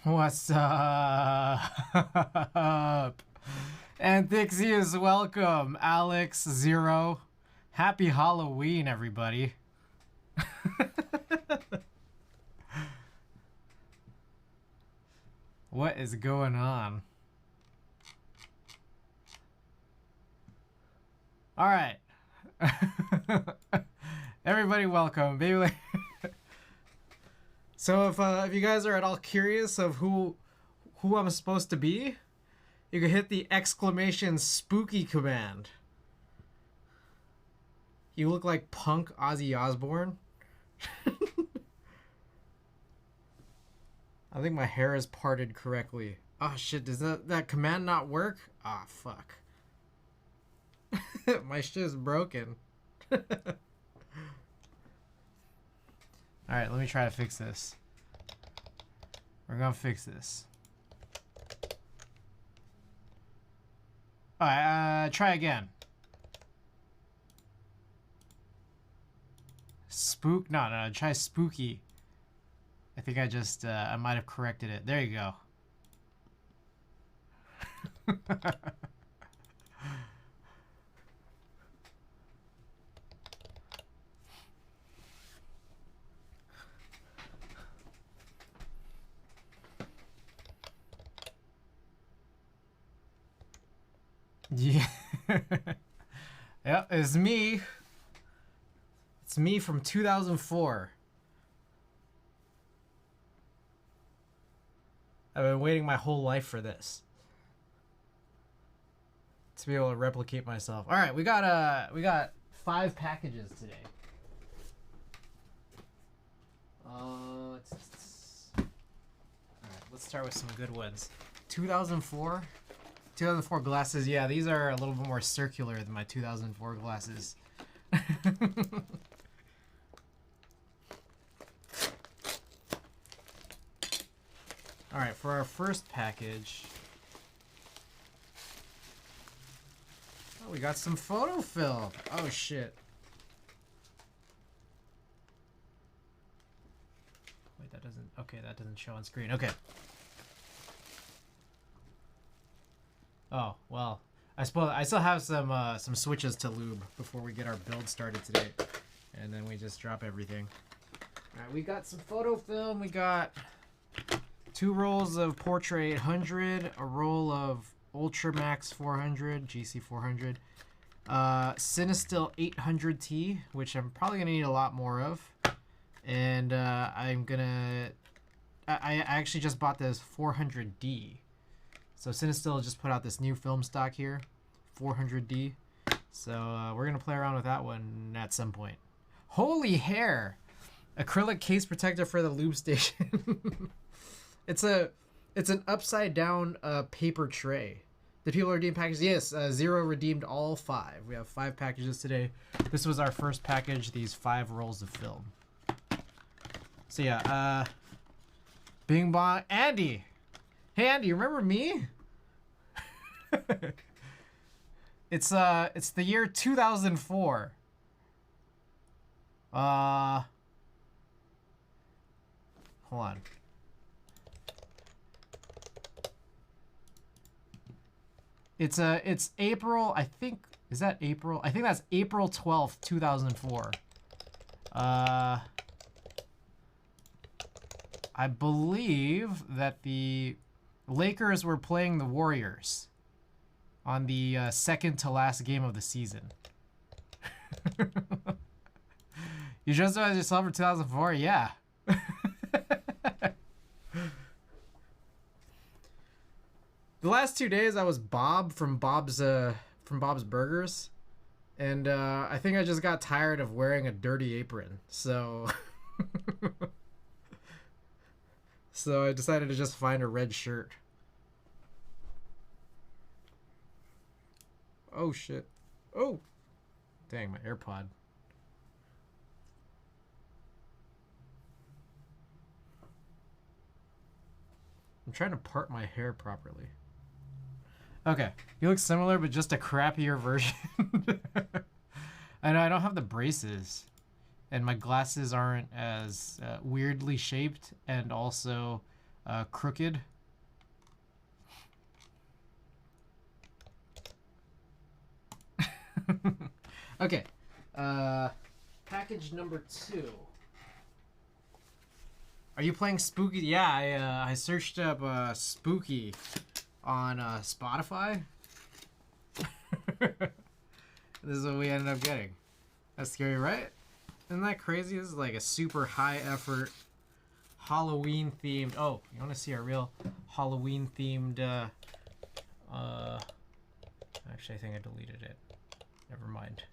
What's up? And Dixie is welcome. Alex, Zero. Happy Halloween, everybody. What is going on? All right. Everybody welcome. Baby. So if you guys are at all curious of who I'm supposed to be, you can hit the exclamation spooky command. You look like punk Ozzy Osbourne. I think my hair is parted correctly. Oh shit, does that command not work? Ah, fuck. My shit is broken. Alright, let me try to fix this. We're gonna fix this. Alright, try again. Spook? No, try spooky. I think I just, I might have corrected it. There you go. Yeah. Yep, it's me. It's me from 2004. I've been waiting my whole life for this. To be able to replicate myself. All right, we got 5 packages today. All right, let's start with some good ones. 2004 glasses. Yeah, these are a little bit more circular than my 2004 glasses. All right, for our first package, oh, we got some photo film. Oh shit. Wait, that doesn't. Okay, that doesn't show on screen. Okay. Oh well, I suppose I still have some switches to lube before we get our build started today, and then we just drop everything. All right, we got some photo film. We got 2 rolls of Portrait 800, a roll of Ultramax 400, GC 400, Cinestill 800T, which I'm probably gonna need a lot more of, and I actually just bought this 400D. So Cinestill just put out this new film stock here, 400D. So we're gonna play around with that one at some point. Holy hair! Acrylic case protector for the lube station. It's an upside down paper tray. Did people redeem packages? Yes, Zero redeemed all 5. We have 5 packages today. This was our first package, these 5 rolls of film. So yeah, Bing Bong, Andy. Hey Andy, you remember me? It's the year 2004. Hold on. It's April, I think, is that April? I think that's April 12th, 2004. I believe that the Lakers were playing the Warriors on the second to last game of the season. You just know as yourself for 2004? Yeah. The last 2 days I was Bob from Bob's Burgers, and I think I just got tired of wearing a dirty apron, so so I decided to just find a red shirt. Oh shit. Oh. Dang, my AirPod. I'm trying to part my hair properly. Okay, you look similar, but just a crappier version. I know I don't have the braces, and my glasses aren't as weirdly shaped, and also crooked. Okay. Package number 2. Are you playing Spooky? Yeah, I searched up Spooky on Spotify. This is what we ended up getting. That's scary, right? Isn't that crazy? This is like a super high effort Halloween themed. Oh, you want to see a real Halloween themed? Actually, I think I deleted it. Never mind.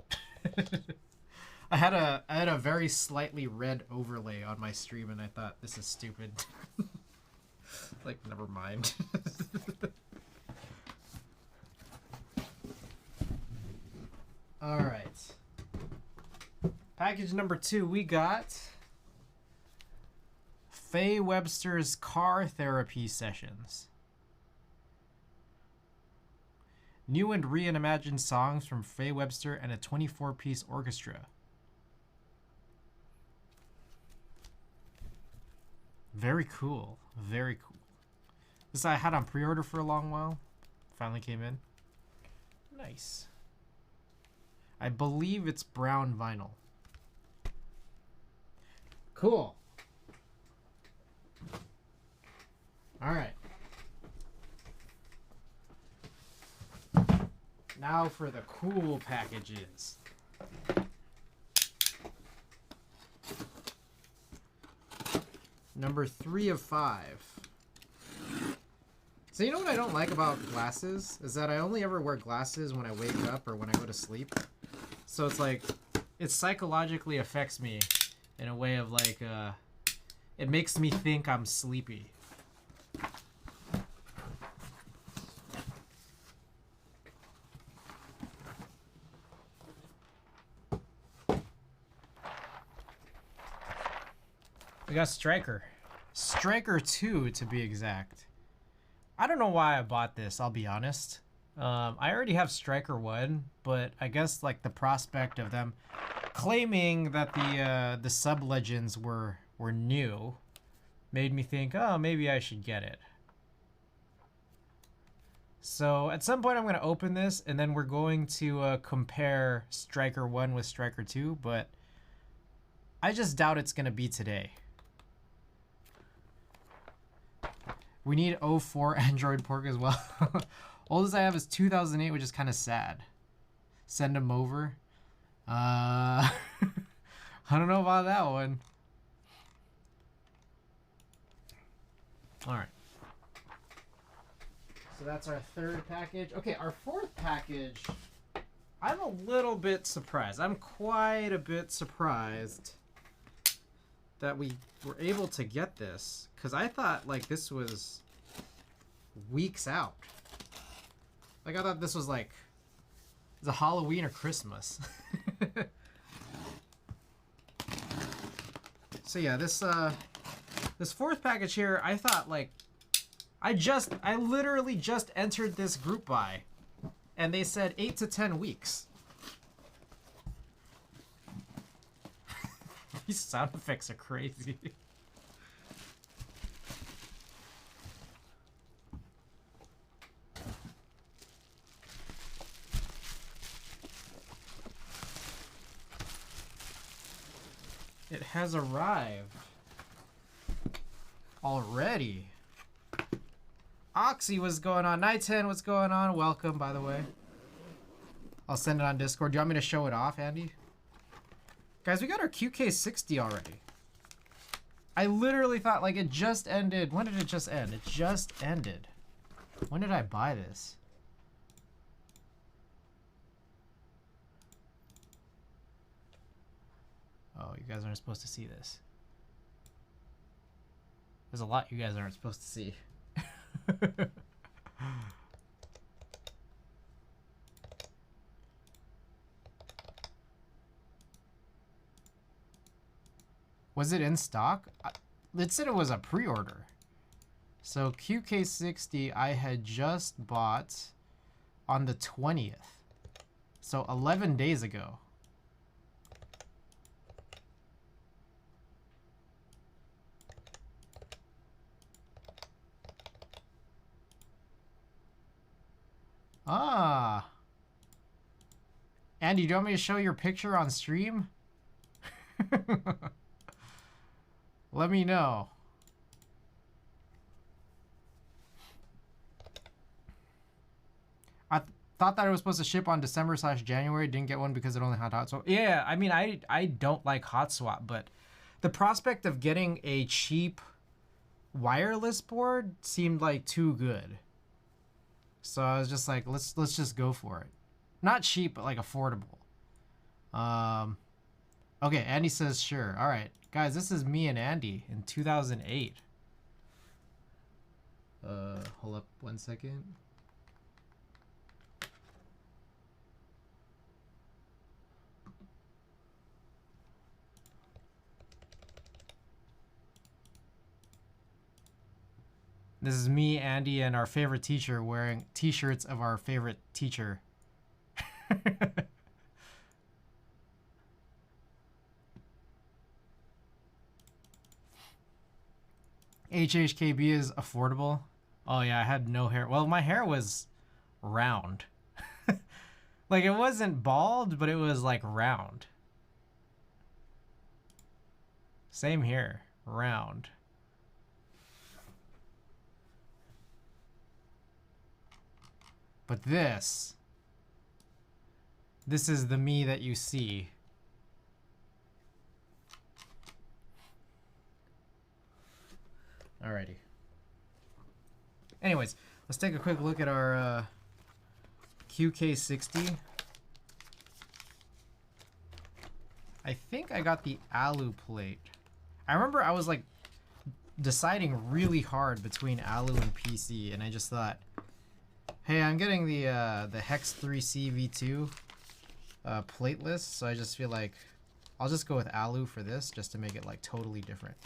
I had a very slightly red overlay on my stream, and I thought this is stupid. Like, never mind. All right. Package number 2, we got Faye Webster's Car Therapy Sessions. New and reimagined songs from Faye Webster and a 24-piece orchestra. Very cool. Very cool. This I had on pre-order for a long while. Finally came in. Nice. I believe it's brown vinyl. Cool. All right. Now for the cool packages. Number 3 of 5. So you know what I don't like about glasses? Is that I only ever wear glasses when I wake up or when I go to sleep. So it's like, it psychologically affects me in a way of like, it makes me think I'm sleepy. We got Striker. Striker 2 to be exact. I don't know why I bought this, I'll be honest. I already have Striker 1, but I guess like the prospect of them claiming that the sub-legends were new made me think, oh, maybe I should get it. So at some point I'm going to open this and then we're going to compare Striker 1 with Striker 2, but I just doubt it's going to be today. We need 04 Android port as well. Oldest I have is 2008, which is kind of sad. Send them over. I don't know about that one. All right. So that's our 3rd package. Okay, our 4th package, I'm a little bit surprised. I'm quite a bit surprised that we were able to get this, because I thought like this was weeks out. Like I thought this was like the Halloween or Christmas. So yeah, this 4th package here, I thought like I literally just entered this group buy and they said 8 to 10 weeks. These sound effects are crazy. It has arrived. Already. Oxy, what's going on? Night 10, what's going on? Welcome, by the way. I'll send it on Discord. Do you want me to show it off, Andy? Guys, we got our QK60 already. I literally thought like it just ended. When did it just end? It just ended. When did I buy this? Oh, you guys aren't supposed to see this. There's a lot you guys aren't supposed to see. Was it in stock? It said it was a pre-order. So QK60 I had just bought on the 20th. So 11 days ago. Ah. Andy, do you want me to show your picture on stream? Let me know. I thought that it was supposed to ship on December/January. Didn't get one because it only had hot swap. Yeah, I mean, I don't like hot swap, but the prospect of getting a cheap wireless board seemed like too good. So I was just like, let's just go for it. Not cheap, but like affordable. Okay, Andy says sure. All right, guys, this is me and Andy in 2008. Hold up 1 second. This is me, Andy, and our favorite teacher wearing t-shirts of our favorite teacher. HHKB is affordable. Oh yeah, I had no hair. Well, my hair was round. Like, it wasn't bald, but it was like round. Same here, round. But this is the me that you see. Alrighty. Anyways, let's take a quick look at our QK60. I think I got the alu plate. I remember I was like deciding really hard between alu and PC, and I just thought, hey, I'm getting the Hex 3C V2 plateless, so I just feel like I'll just go with alu for this, just to make it like totally different.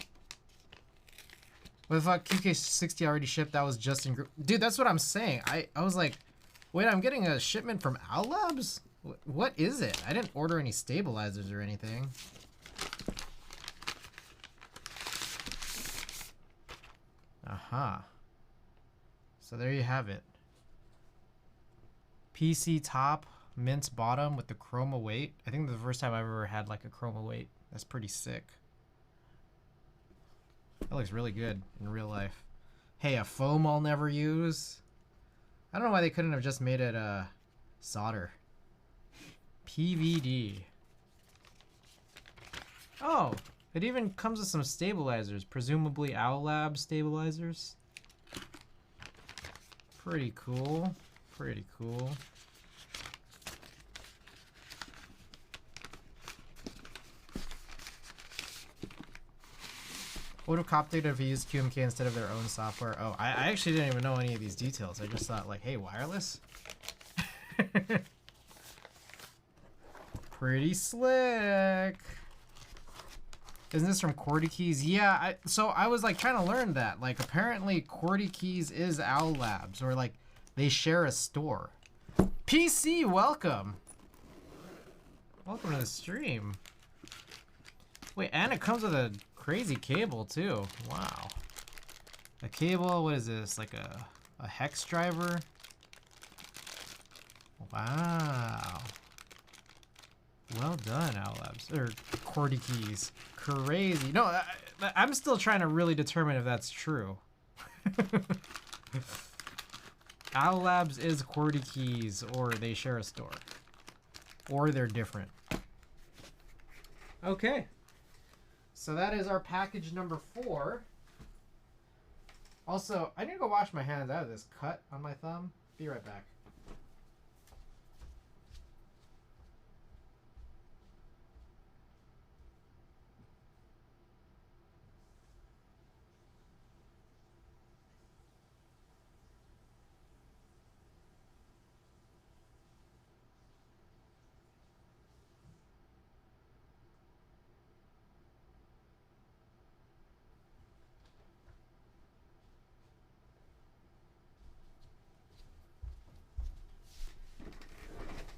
What the fuck? QK60 already shipped. That was just in. Dude, that's what I'm saying. I was like, wait, I'm getting a shipment from Owl Labs? What is it? I didn't order any stabilizers or anything. Aha. So there you have it. PC top, mint bottom with the chroma weight. I think the first time I've ever had like a chroma weight. That's pretty sick. That looks really good in real life. Hey, a foam I'll never use. I don't know why they couldn't have just made it solder. PVD. Oh, it even comes with some stabilizers. Presumably Owl Lab stabilizers. Pretty cool. Pretty cool. Would have copped it if he used QMK instead of their own software. Oh, I actually didn't even know any of these details. I just thought like, hey, wireless? Pretty slick. Isn't this from QWERTY Keys? Yeah, so I was like trying to learn that. Like apparently QWERTY Keys is Owl Labs, or like they share a store. PC, welcome. Welcome to the stream. Wait, and it comes with a crazy cable too. Wow. A cable, what is this? Like a hex driver? Wow. Well done, Owl Labs. Or QWERTY Keys. Crazy. No, I'm still trying to really determine if that's true. Owl Labs is QWERTY Keys, or they share a store. Or they're different. Okay. So that is our package number 4. Also, I need to go wash my hands out of this cut on my thumb. Be right back.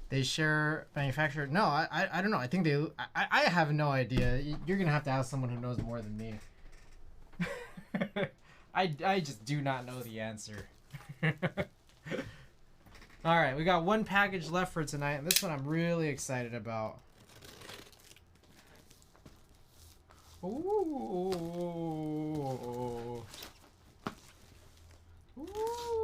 They share manufacturer. No, I don't know. I think they. I have no idea. You're gonna have to ask someone who knows more than me. I just do not know the answer. All right, we got one package left for tonight, and this one I'm really excited about. Ooh. Ooh.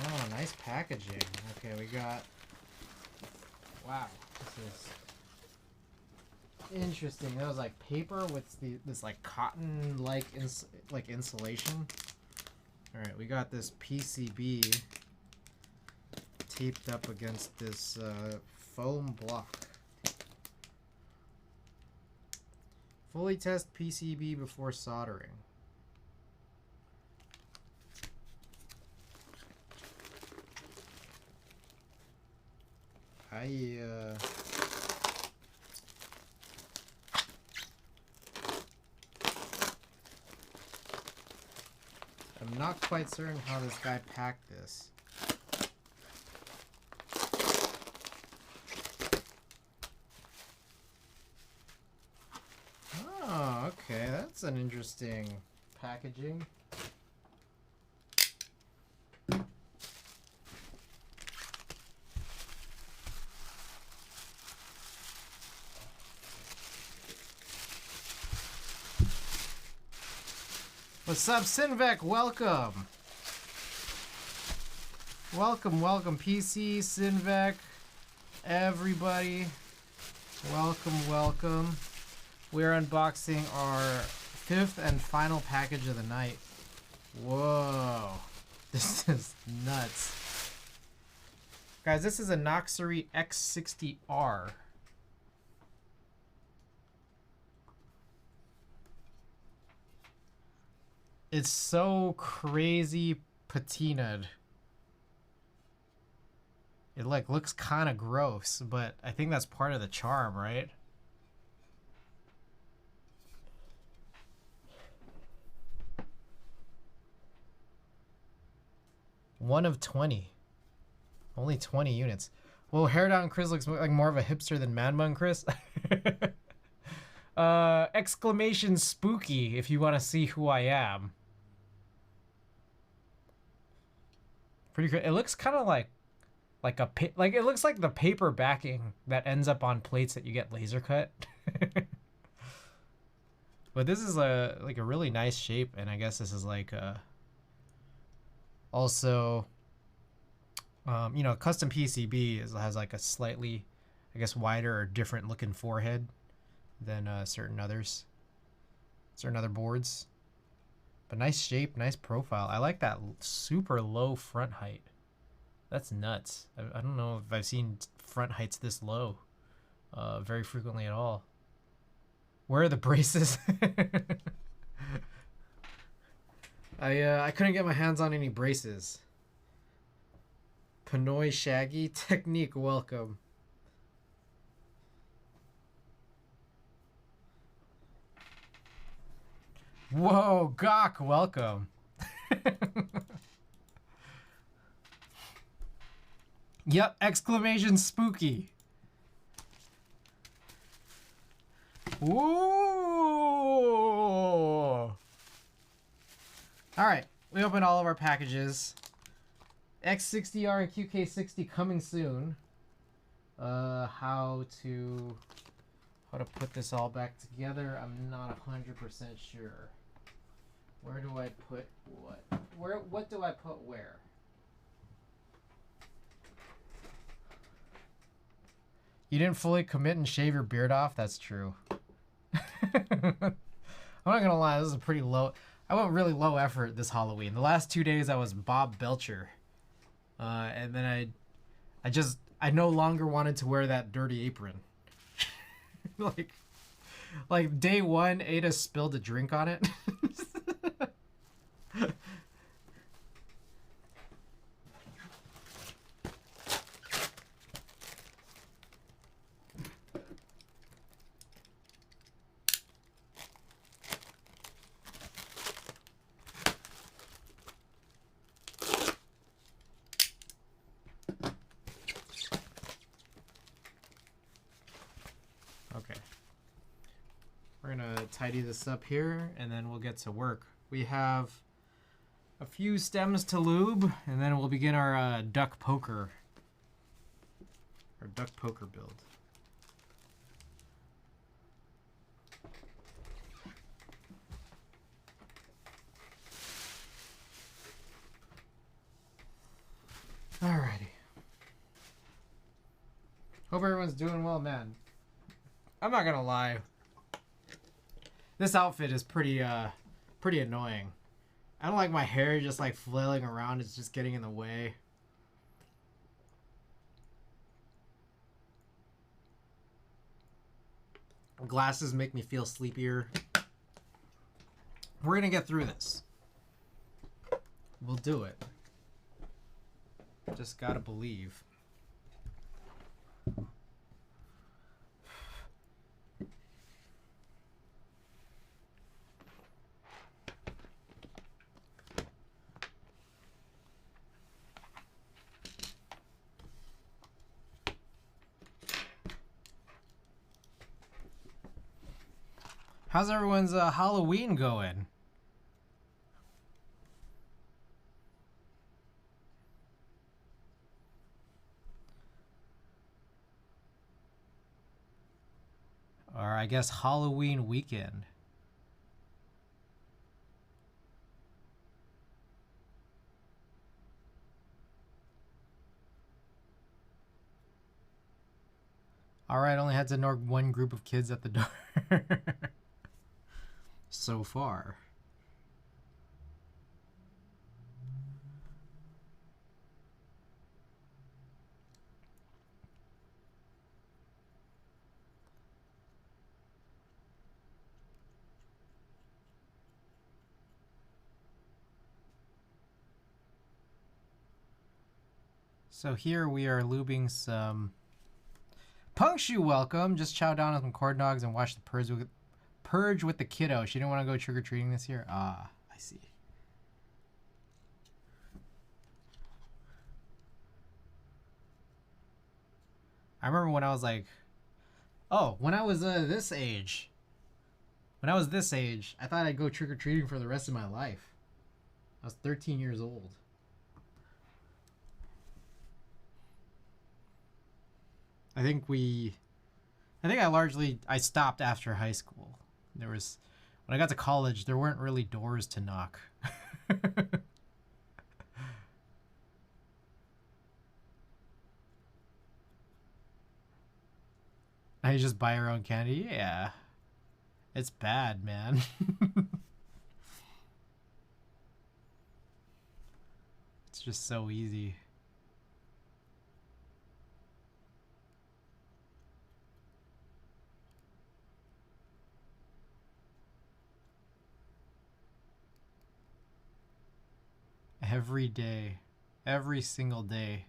Oh, nice packaging. Okay, we got... Wow, this is interesting. That was like paper with this like cotton-like insulation. All right, we got this PCB taped up against this foam block. Fully test PCB before soldering. I'm not quite certain how this guy packed this. Oh, okay, that's an interesting packaging. What's up, Sinvec? Welcome. Welcome, welcome, PC, Sinvec, everybody. Welcome, welcome. We're unboxing our 5th and final package of the night. Whoa. This is nuts. Guys, this is a SPRiT X60R. It's so crazy patinaed. It like looks kind of gross, but I think that's part of the charm, right? One of 20. Only 20 units. Well, Hair Down Chris looks like more of a hipster than Man Bun Chris. Exclamation spooky if you want to see who I am. Pretty good. It looks kind of like it looks like the paper backing that ends up on plates that you get laser cut. But this is a really nice shape, and I guess this is like also you know, custom PCB has like a slightly, I guess, wider or different looking forehead than certain other boards. But nice shape, nice profile. I like that super low front height. That's nuts. I don't know if I've seen front heights this low very frequently at all. Where are the braces? I couldn't get my hands on any braces. Pinoy Shaggy Technique, welcome. Whoa, Gawk, welcome. Yep, exclamation spooky. Ooh. All right, we opened all of our packages. X60R and QK60 coming soon. How to put this all back together, I'm not 100% sure. Where do I put what? What do I put where? You didn't fully commit and shave your beard off? That's true. I'm not gonna lie, this is a pretty low... I went really low effort this Halloween. The last 2 days I was Bob Belcher. And then I no longer wanted to wear that dirty apron. like day one, Ada spilled a drink on it. tidy this up here, and then we'll get to work. We have a few stems to lube, and then we'll begin our duck poker. Our duck poker build. Alrighty. Hope everyone's doing well, man. I'm not gonna lie. This outfit is pretty annoying. I don't like my hair just like flailing around. It's just getting in the way. Glasses make me feel sleepier. We're gonna get through this. We'll do it. Just gotta believe. How's everyone's Halloween going? Or I guess Halloween weekend. Alright, only had to ignore one group of kids at the door. So far. So here we are lubing some Punkshoe, welcome. Just chow down on some corn dogs and watch the Purge with the kiddo. She didn't want to go trick-or-treating this year? Ah, I see. I remember when I was like, oh, when I was this age. When I was this age, I thought I'd go trick-or-treating for the rest of my life. I was 13 years old. I think I stopped after high school. When I got to college, there weren't really doors to knock. Now you just buy your own candy? Yeah. It's bad, man. It's just so easy. Every day. Every single day.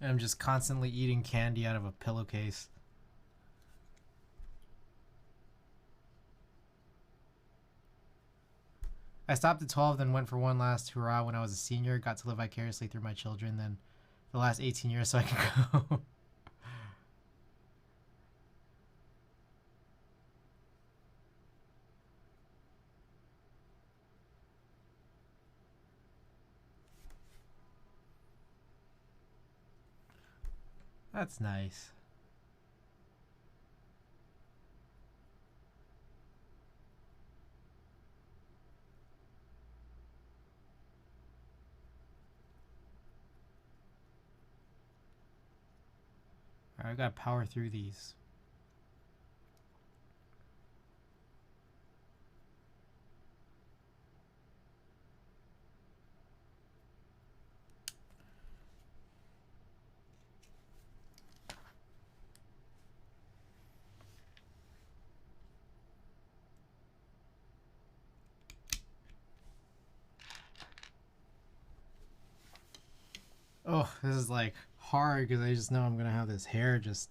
And I'm just constantly eating candy out of a pillowcase. I stopped at 12, then went for one last hurrah when I was a senior. Got to live vicariously through my children, then the last 18 years so I can go. That's nice. All right, I gotta power through these. Oh, this is like hard because I just know I'm gonna have this hair just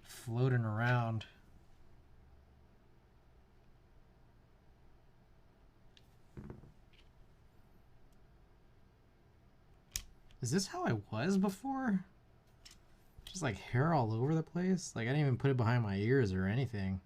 floating around. Is this how I was before? Just like hair all over the place. Like I didn't even put it behind my ears or anything.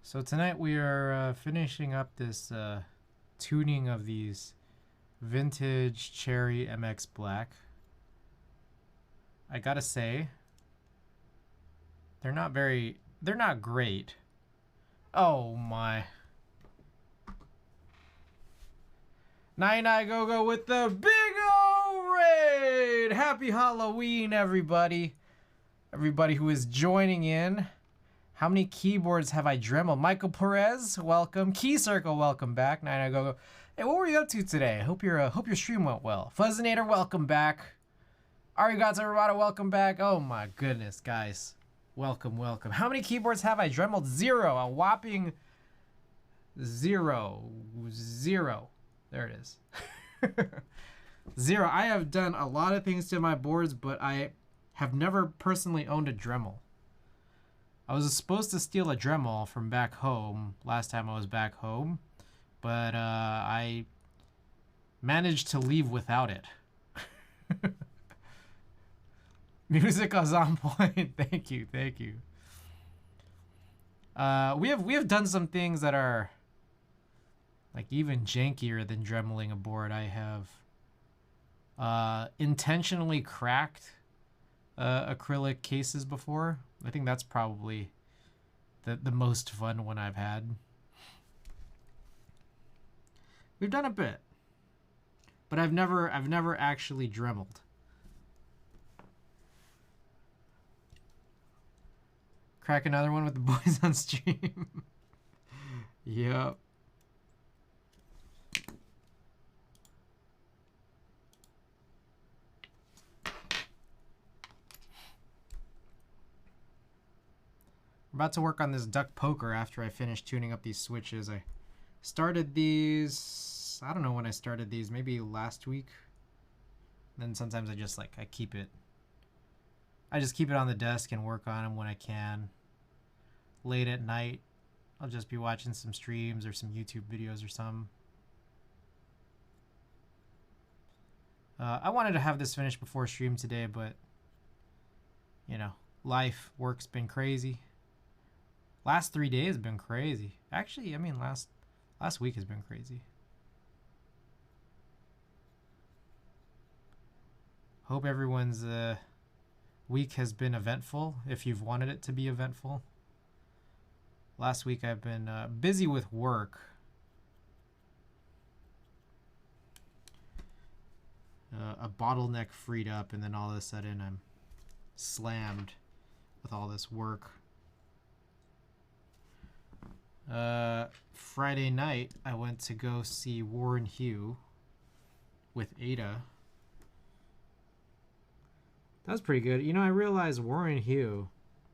So tonight we are finishing up this tuning of these vintage Cherry MX Black. I gotta say, they're not great. Oh my. Nine Go with the big O raid! Happy Halloween, everybody. Everybody who is joining in. How many keyboards have I dremeled? Michael Perez, welcome. Key Circle, welcome back. Nine Go. Hey, what were you up to today? Hope your stream went well. Fuzzinator, welcome back. Arigato Arvada, welcome back. Oh my goodness, guys. Welcome, welcome. How many keyboards have I dremeled? 0. A whopping 0. 0. There it is. 0. I have done a lot of things to my boards, but I have never personally owned a Dremel. I was supposed to steal a Dremel from back home last time I was back home, but I managed to leave without it. Music is on point. Thank you, thank you. We have done some things that are like even jankier than dremeling a board. I have intentionally cracked acrylic cases before. I think that's probably the most fun one I've had. We've done a bit, but I've never actually dremeled. Crack another one with the boys on stream. Yep. I'm about to work on this duck poker after I finish tuning up these switches. I started these, I don't know when I started these, maybe last week. Then sometimes I just I keep it on the desk and work on them when I can. Late at night, I'll just be watching some streams or some YouTube videos or something. I wanted to have this finished before stream today, but you know, life, work's been crazy. Last 3 days have been crazy. Actually, I mean, last week has been crazy. Hope everyone's week has been eventful, if you've wanted it to be eventful. Last week I've been busy with work. A bottleneck freed up, and then all of a sudden I'm slammed with all this work. Friday night, I went to go see Warren Hugh with Ada. That was pretty good. You know, I realized Warren Hugh,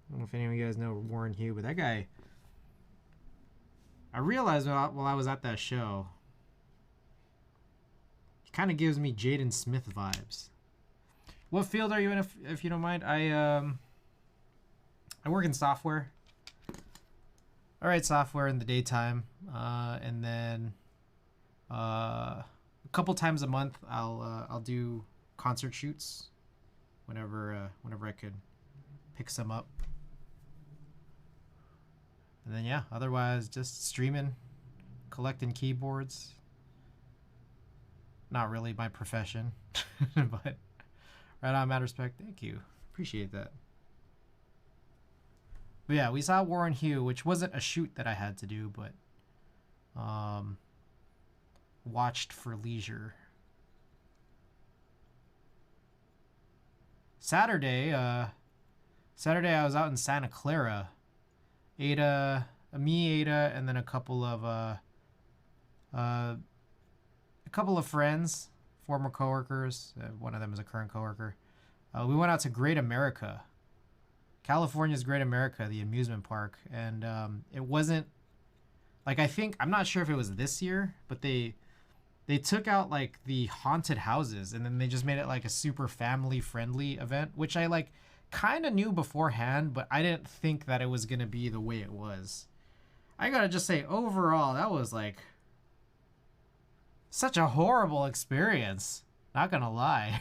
I don't know if any of you guys know Warren Hugh, but that guy, I realized while I was at that show, he kind of gives me Jaden Smith vibes. What field are you in, if you don't mind? I work in software. I write software in the daytime, and then a couple times a month I'll do concert shoots whenever I could pick some up. And then yeah, otherwise just streaming, collecting keyboards. Not really my profession, but right on, mad respect. Thank you, appreciate that. But yeah, we saw Warren Hugh, which wasn't a shoot that I had to do, but watched for leisure. Saturday, Saturday I was out in Santa Clara. Ada, and then a couple of friends, former coworkers. One of them is a current coworker. We went out to Great America, California's Great America, the amusement park, and it wasn't like, I'm not sure if it was this year, but they took out like the haunted houses, and then they just made it like a super family friendly event, which I like kind of knew beforehand, but I didn't think that it was gonna be the way it was. I gotta just say, overall, that was like such a horrible experience. Not gonna lie.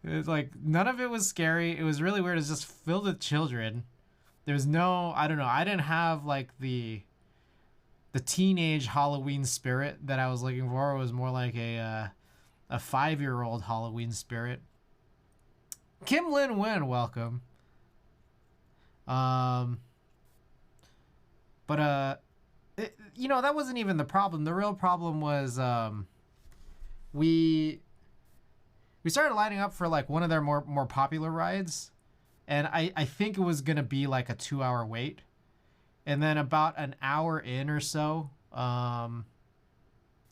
It's like none of it was scary. It was really weird. It's just filled with children. There's no, I don't know. I didn't have like the teenage Halloween spirit that I was looking for. It was more like a 5-year-old Halloween spirit. Kim Lin Wen, welcome. But that wasn't even the problem. The real problem was we started lining up for like one of their more popular rides, and I think it was gonna be like a 2-hour wait, and then about an hour in or so, the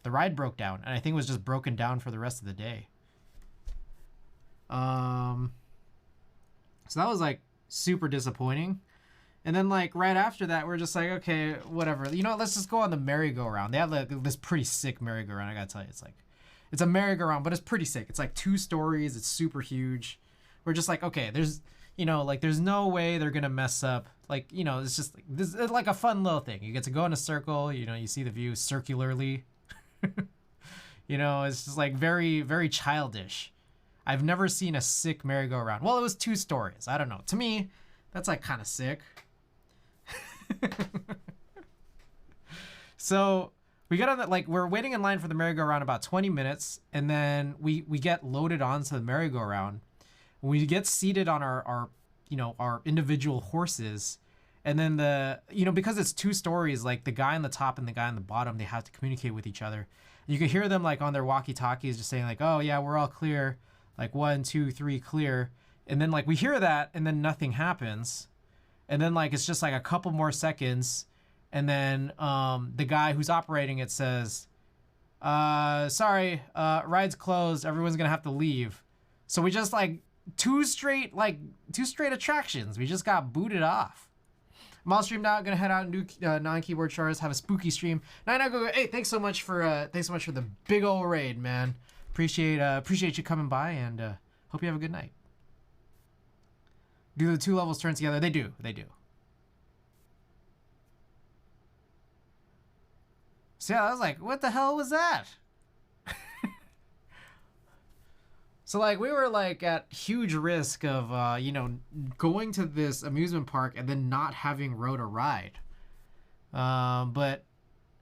ride broke down, and I think it was just broken down for the rest of the day. So that was like super disappointing. And then like right after that, we're just like, okay, whatever. Let's just go on the merry-go-round. They have like this pretty sick merry-go-round. I gotta tell you, it's a merry-go-round, but it's pretty sick. It's like 2 stories. It's super huge. We're just like, okay, there's no way they're gonna mess up. Like, it's just like this. It's like a fun little thing. You get to go in a circle. You see the view circularly. It's just like very, very childish. I've never seen a sick merry-go-round. Well, it was 2 stories. I don't know. To me, that's like kind of sick. So we get on that, like, we're waiting in line for the merry-go-round about 20 minutes, and then we get loaded onto the merry-go-round. We get seated on our individual horses, and then because it's 2 stories, like the guy on the top and the guy on the bottom, they have to communicate with each other. You could hear them like on their walkie-talkies just saying like, oh yeah, we're all clear, like 1, 2, 3 clear. And then like we hear that, and then nothing happens. And then like it's just like a couple more seconds, and then the guy who's operating it says, sorry, ride's closed, everyone's gonna have to leave. So we just like two straight attractions, we just got booted off. I'm all streamed out, gonna head out and do non-keyboard chars, have a spooky stream. Go. Hey, thanks so much for the big ol' raid, man. Appreciate you coming by, and hope you have a good night. Do the 2 levels turn together? They do. So yeah, I was like, what the hell was that? So like we were like at huge risk of going to this amusement park and then not having rode a ride. But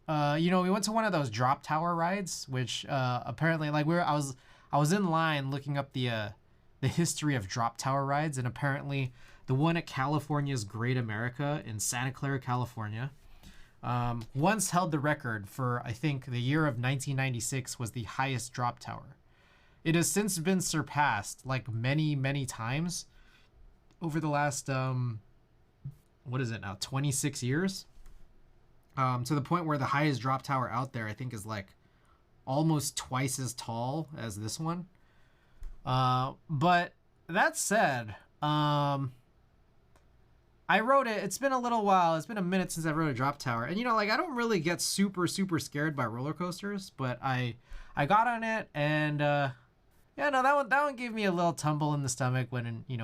we went to one of those drop tower rides, which apparently like I was in line looking up the history of drop tower rides, and apparently the one at California's Great America in Santa Clara, California, once held the record for, I think, the year of 1996 was the highest drop tower. It has since been surpassed like many, many times over the last, 26 years? To the point where the highest drop tower out there, I think, is like almost twice as tall as this one. But that said, I rode it. It's been a little while. It's been a minute since I rode a drop tower. And, I don't really get super, super scared by roller coasters, but I got on it, and, that one gave me a little tumble in the stomach when we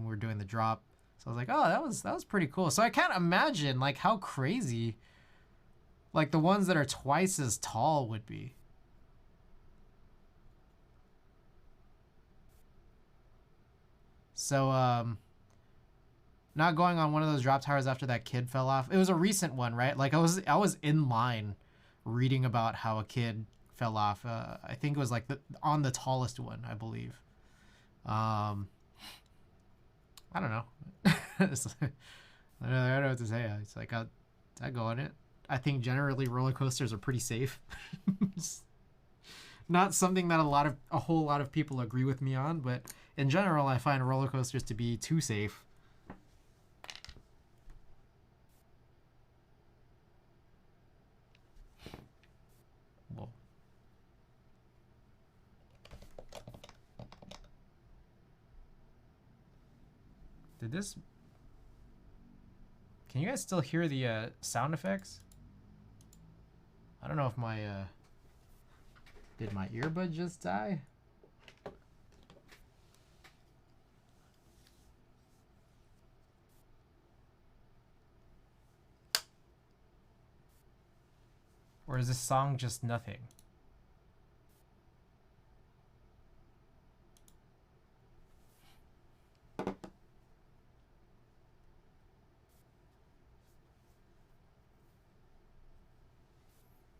were doing the drop. So I was like, oh, that was pretty cool. So I can't imagine, like, how crazy, like, the ones that are twice as tall would be. So, not going on one of those drop towers after that kid fell off. It was a recent one, right? Like, I was in line reading about how a kid fell off. I think it was like on the tallest one, I believe. I don't know. I don't know what to say. It's like I go on it. I think generally roller coasters are pretty safe. Not something that a whole lot of people agree with me on, but in general, I find roller coasters to be too safe. Whoa. Did this... Can you guys still hear the sound effects? I don't know if my... Did my earbud just die? Or is this song just nothing?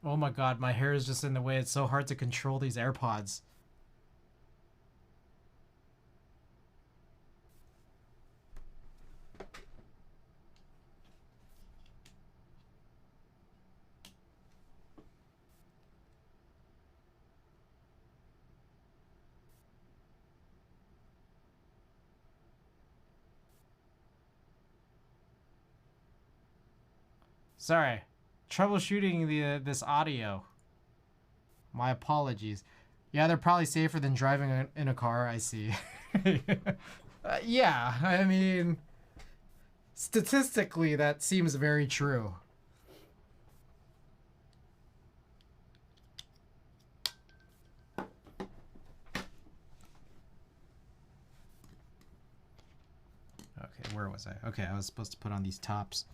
Oh my god, my hair is just in the way. It's so hard to control these AirPods. Sorry. Troubleshooting this audio. My apologies. Yeah, they're probably safer than driving in a car, I see. Yeah, I mean, statistically, that seems very true. Okay, where was I? Okay, I was supposed to put on these tops.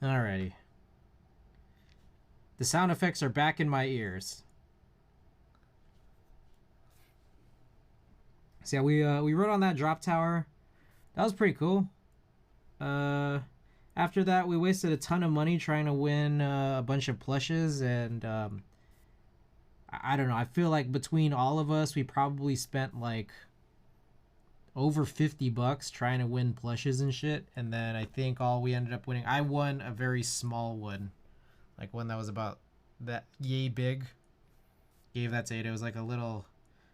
Alrighty. The sound effects are back in my ears. So yeah, we rode on that drop tower. That was pretty cool. After that, we wasted a ton of money trying to win a bunch of plushes, and I don't know. I feel like between all of us, we probably spent like over $50 trying to win plushes and shit. And then I think all we ended up winning, I won a very small one. Like one that was about that yay big. Gave that to Ada. It was like a little,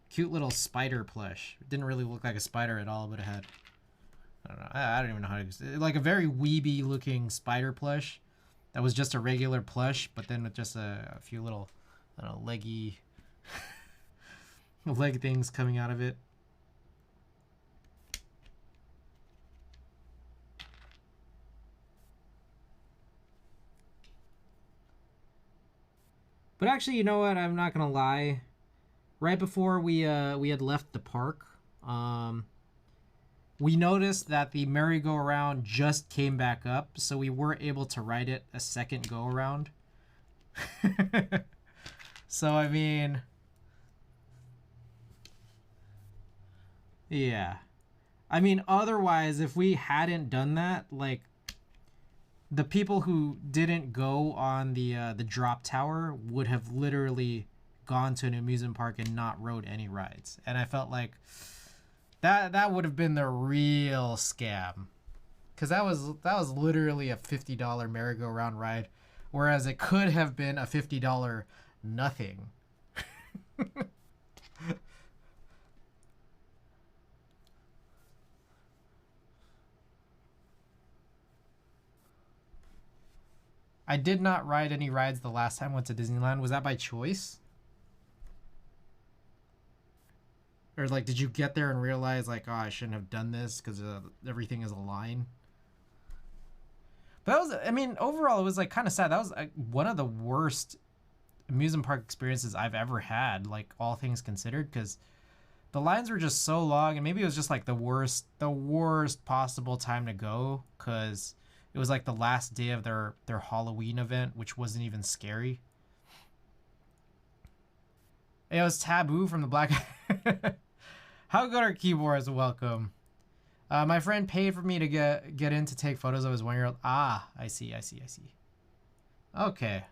cute little spider plush. It didn't really look like a spider at all, but it had, I don't know. I don't even know how to, like a very weeby looking spider plush. That was just a regular plush, but then with just a few little, I don't know, leggy, leg things coming out of it. But actually, you know what? I'm not gonna lie. Right before we had left the park, we noticed that the merry-go-round just came back up, so we were able to ride it a second go-around. So I mean, yeah. I mean, otherwise, if we hadn't done that, like, the people who didn't go on the drop tower would have literally gone to an amusement park and not rode any rides. And I felt like that would have been the real scam, because that was literally a $50 merry-go-round ride, whereas it could have been a $50 nothing. I did not ride any rides the last time I went to Disneyland. Was that by choice? Or like, did you get there and realize like, oh, I shouldn't have done this because everything is a line? But that was, I mean, overall, it was like kind of sad. That was one of the worst amusement park experiences I've ever had, like all things considered, because the lines were just so long, and maybe it was just like the worst possible time to go, because it was like the last day of their Halloween event, which wasn't even scary. It was Taboo from the Black. How good are keyboards? Welcome. My friend paid for me to get in to take photos of his 1-year-old. Ah, I see. Okay.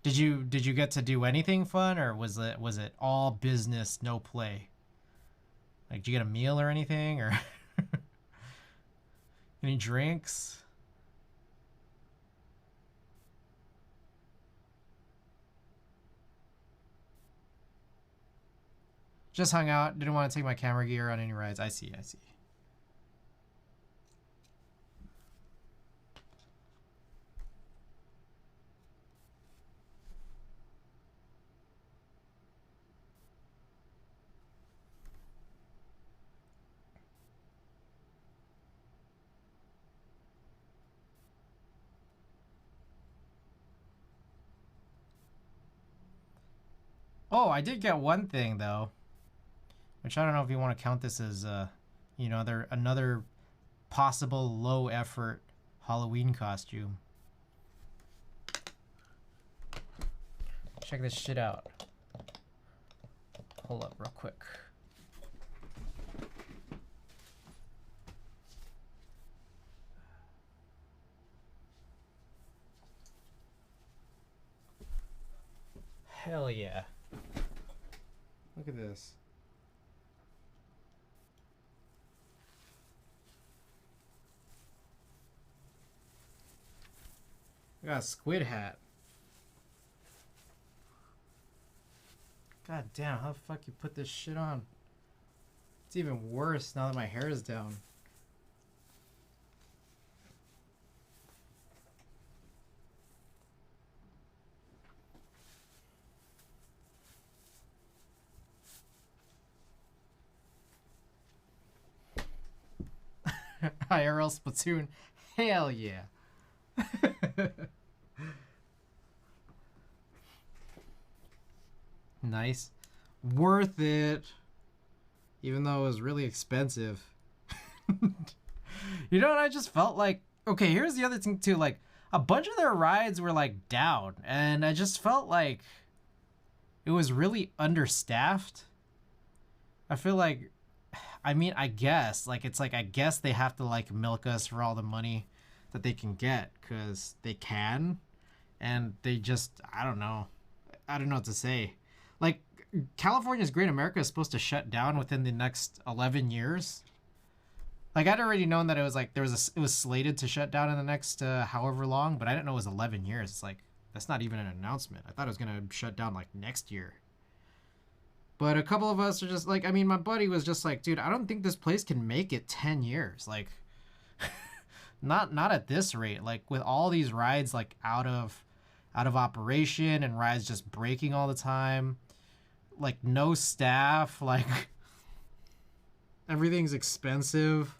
Did you get to do anything fun, or was it all business, no play? Like, did you get a meal or anything, or any drinks? Just hung out. Didn't want to take my camera gear on any rides. I see. Oh, I did get one thing though, which I don't know if you want to count this as, you know, another possible low effort Halloween costume. Check this shit out. Hold up real quick. Hell yeah. Look at this. I got a squid hat. God damn, how the fuck you put this shit on? It's even worse now that my hair is down. IRL Splatoon. Hell yeah. Nice. Worth it. Even though it was really expensive. You know what I just felt like? Okay, here's the other thing too. Like, a bunch of their rides were like down. And I just felt like it was really understaffed. I feel like, I mean, I guess, like, it's like, I guess they have to like milk us for all the money that they can get, because they can. And they just, I don't know what to say. Like, California's Great America is supposed to shut down within the next 11 years. Like, I'd already known that it was like, it was slated to shut down in the next however long, but I didn't know it was 11 years. It's like, that's not even an announcement. I thought it was going to shut down like next year. But a couple of us are just like, I mean, my buddy was just like, dude, I don't think this place can make it 10 years. Like, not at this rate. Like, with all these rides like out of operation and rides just breaking all the time, like no staff, like everything's expensive.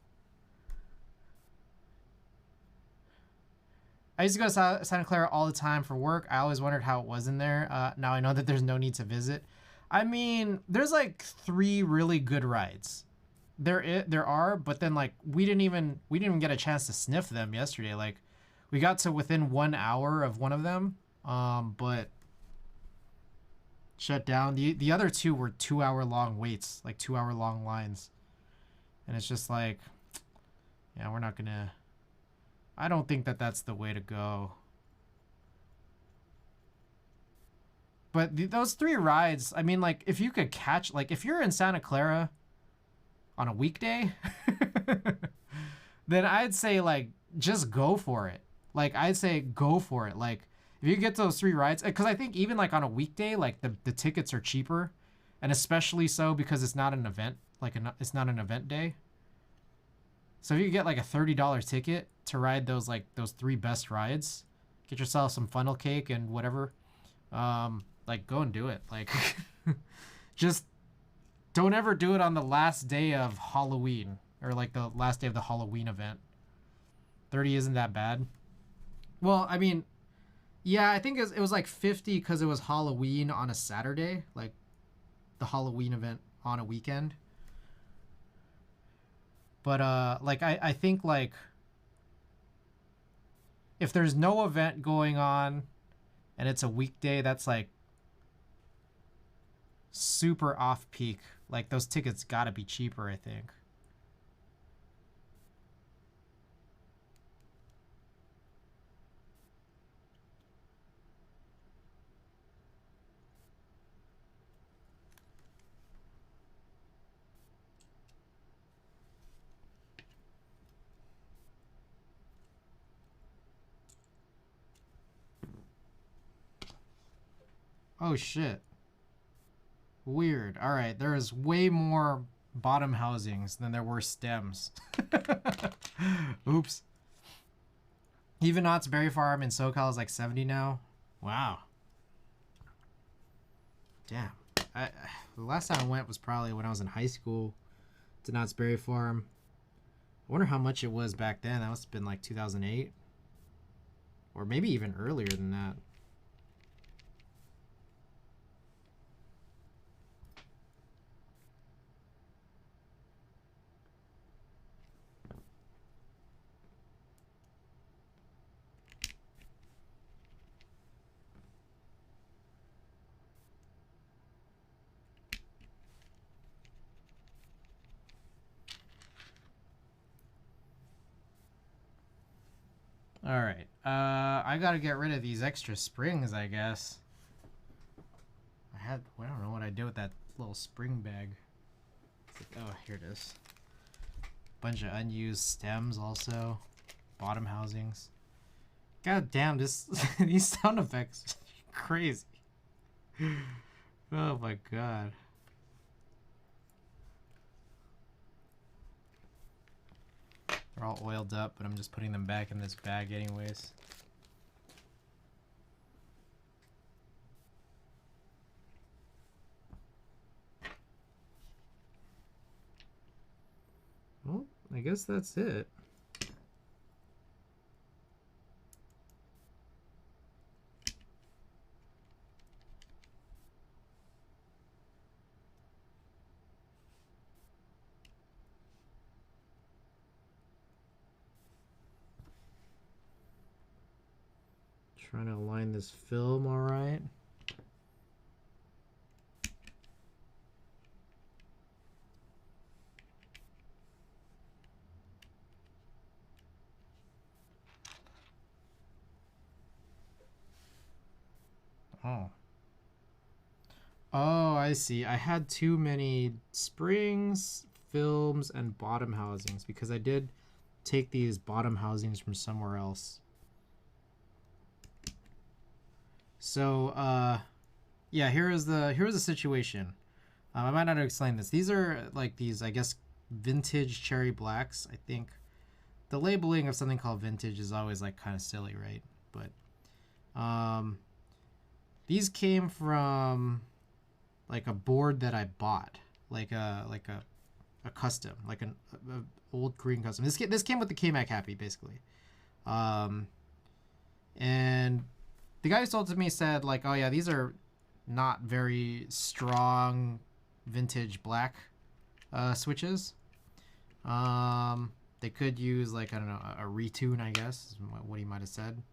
I used to go to Santa Clara all the time for work. I always wondered how it was in there. Now I know that there's no need to visit. I mean, there's like 3 really good rides. There are, but then like we didn't even get a chance to sniff them yesterday. Like, we got to within 1 hour of one of them, but shut down. The other 2 were 2-hour long waits, like 2-hour long lines, and it's just like, yeah, we're not gonna. I don't think that that's the way to go. But those 3 rides, I mean, like, if you could catch, like, if you're in Santa Clara on a weekday, then I'd say, like, just go for it. Like, I'd say go for it. Like, if you get those 3 rides, because I think even, like, on a weekday, like, the tickets are cheaper, and especially so because it's not an event, like, it's not an event day. So if you get, like, a $30 ticket to ride those 3 best rides, get yourself some funnel cake and whatever, like, go and do it. Like, just don't ever do it on the last day of Halloween, or like the last day of the Halloween event. 30 isn't that bad. Well, I mean, yeah, I think it was like 50 because it was Halloween on a Saturday, like the Halloween event on a weekend. But like I think, like, if there's no event going on and it's a weekday, that's like super off peak. Like, those tickets gotta be cheaper, I think. Oh shit. Weird. All right, there is way more bottom housings than there were stems. Oops. Even Knott's Berry Farm in SoCal is like 70 now. Wow. Damn. The last time I went was probably when I was in high school to Knott's Berry Farm. I wonder how much it was back then. That must have been like 2008. Or maybe even earlier than that. All right. I gotta get rid of these extra springs, I guess. I don't know what I did with that little spring bag. Oh, here it is. Bunch of unused stems also. Bottom housings. God damn, this these sound effects are crazy. Oh my god. They're all oiled up, but I'm just putting them back in this bag anyways. Well, I guess that's it. Trying to align this film all right. Oh. Oh, I see. I had too many springs, films, and bottom housings because I did take these bottom housings from somewhere else. So, yeah, here's the situation. I might not have explained this. These are like these, I guess, vintage cherry blacks. I think the labeling of something called vintage is always like kind of silly, right? But these came from like a board that I bought, like a custom, like an old Korean custom. This came with the KMAC Happy, basically. And the guy who sold it to me said, like, oh yeah, these are not very strong vintage black switches. They could use, like, I don't know, a retune, I guess, is what he might have said.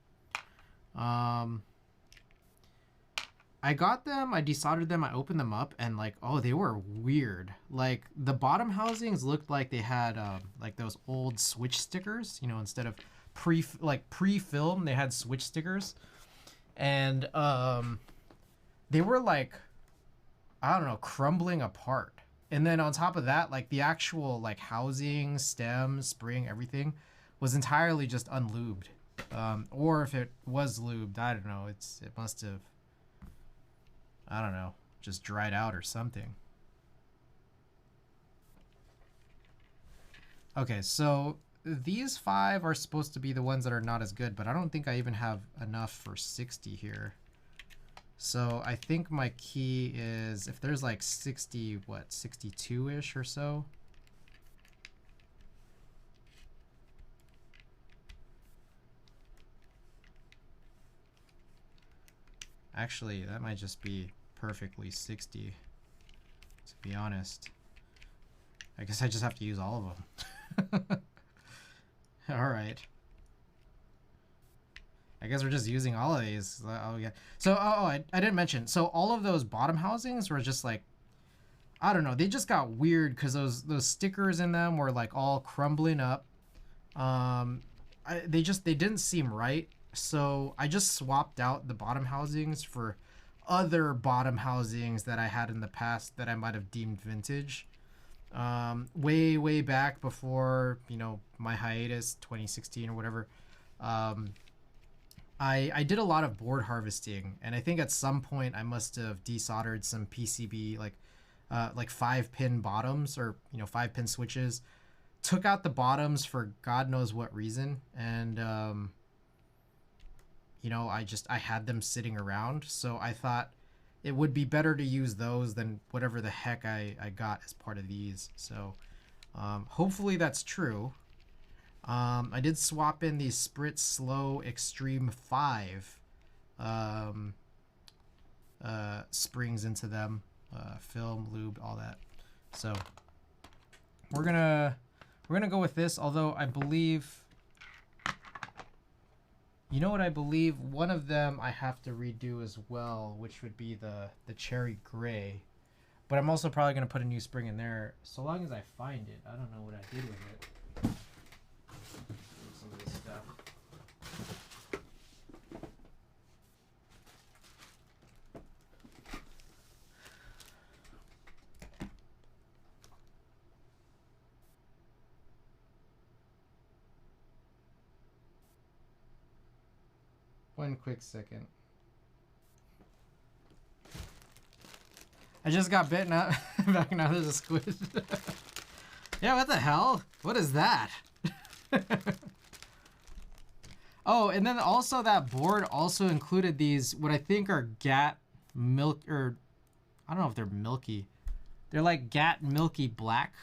I got them, I desoldered them, I opened them up, and like, oh, they were weird. Like, the bottom housings looked like they had like those old switch stickers, you know, instead of pre-film, they had switch stickers. And they were like, I don't know, crumbling apart. And then on top of that, like the actual like housing, stem, spring, everything was entirely just unlubed. Or if it was lubed, I don't know, it must have, I don't know, just dried out or something. Okay, so these 5 are supposed to be the ones that are not as good, but I don't think I even have enough for 60 here. So I think my key is, if there's like 60, what, 62-ish or so? Actually, that might just be perfectly 60, to be honest. I guess I just have to use all of them. All right. I guess we're just using all of these. Oh yeah. So I didn't mention. So all of those bottom housings were just like, I don't know. They just got weird because those stickers in them were like all crumbling up. They didn't seem right. So I just swapped out the bottom housings for other bottom housings that I had in the past that I might have deemed vintage. Way back before, you know, my hiatus, 2016 or whatever. I did a lot of board harvesting, and I think at some point I must have desoldered some PCB, like 5-pin bottoms, or 5-pin switches. Took out the bottoms for God knows what reason, and I had them sitting around, so I thought it would be better to use those than whatever the heck I got as part of these. So hopefully that's true. I did swap in these SPRiT Slow Extreme V springs into them, film, lubed, all that. So we're gonna go with this, although I believe, I believe one of them I have to redo as well, which would be the cherry gray. But I'm also probably going to put a new spring in there, so long as I find it. I don't know what I did with it. Some of this stuff. One quick second. I just got bitten up. Back now there's a squid. Yeah, what the hell? What is that? Oh, and then also that board also included these, what I think are GAT milk, or I don't know if they're milky. They're like GAT milky black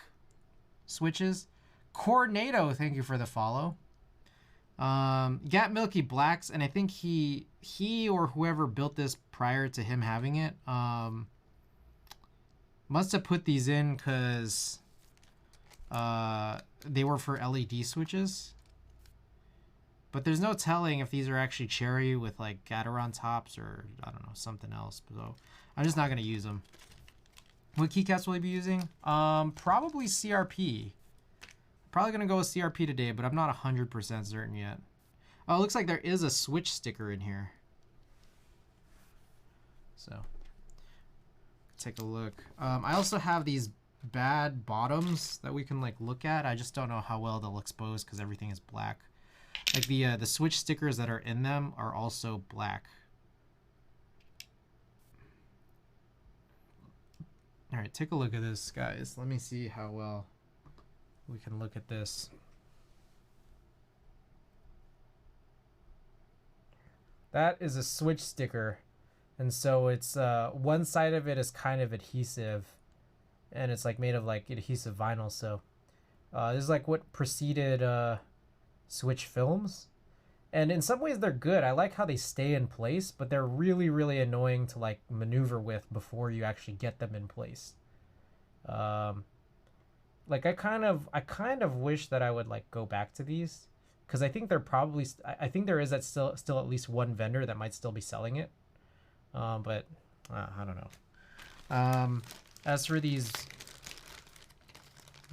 switches. Cornado, thank you for the follow. GAT milky blacks, and I think he or whoever built this prior to him having it must have put these in because they were for LED switches. But there's no telling if these are actually cherry with like Gateron tops or I don't know, something else. So I'm just not going to use them. What keycaps will I be using? Probably CRP. Probably going to go with CRP today, but I'm not 100% certain yet. Oh, it looks like there is a switch sticker in here. So, take a look. I also have these bad bottoms that we can like look at. I just don't know how well they'll expose because everything is black. Like the switch stickers that are in them are also black. All right, take a look at this, guys. Let me see how well we can look at this. That is a switch sticker, and so it's one side of it is kind of adhesive, and it's like made of like adhesive vinyl. So this is like what preceded switch films, and in some ways they're good. I like how they stay in place, but they're really, really annoying to like maneuver with before you actually get them in place. Like I kind of wish that I would like go back to these, because I think they're probably I think there is still at least one vendor that might still be selling it, but I don't know. As for these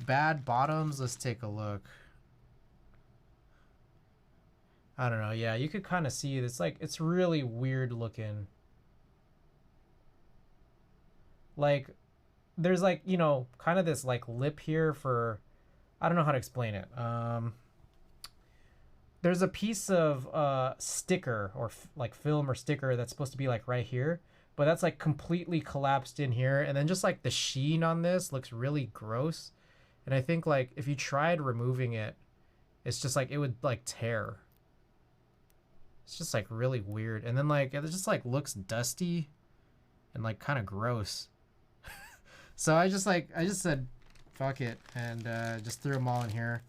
bad bottoms, let's take a look. I don't know. Yeah, you could kind of see it's like it's really weird looking. Like there's like, kind of this like lip here for, I don't know how to explain it. There's a piece of sticker or like film or sticker that's supposed to be like right here, but that's like completely collapsed in here. And then just like the sheen on this looks really gross. And I think like if you tried removing it, it's just like it would like tear. It's just like really weird. And then like it just like looks dusty and like kind of gross. So I just said fuck it and just threw them all in here.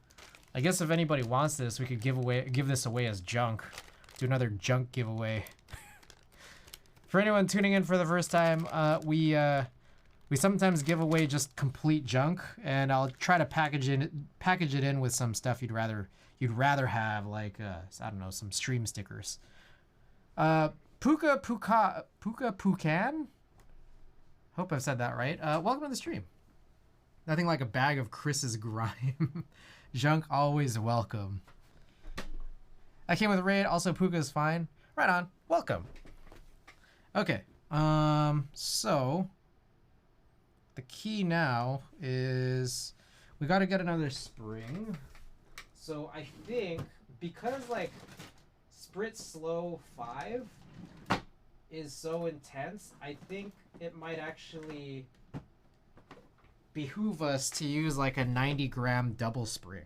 I guess if anybody wants this, we could give this away as junk. Do another junk giveaway. For anyone tuning in for the first time, we sometimes give away just complete junk, and I'll try to package it in with some stuff you'd rather have, like I don't know, some stream stickers. Puka Pukan. Hope I've said that right. Welcome to the stream. Nothing like a bag of Chris's grime. Junk always welcome. I came with a raid. Also, Puka is fine. Right on. Welcome. Okay. So the key now is we got to get another spring. So I think because like SPRiT Slow 5 is so intense, I think it might actually behoove us to use like a 90-gram double spring.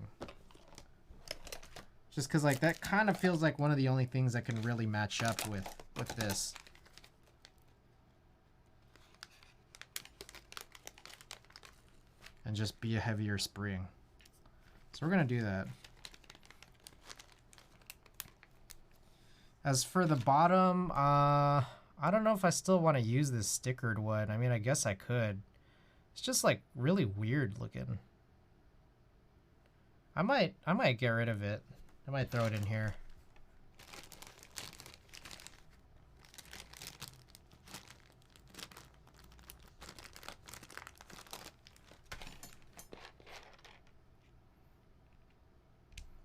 Just because like that kind of feels like one of the only things that can really match up with this. And just be a heavier spring. So we're going to do that. As for the bottom, I don't know if I still want to use this stickered one. I mean, I guess I could. It's just like really weird looking. I might get rid of it. I might throw it in here.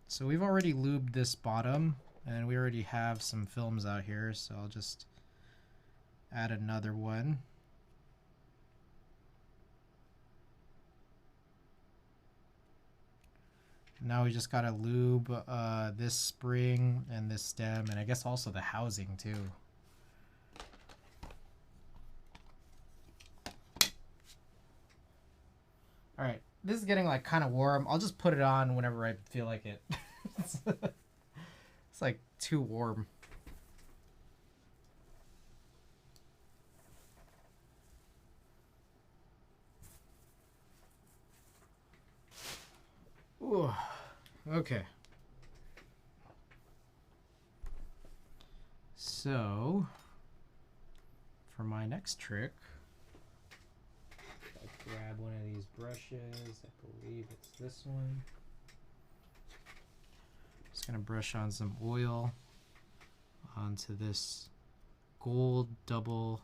So we've already lubed this bottom, and we already have some films out here, so I'll just add another one. Now we just gotta lube this spring and this stem, and I guess also the housing too. All right, this is getting like kind of warm. I'll just put it on whenever I feel like it. It's like too warm. Ooh, okay. So, for my next trick, I'll grab one of these brushes. I believe it's this one. Just gonna brush on some oil onto this gold double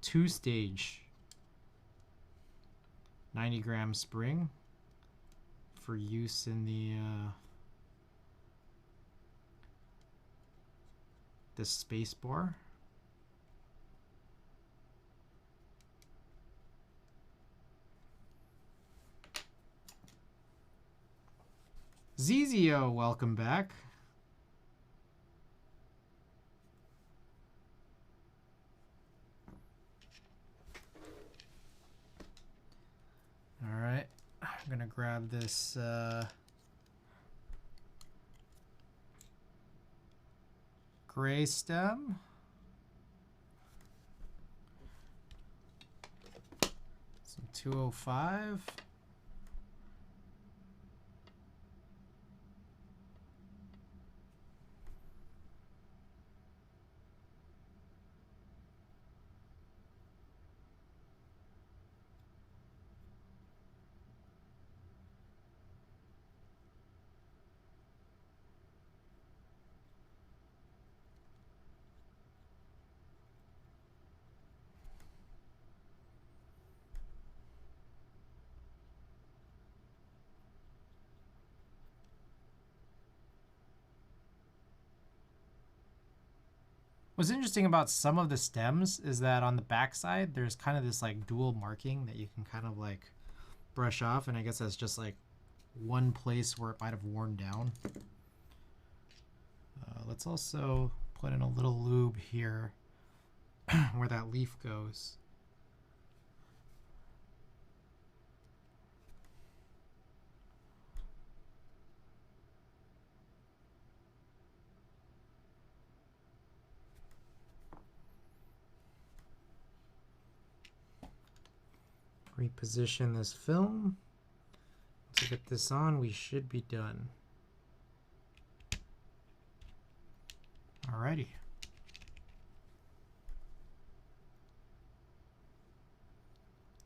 2-stage 90-gram spring for use in the space bar. Zizio, welcome back. All right, I'm gonna grab this gray stem. Some 205. What's interesting about some of the stems is that on the back side, there's kind of this like dual marking that you can kind of like brush off. And I guess that's just like one place where it might have worn down. Let's also put in a little lube here where that leaf goes. Reposition this film. To get this on, we should be done. Alrighty.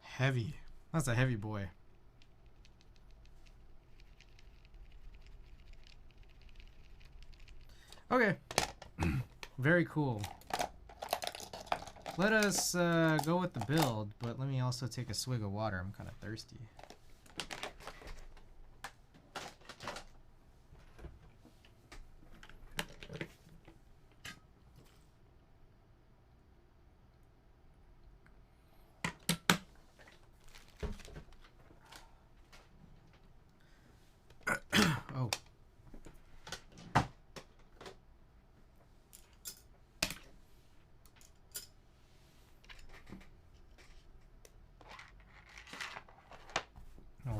Heavy. That's a heavy boy. Okay. Very cool. Let us go with the build, but let me also take a swig of water. I'm kind of thirsty. Oh.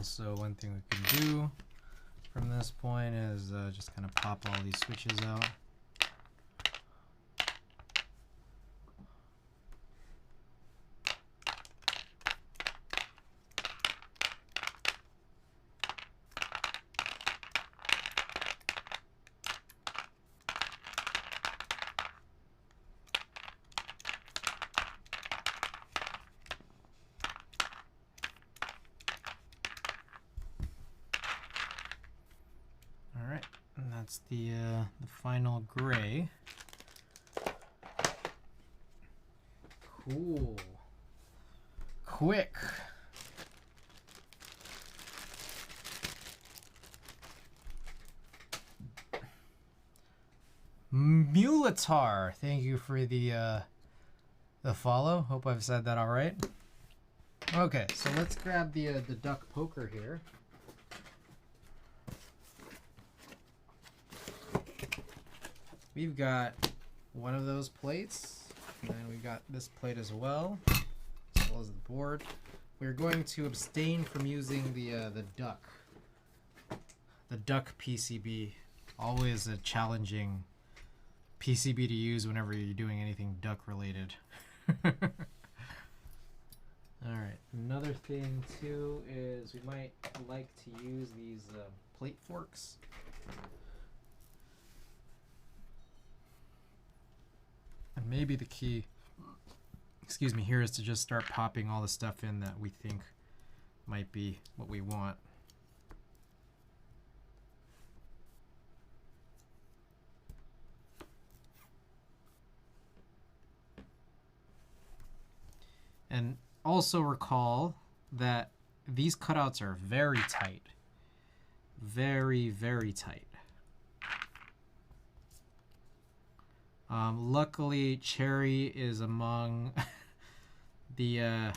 Also, one thing we can do from this point is just kind of pop all these switches out. That's the final gray. Cool. Quick. Muletar, thank you for the follow. Hope I've said that all right. Okay, so let's grab the duck poker here. We've got one of those plates, and then we've got this plate as well as the board. We're going to abstain from using the duck PCB. Always a challenging PCB to use whenever you're doing anything duck related. All right, another thing too is we might like to use these plate forks. And maybe the key, excuse me, here is to just start popping all the stuff in that we think might be what we want. And also recall that these cutouts are very tight. Very, very tight. Luckily, Cherry is among the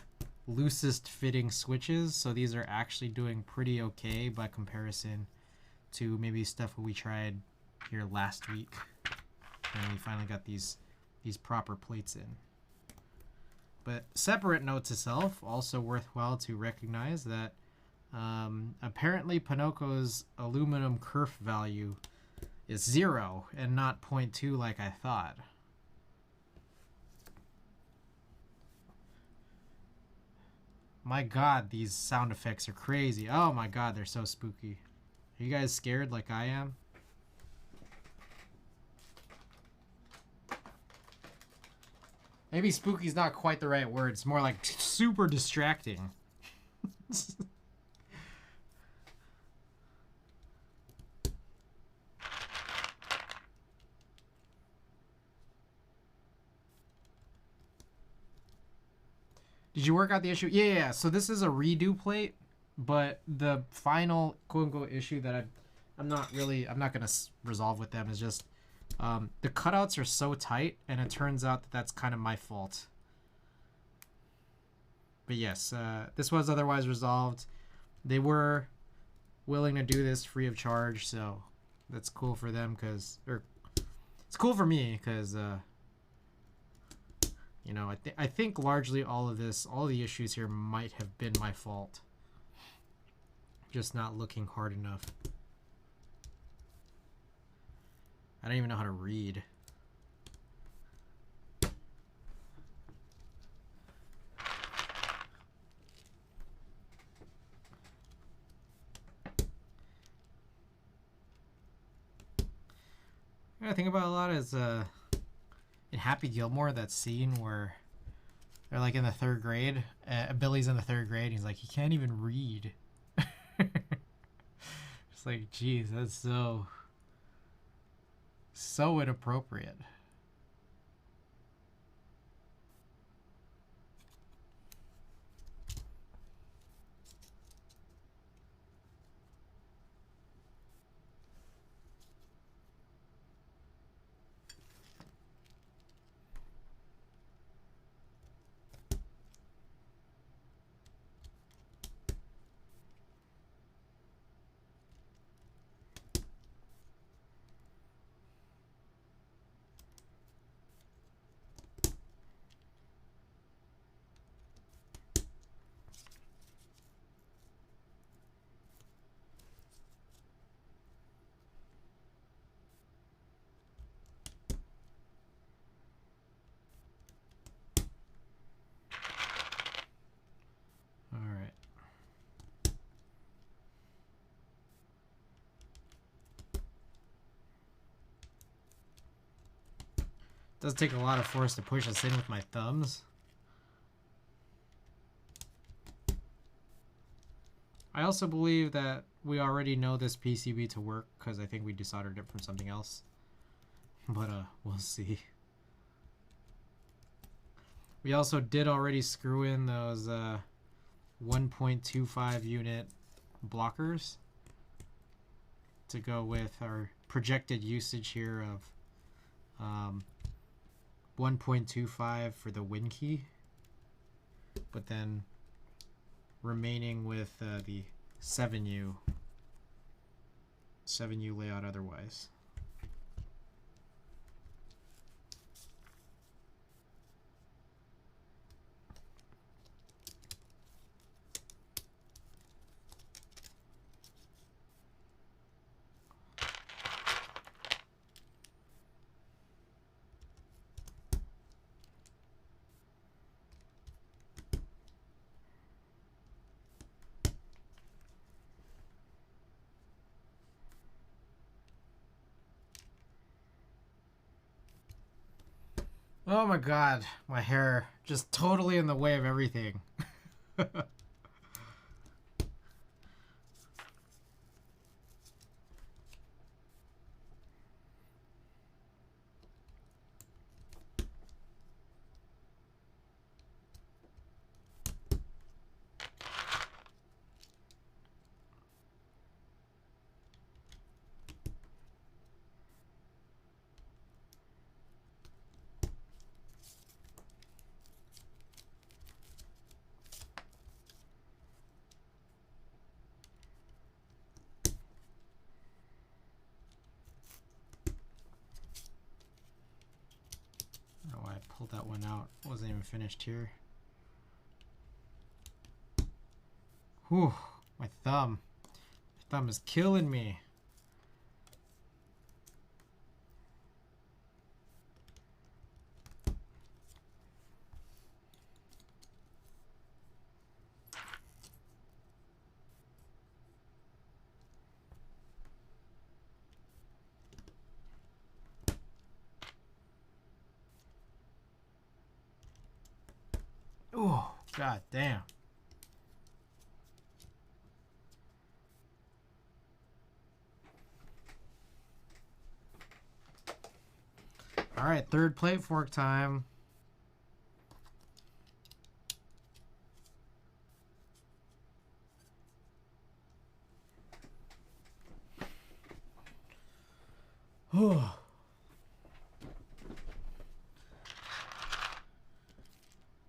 loosest fitting switches, so these are actually doing pretty okay by comparison to maybe stuff we tried here last week, and we finally got these proper plates in. But separate note to self, also worthwhile to recognize that apparently Ponoko's aluminum kerf value is 0 and not 0.2 like I thought. My god, these sound effects are crazy. Oh my god, they're so spooky. Are you guys scared like I am? Maybe spooky's not quite the right word. It's more like super distracting. Did you work out the issue? Yeah. So this is a redo plate, but the final quote-unquote issue that I'm not going to resolve with them is just the cutouts are so tight, and it turns out that that's kind of my fault. But yes, this was otherwise resolved. They were willing to do this free of charge, so that's cool for them or it's cool for me because you know, I think largely all the issues here might have been my fault. Just not looking hard enough. I don't even know how to read. What I think about a lot is in Happy Gilmore, that scene where they're like in the 3rd grade. Billy's in the 3rd grade. He's like, he can't even read. It's like, geez, that's so inappropriate. Does take a lot of force to push us in with my thumbs. I also believe that we already know this PCB to work because I think we desoldered it from something else. But we'll see. We also did already screw in those 1.25 unit blockers to go with our projected usage here of 1.25 for the win key, but then remaining with the 7U layout otherwise. Oh my god, my hair just totally in the way of everything. Pulled that one out. Wasn't even finished here. Whew, my thumb. My thumb is killing me. Oh, god damn. All right, third plate fork time. Oh.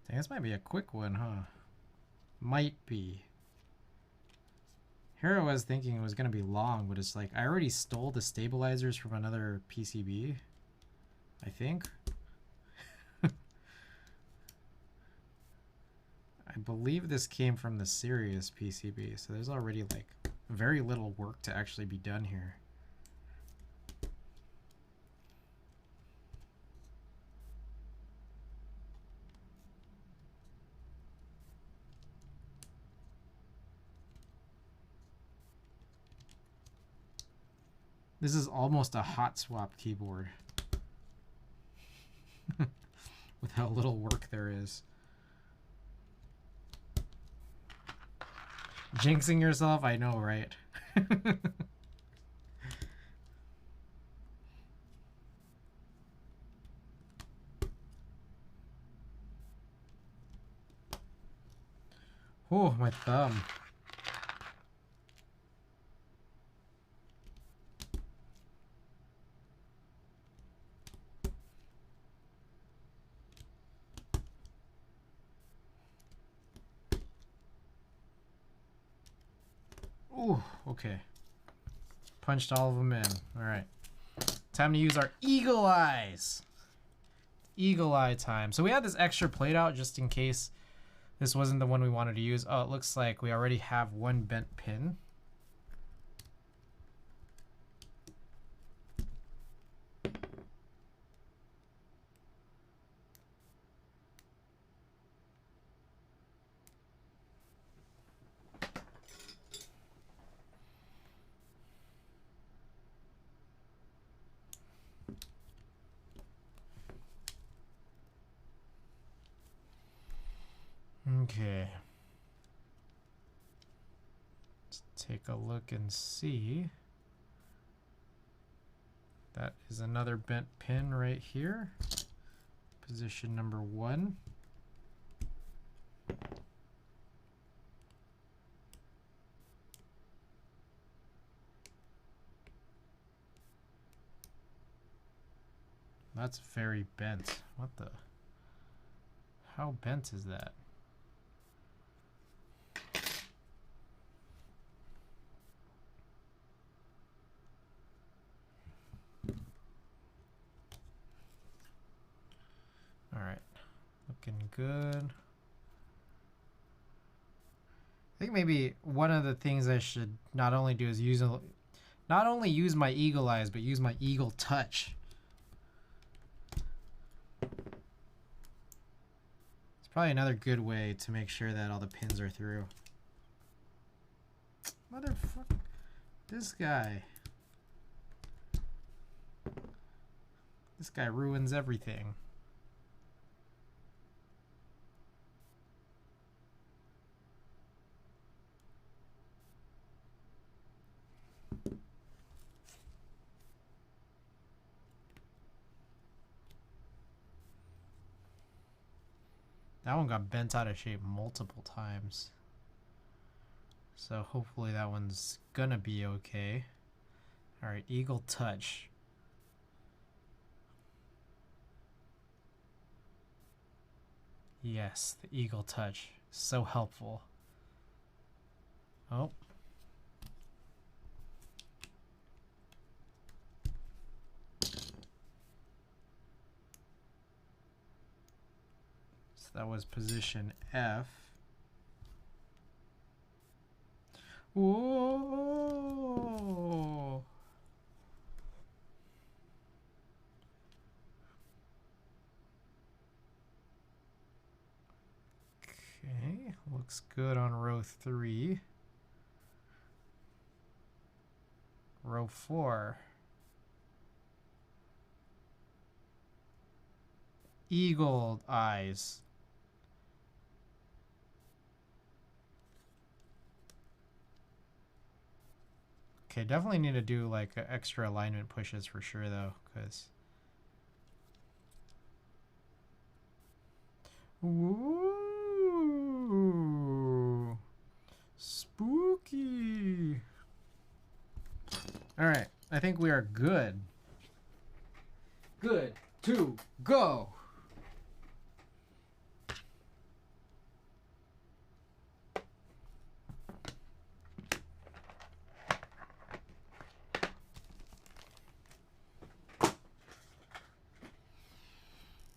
Dang, this might be a quick one, huh? Might be. Here I was thinking it was going to be long, but it's like I already stole the stabilizers from another PCB, I think. I believe this came from the Sirius PCB, so there's already like very little work to actually be done here. This is almost a hot swap keyboard with how little work there is. Jinxing yourself? I know, right? Oh, my thumb. Ooh, okay. Punched all of them in. All right. Time to use our eagle eyes. Eagle eye time. So we had this extra plate out just in case this wasn't the one we wanted to use. Oh, it looks like we already have one bent pin. Okay. Let's take a look and see. That is another bent pin right here. Position number 1. That's very bent. What the? How bent is that? All right, looking good. I think maybe one of the things I should not only do is not only use my eagle eyes, but use my eagle touch. It's probably another good way to make sure that all the pins are through. Motherfucker, this guy. This guy ruins everything. That one got bent out of shape multiple times. So hopefully that one's gonna be okay. All right, eagle touch. Yes, the eagle touch. So helpful. Oh. That was position F. Whoa! Okay, looks good on row 3. Row 4. Eagle eyes. Okay, definitely need to do like extra alignment pushes for sure though, because ooh, spooky. All right, I think we are good. Good to go.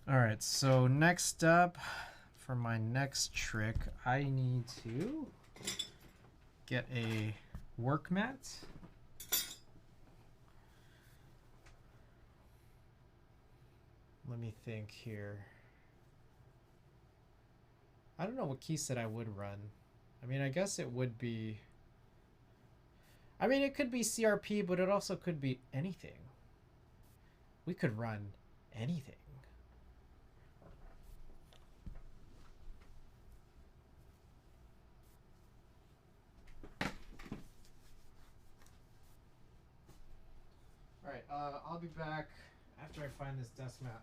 All right, so next up, for my next trick, I need to get a work mat. Let me think here. I don't know what key set I would run. I mean, I guess it would be... I mean, it could be CRP, but it also could be anything. We could run anything. Alright, I'll be back after I find this desk mat.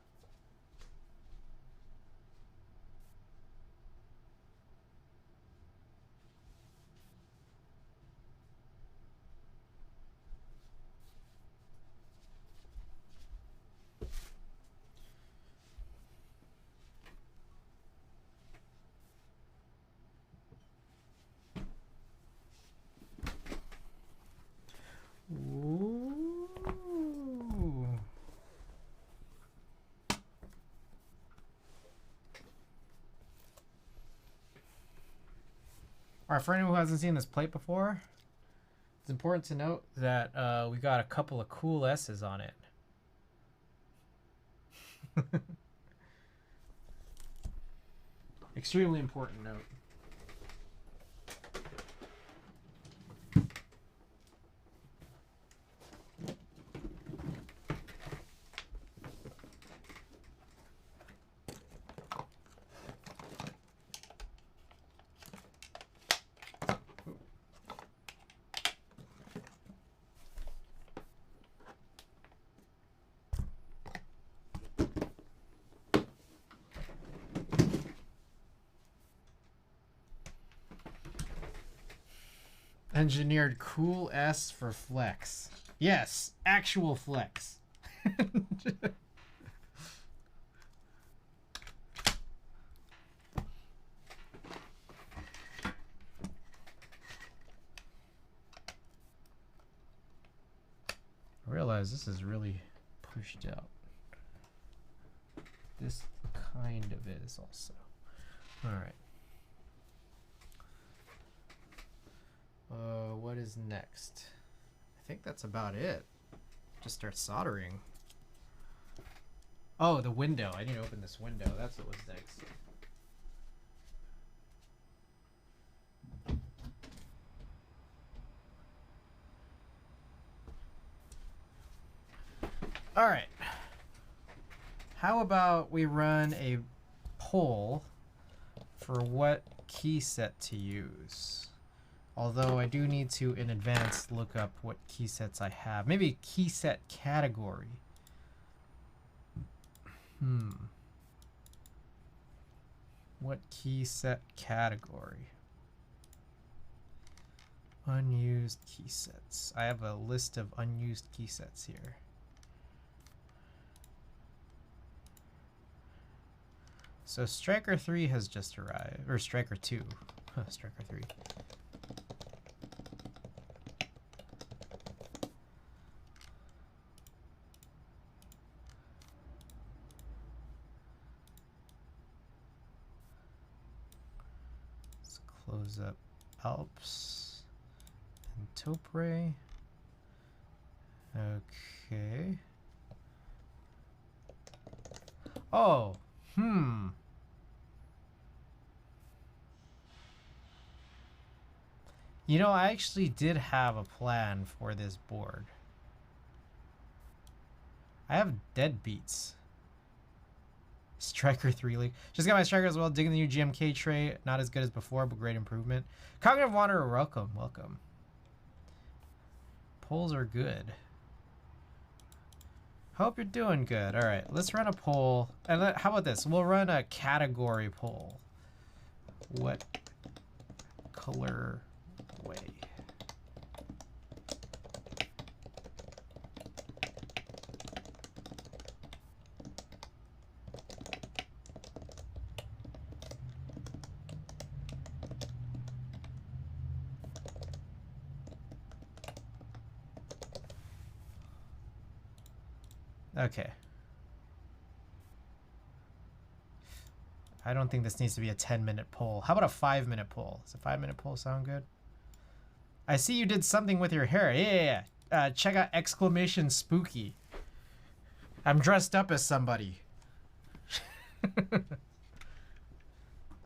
Ooh. Alright, for anyone who hasn't seen this plate before, it's important to note that we got a couple of cool S's on it. Extremely important note. Engineered cool S for flex. Yes, actual flex. I realize this is really pushed out. This kind of is also. All right. What is next? I think that's about it. Just start soldering. Oh, the window. I need to open this window. That's what was next. All right. How about we run a poll for what key set to use? Although I do need to, in advance, look up what key sets I have. Maybe key set category. What key set category? Unused key sets. I have a list of unused key sets here. So Striker 3 has just arrived, or Striker 2. Striker 3. Let's close up Alps and Topre. Okay. Oh, You know, I actually did have a plan for this board. I have Deadbeats. Striker 3 League. Just got my Striker as well. Digging the new GMK tray. Not as good as before, but great improvement. Cognitive Wanderer, welcome, welcome. Polls are good. Hope you're doing good. All right, let's run a poll. And how about this? We'll run a category poll. What color way? Okay. I don't think this needs to be a 10-minute poll. How about a 5-minute poll? Does a 5-minute poll sound good? I see you did something with your hair. Yeah. Check out exclamation spooky. I'm dressed up as somebody.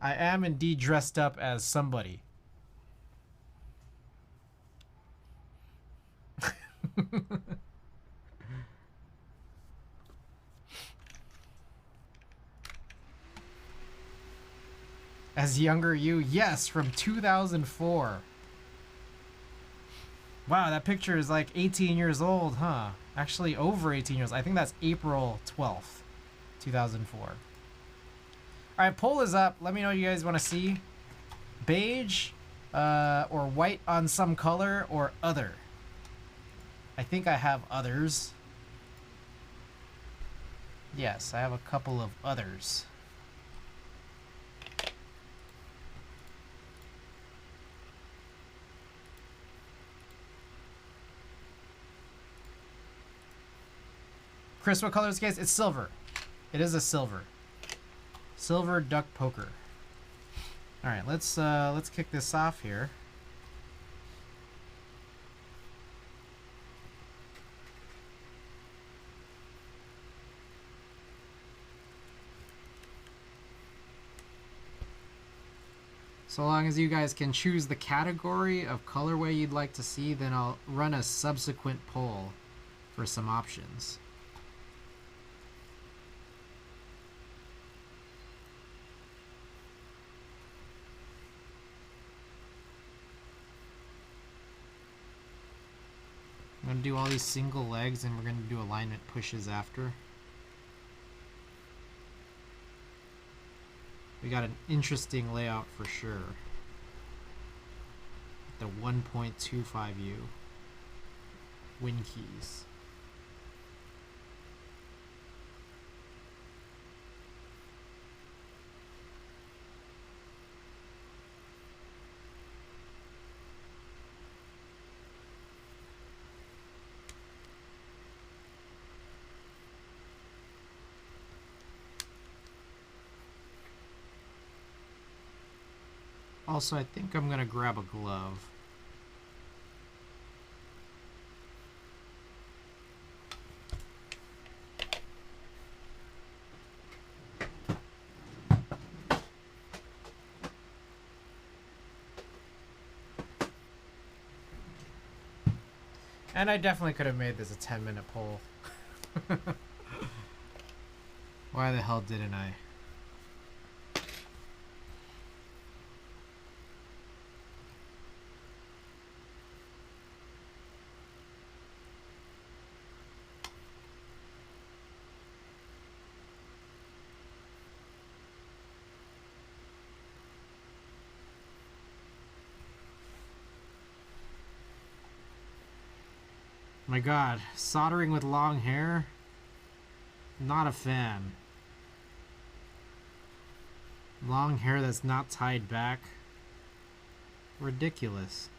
I am indeed dressed up as somebody. As younger you, yes, from 2004. Wow, that picture is like 18 years old, huh? Actually, over 18 years. I think that's April 12th, 2004. All right, poll is up. Let me know what you guys want to see. Beige, or white on some color, or other. I think I have others. Yes, I have a couple of others. Chris, what color is this case? It's silver. It is a silver. Silver duck poker. All right, let's kick this off here. So long as you guys can choose the category of colorway you'd like to see, then I'll run a subsequent poll for some options. I'm going to do all these single legs and we're going to do alignment pushes after. We got an interesting layout for sure. The the 1.25U Win keys. Also, I think I'm gonna grab a glove. And I definitely could have made this a 10-minute poll. Why the hell didn't I? My god, soldering with long hair? Not a fan. Long hair that's not tied back? Ridiculous.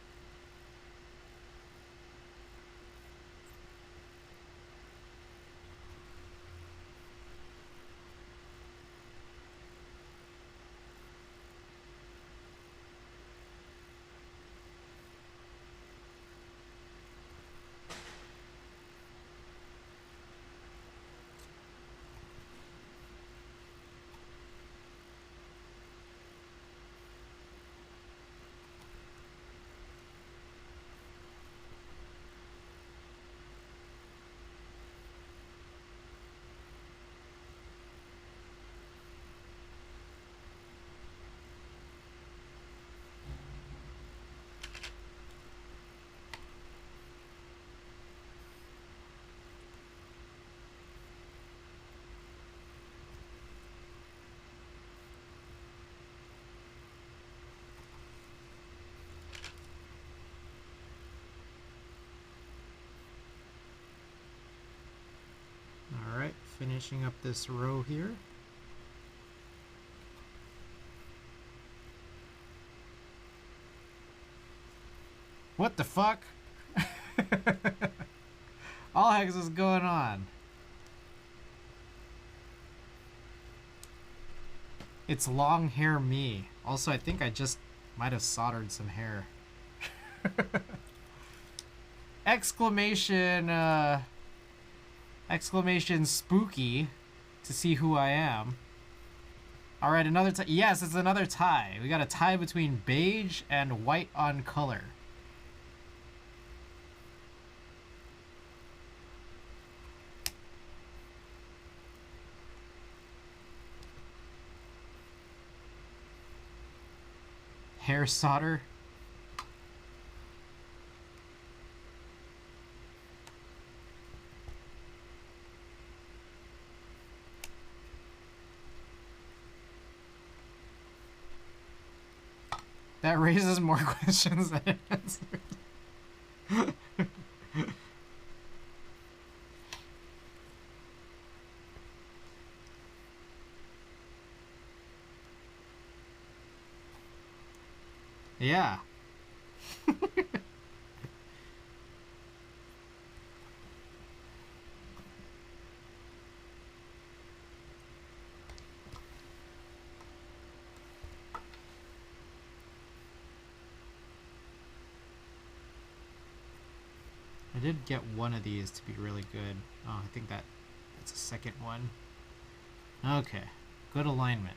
Alright, finishing up this row here. What the fuck? All heck is going on? It's long hair me. Also, I think I just might have soldered some hair. Exclamation, exclamation spooky to see who I am. All right, another tie. Yes, it's another tie. We got a tie between beige and white on color. Hair solder. That raises more questions than it answers. Yeah. I did get one of these to be really good. Oh, I think that's a second one. Okay. Good alignment.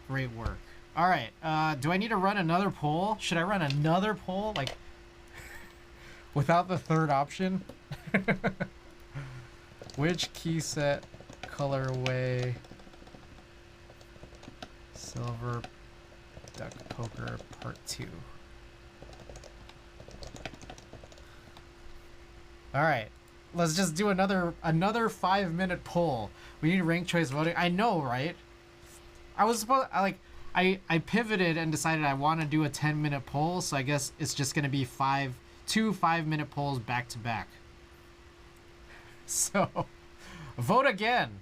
Great work. All right. Do I need to run another poll? Should I run another poll? Like, without the third option? Which key set colorway silver duck poker part 2? All right. Let's just do another 5-minute poll. We need ranked choice voting. I know, right? I I pivoted and decided I want to do a 10-minute poll, so I guess it's just going to be two 5-minute polls back to back. So, vote again.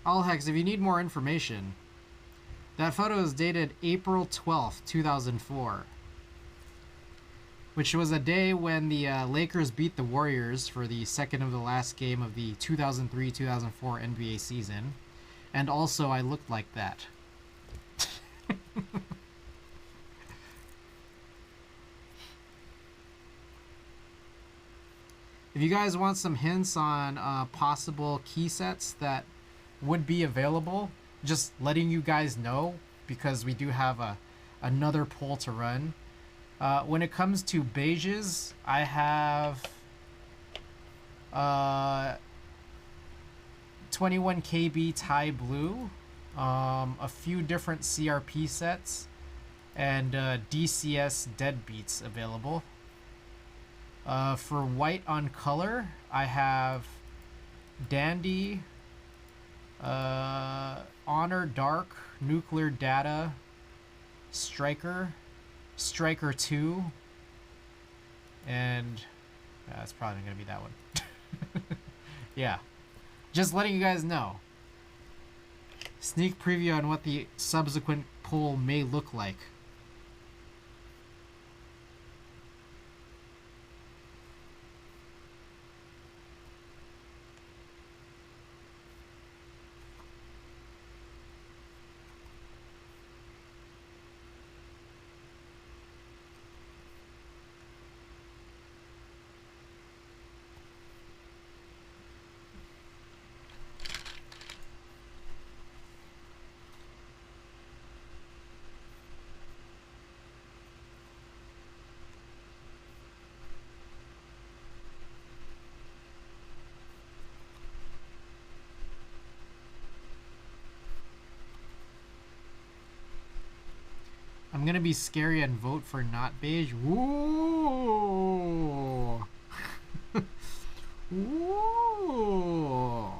All hex, if you need more information, that photo is dated April 12th, 2004, which was a day when the Lakers beat the Warriors for the second of the last game of the 2003-2004 NBA season. And also, I looked like that. If you guys want some hints on possible key sets that would be available, just letting you guys know, because we do have another poll to run. When it comes to beiges, I have 21 KB Thai Blue, a few different CRP sets, and DCS Deadbeats available. For white on color, I have Dandy, Honor Dark, Nuclear Data, Striker, Striker 2, and it's probably going to be that one. Yeah. Just letting you guys know. Sneak preview on what the subsequent poll may look like. I'm gonna be scary and vote for not beige. Woo! Woo!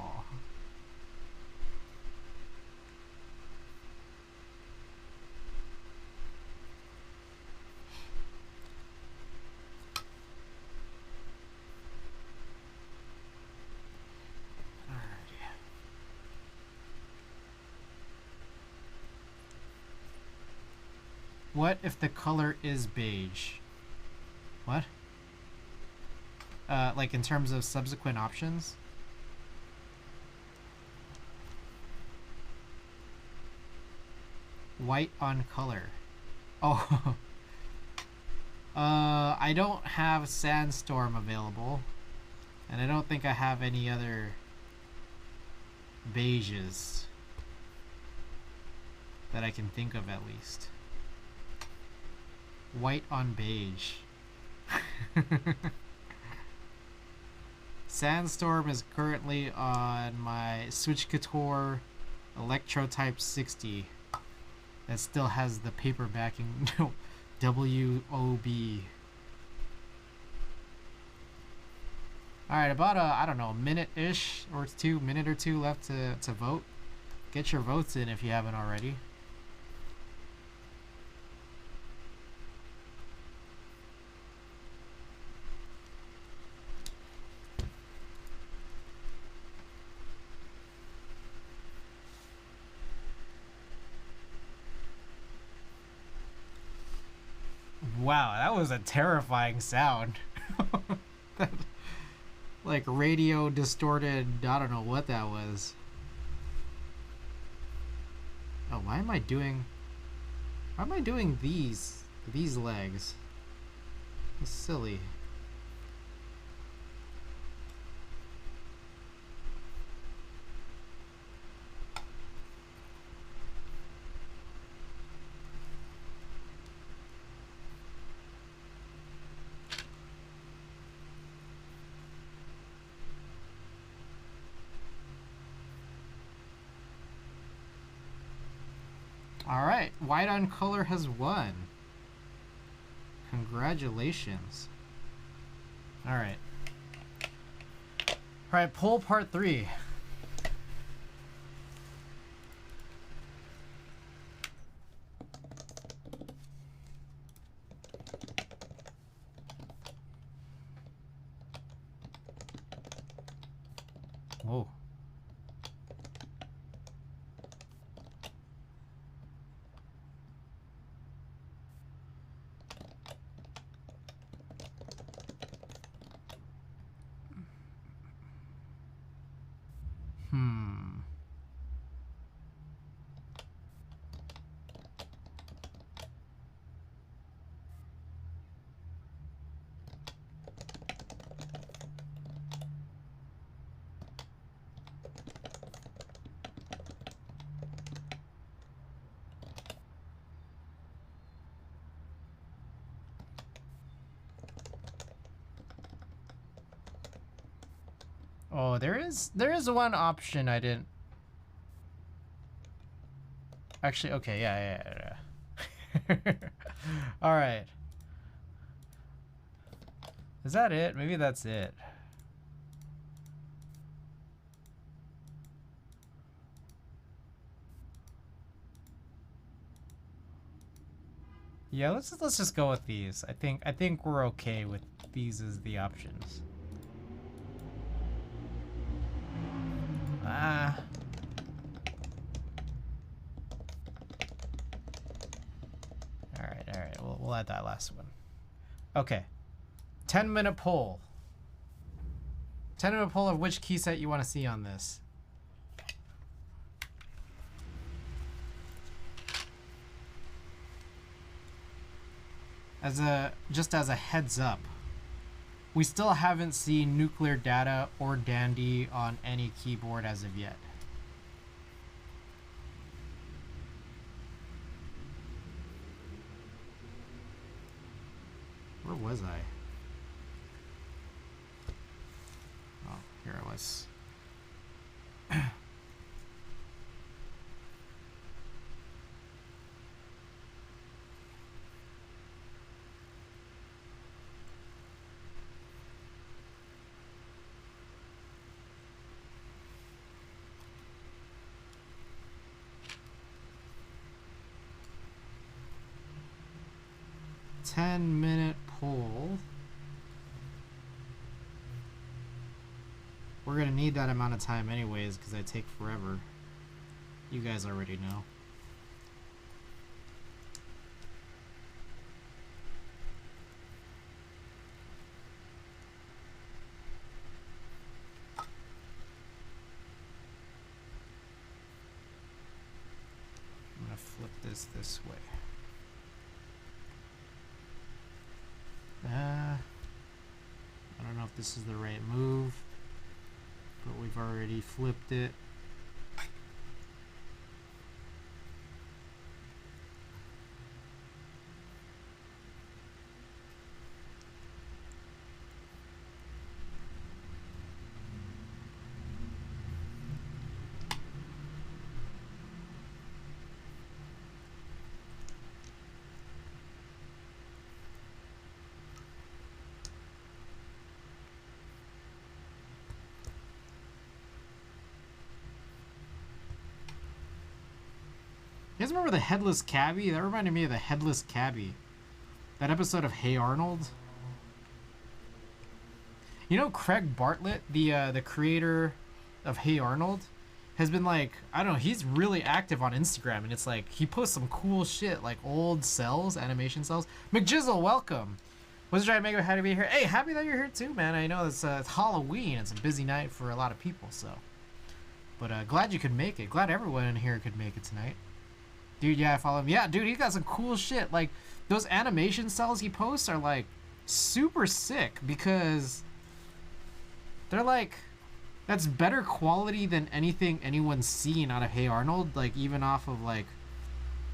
What if the color is beige? What? Like in terms of subsequent options? White on color. Oh. I don't have Sandstorm available. And I don't think I have any other beiges that I can think of at least. White on beige. Sandstorm is currently on my Switch Couture Electro Type 60 that still has the paper backing. No, WOB. Alright, about I don't know, minute-ish or minute or two left to vote. Get your votes in if you haven't already. Wow, that was a terrifying sound. That, like radio distorted, I don't know what that was. Oh, why am I doing these legs? It's silly. Alright, white on color has won. Congratulations. Alright. Alright, poll part 3. Whoa. Oh, there is one option I didn't actually. Okay, yeah. All right. Is that it? Maybe that's it. Yeah, let's just go with these. I think we're okay with these as the options. All right. We'll add that last one. Okay. 10-minute poll. 10-minute poll of which key set you want to see on this. Just as a heads up, we still haven't seen nuclear data or dandy on any keyboard as of yet. Where was I? Oh, here I was. Ten-minute poll. We're gonna need that amount of time anyways because I take forever. You guys already know. I'm gonna flip this way. I don't know if this is the right move, but we've already flipped it. You guys remember the headless cabbie? That reminded me of the headless cabbie. That episode of Hey Arnold. You know, Craig Bartlett, the creator of Hey Arnold, has been like, I don't know, he's really active on Instagram, and it's like he posts some cool shit, like old cells, animation cells. McJizzle, welcome. Was trying to make it happy to be here. Hey, happy that you're here too, man. I know it's Halloween. It's a busy night for a lot of people, so. But glad you could make it. Glad everyone in here could make it tonight. Dude, yeah, I follow him. Yeah, dude, he got some cool shit. Like, those animation cells he posts are, like, super sick because they're, like, that's better quality than anything anyone's seen out of Hey Arnold. Like, even off of, like,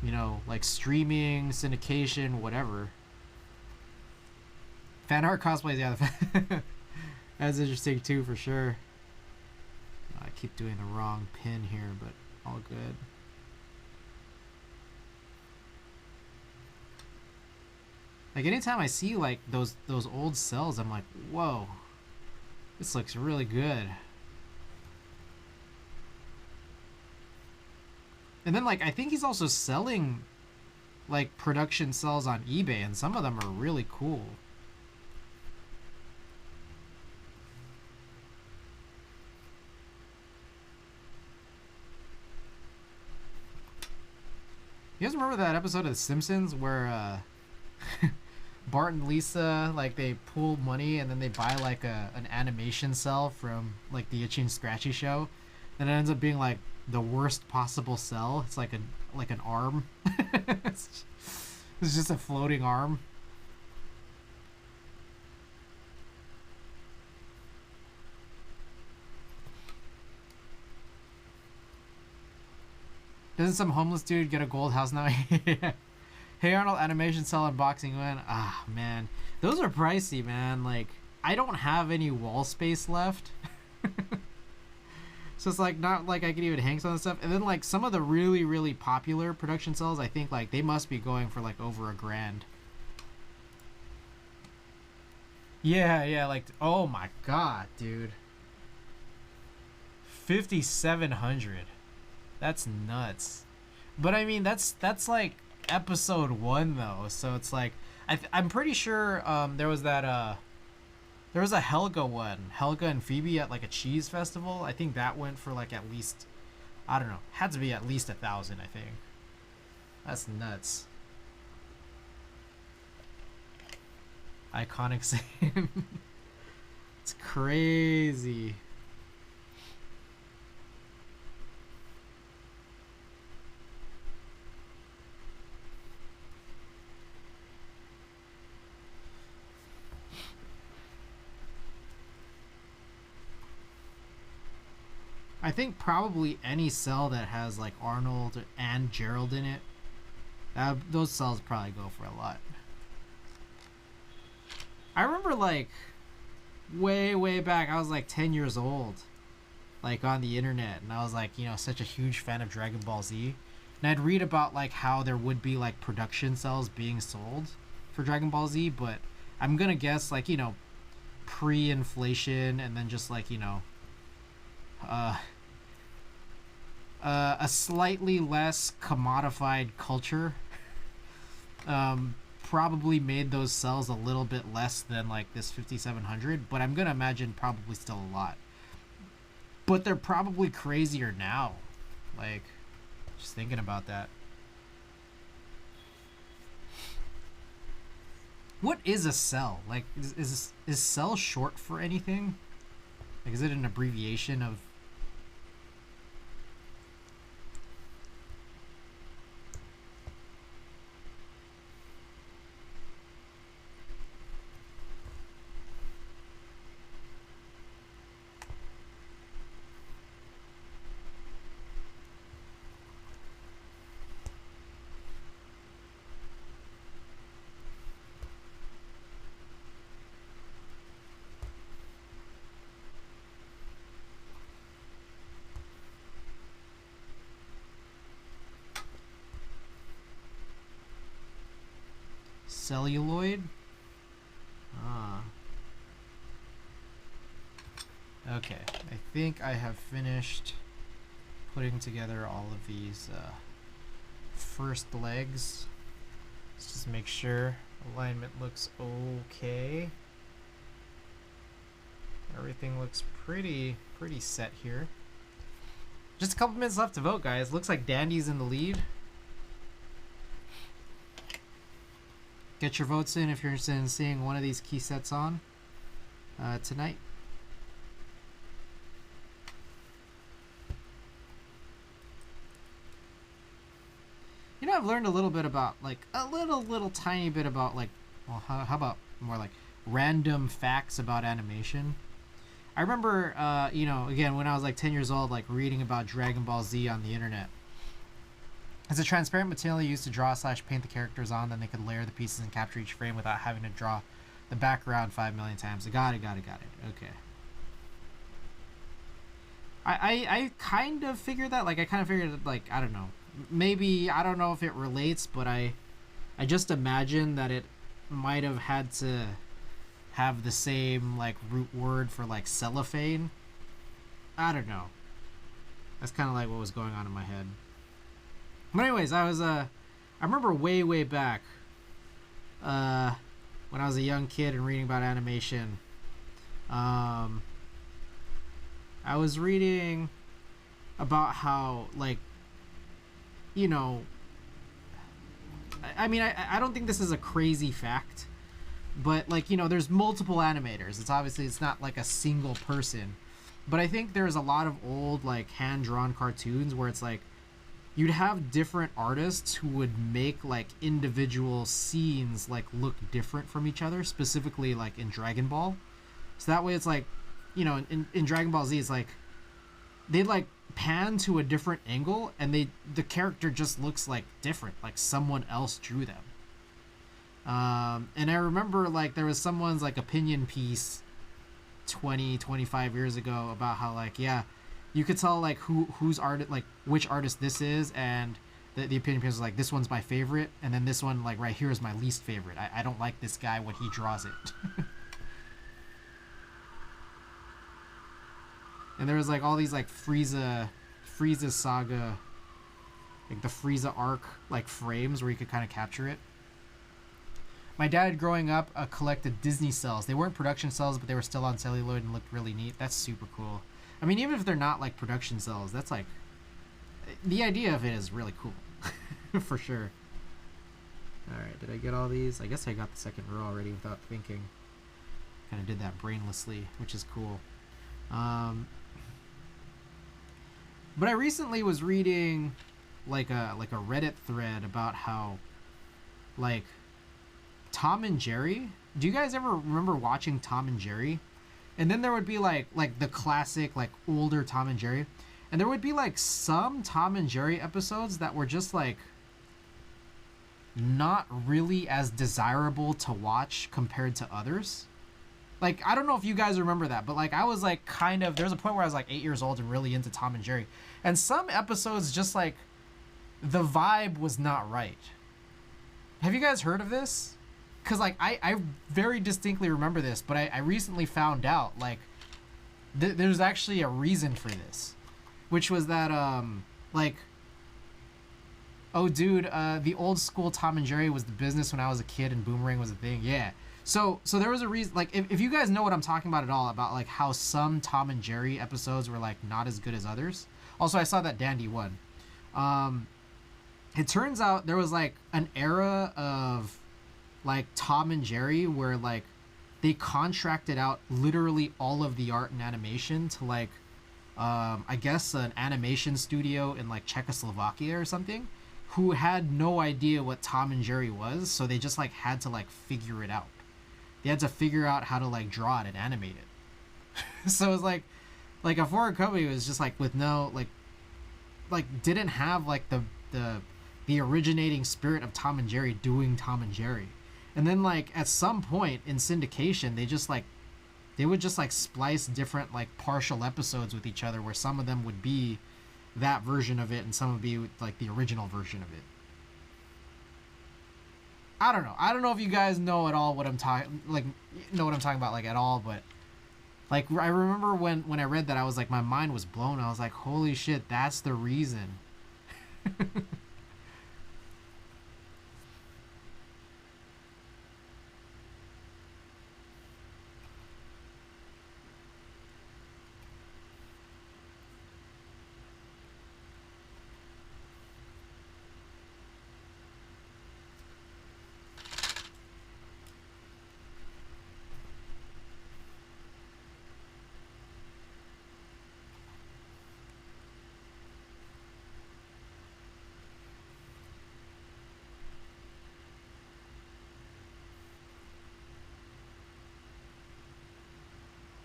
you know, like, streaming, syndication, whatever. Fan art cosplays, yeah. That's interesting, too, for sure. I keep doing the wrong pin here, but all good. Like anytime I see like those old cells, I'm like, whoa, this looks really good. And then like I think he's also selling like production cells on eBay, and some of them are really cool. You guys remember that episode of The Simpsons where Bart and Lisa, like, they pool money and then they buy like an animation cell from like the Itchy and Scratchy show, and it ends up being like the worst possible cell. It's like an arm. It's just a floating arm. Doesn't some homeless dude get a gold house now? Hey Arnold animation cell unboxing win. Ah man, those are pricey, man. Like I don't have any wall space left. So it's like not like I could even hang some of the stuff. And then like some of the really popular production cells, I think like they must be going for like over $1,000. Yeah, like oh my god, dude. 5,700. That's nuts. But I mean that's like episode 1 though, so it's like I'm pretty sure there was that there was a Helga one, Helga and Phoebe at like a cheese festival. I think that went for like at least, I don't know, had to be at least 1,000, I think. That's nuts. Iconic scene. It's crazy. I think probably any cell that has like Arnold and Gerald in it, those cells probably go for a lot. I remember like way back, I was like 10 years old, like on the internet, and I was like, you know, such a huge fan of Dragon Ball Z, and I'd read about like how there would be like production cells being sold for Dragon Ball Z, but I'm gonna guess like, you know, pre-inflation, and then just like, you know, a slightly less commodified culture probably made those cells a little bit less than like this 5,700, but I'm gonna imagine probably still a lot. But they're probably crazier now, like just thinking about that. What is a cell? Like is cell short for anything? Like is it an abbreviation of? Celluloid? Ah. Okay, I think I have finished putting together all of these first legs. Let's just make sure alignment looks okay. Everything looks pretty set here. Just a couple minutes left to vote, guys. Looks like Dandy's in the lead. Get your votes in if you're interested in seeing one of these key sets on tonight. You know, I've learned a little bit about, like, a little tiny bit about, like, well, how about more like random facts about animation. I remember, you know, again, when I was like 10 years old, like reading about Dragon Ball Z on the internet. It's a transparent material used to draw / paint the characters on, then they could layer the pieces and capture each frame without having to draw the background 5 million times. Got it. Okay. I kind of figured that. Like, I kind of figured, like, I don't know. Maybe, I don't know if it relates, but I just imagine that it might have had to have the same like root word for like cellophane. I don't know. That's kind of like what was going on in my head. But anyways, I remember way back when I was a young kid and reading about animation. I was reading about how, like, you know, I mean, I don't think this is a crazy fact, but like, you know, there's multiple animators. It's not like a single person, but I think there's a lot of old like hand-drawn cartoons where it's like you'd have different artists who would make like individual scenes like look different from each other, specifically like in Dragon Ball. So that way it's like, you know, in Dragon Ball Z, it's like they'd like pan to a different angle and the character just looks like different, like someone else drew them. And I remember like there was someone's like opinion piece 25 years ago about how like, yeah, you could tell like whose art, like which artist this is, and the opinion piece was like, this one's my favorite, and then this one like right here is my least favorite. I don't like this guy when he draws it. And there was like all these like Frieza saga, like the Frieza arc like frames where you could kind of capture it. My dad growing up collected Disney cells. They weren't production cells, but they were still on celluloid and looked really neat. That's super cool. I mean, even if they're not like production cells, that's like, the idea of it is really cool. For sure. Alright, did I get all these? I guess I got the second row already without thinking. Kind of did that brainlessly, which is cool. But I recently was reading like a Reddit thread about how like Tom and Jerry. Do you guys ever remember watching Tom and Jerry? And then there would be like the classic like older Tom and Jerry, and there would be like some Tom and Jerry episodes that were just like not really as desirable to watch compared to others. Like, I don't know if you guys remember that, but like I was like kind of, there was a point where I was like 8 years old and really into Tom and Jerry, and some episodes just like the vibe was not right. Have you guys heard of this? Because like I very distinctly remember this, but I recently found out like there's actually a reason for this, which was that like, oh dude, the old school Tom and Jerry was the business when I was a kid and Boomerang was a thing. Yeah. So there was a reason, like if you guys know what I'm talking about at all, about like how some Tom and Jerry episodes were like not as good as others. Also, I saw that Dandy won. It turns out there was like an era of like Tom and Jerry where like they contracted out literally all of the art and animation to like I guess an animation studio in like Czechoslovakia or something, who had no idea what Tom and Jerry was, so they just like had to like figure it out. They had to figure out how to like draw it and animate it. So it was like a foreign company was just like with no like didn't have like the originating spirit of Tom and Jerry doing Tom and Jerry. And then like at some point in syndication, they would just like splice different like partial episodes with each other, where some of them would be that version of it and some would be like the original version of it. I don't know if you guys know at all what I'm talking about like at all, but like I remember when I read that, I was like, my mind was blown. I was like, holy shit, that's the reason.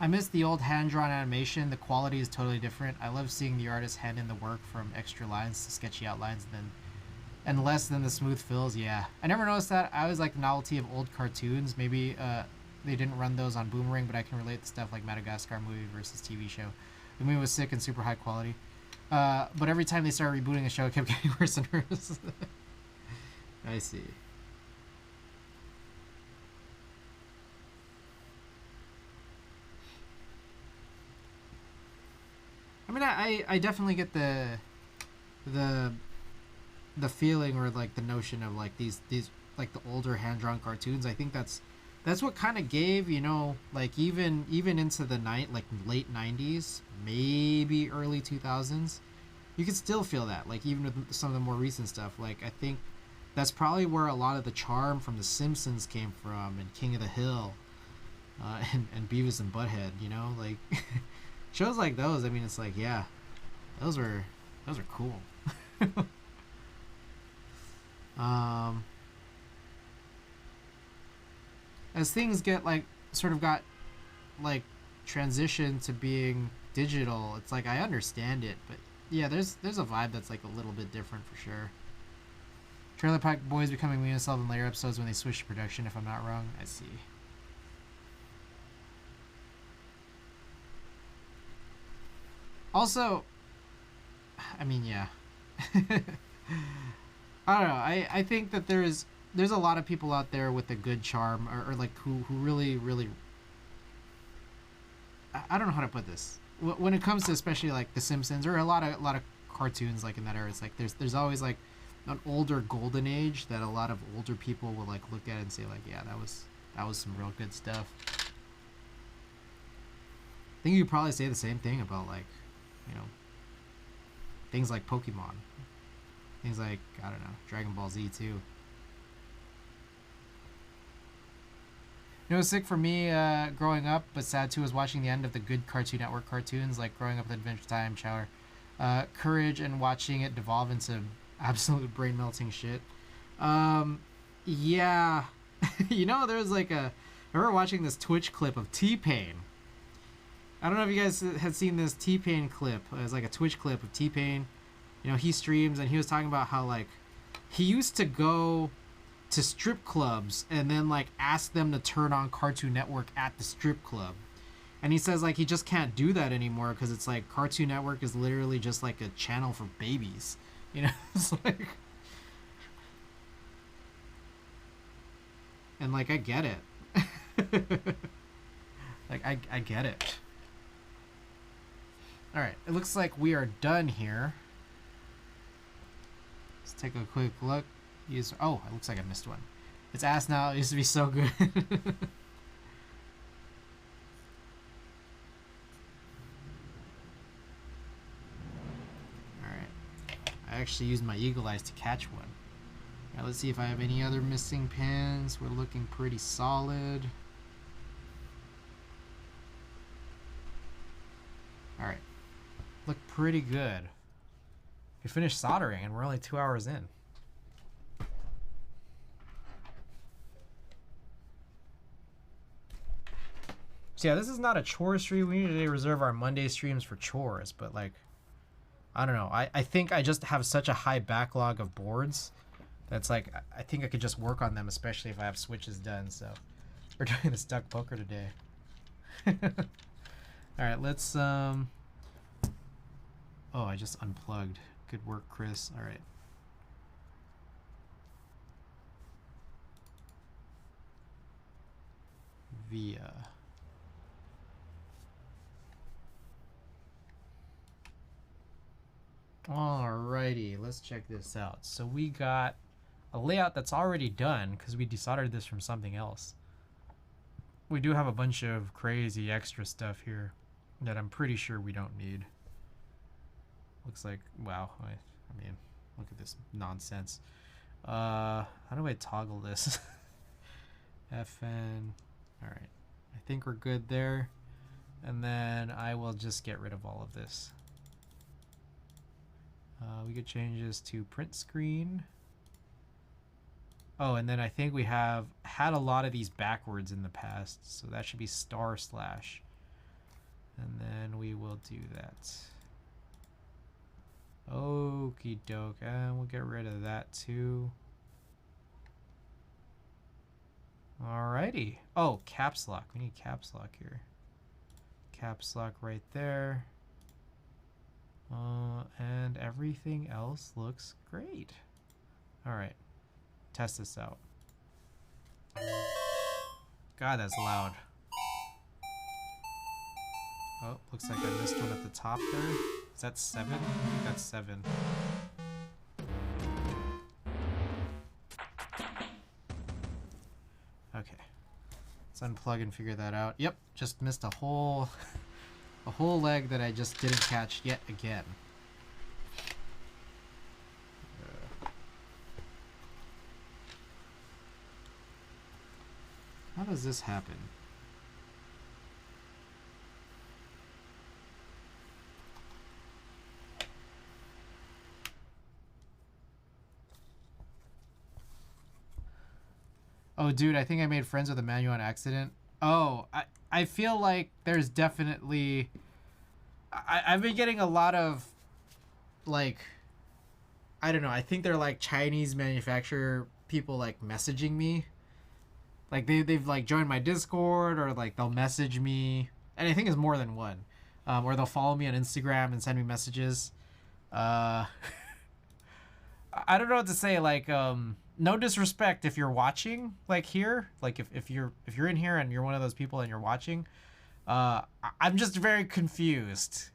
I miss the old hand-drawn animation. The quality is totally different. I love seeing the artist hand in the work from extra lines to sketchy outlines and less than the smooth fills. Yeah. I never noticed that. I always like the novelty of old cartoons. Maybe they didn't run those on Boomerang, but I can relate to stuff like Madagascar movie versus TV show. The movie was sick and super high quality. But every time they started rebooting the show, it kept getting worse and worse. I see. I mean, I definitely get the feeling or like the notion of like these like the older hand drawn cartoons. I think that's what kind of gave, you know, like even into the late 90s, maybe early 2000s, you could still feel that, like even with some of the more recent stuff. Like I think that's probably where a lot of the charm from The Simpsons came from, and King of the Hill, and Beavis and Butthead, you know, like shows like those. I mean, it's like, yeah, those are cool. As things get like sort of got like transitioned to being digital, it's like I understand it, but yeah, there's a vibe that's like a little bit different for sure. Trailer Park Boys becoming Lena Sullivan later episodes when they switch to production, if I'm not wrong. I see. Also, I mean, yeah. I don't know. I think that there's a lot of people out there with a good charm, or like who really I don't know how to put this. When it comes to especially like The Simpsons or a lot of cartoons like in that era, it's like there's always like an older golden age that a lot of older people will like look at and say like, yeah, that was some real good stuff. I think you could probably say the same thing about like, you know, things like Pokemon, things like, I don't know, Dragon Ball Z too. You know, it was sick for me growing up, but sad too, was watching the end of the good Cartoon Network cartoons, like growing up with Adventure Time, Shower, Courage, and watching it devolve into absolute brain melting shit. Yeah, you know, there's like I remember watching this Twitch clip of T-Pain. I don't know if you guys had seen this T-Pain clip. It was like a Twitch clip of T-Pain. You know, he streams and he was talking about how like he used to go to strip clubs and then like ask them to turn on Cartoon Network at the strip club. And he says like he just can't do that anymore because it's like Cartoon Network is literally just like a channel for babies. You know, it's like, and like I get it. Like I get it. All right, it looks like we are done here. Let's take a quick look. Oh, it looks like I missed one. It's ass now. It used to be so good. I actually used my eagle eyes to catch one. Now let's see if I have any other missing pins. We're looking pretty solid. Alright. Look pretty good. We finished soldering and we're only 2 hours in. So yeah, this is not a chore stream. We need to reserve our Monday streams for chores, but like, I don't know. I think I just have such a high backlog of boards that's like, I think I could just work on them, especially if I have switches done. So we're doing this duck poker today. All right, let's oh, I just unplugged. Good work, Chris. All right. Via. Alrighty, let's check this out. So we got a layout that's already done because we desoldered this from something else. We do have a bunch of crazy extra stuff here that I'm pretty sure we don't need. Looks like, wow, I mean, look at this nonsense. How do I toggle this? FN. Alright, I think we're good there. And then I will just get rid of all of this. We could change this to print screen. Oh, and then I think we have had a lot of these backwards in the past, so that should be // and then we will do that. Okie doke, and we'll get rid of that too. Alrighty. Oh, caps lock. We need caps lock here. Caps lock right there. And everything else looks great. All right, test this out. God, that's loud. Oh, looks like I missed one at the top there. Is that 7? I think that's 7. Okay. Let's unplug and figure that out. Yep, just missed a whole leg that I just didn't catch yet again. How does this happen? Oh, dude, I think I made friends with Emmanuel on accident. Oh, I feel like there's definitely... I've been getting a lot of, like, I don't know, I think they're like Chinese manufacturer people like messaging me. Like they've like joined my Discord, or like they'll message me. And I think it's more than one. Or they'll follow me on Instagram and send me messages. I don't know what to say, like, no disrespect if you're watching, like here, like if you're in here and you're one of those people and you're watching, I'm just very confused.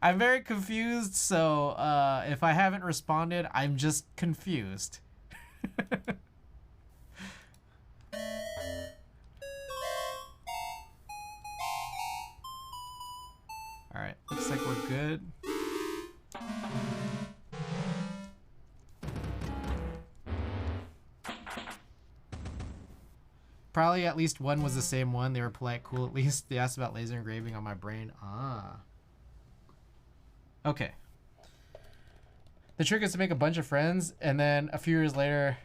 I'm very confused, so if I haven't responded, I'm just confused. Alright, looks like we're good. Probably at least one was the same one. They were polite, cool at least. They asked about laser engraving on my brain. Ah. Okay. The trick is to make a bunch of friends, and then a few years later...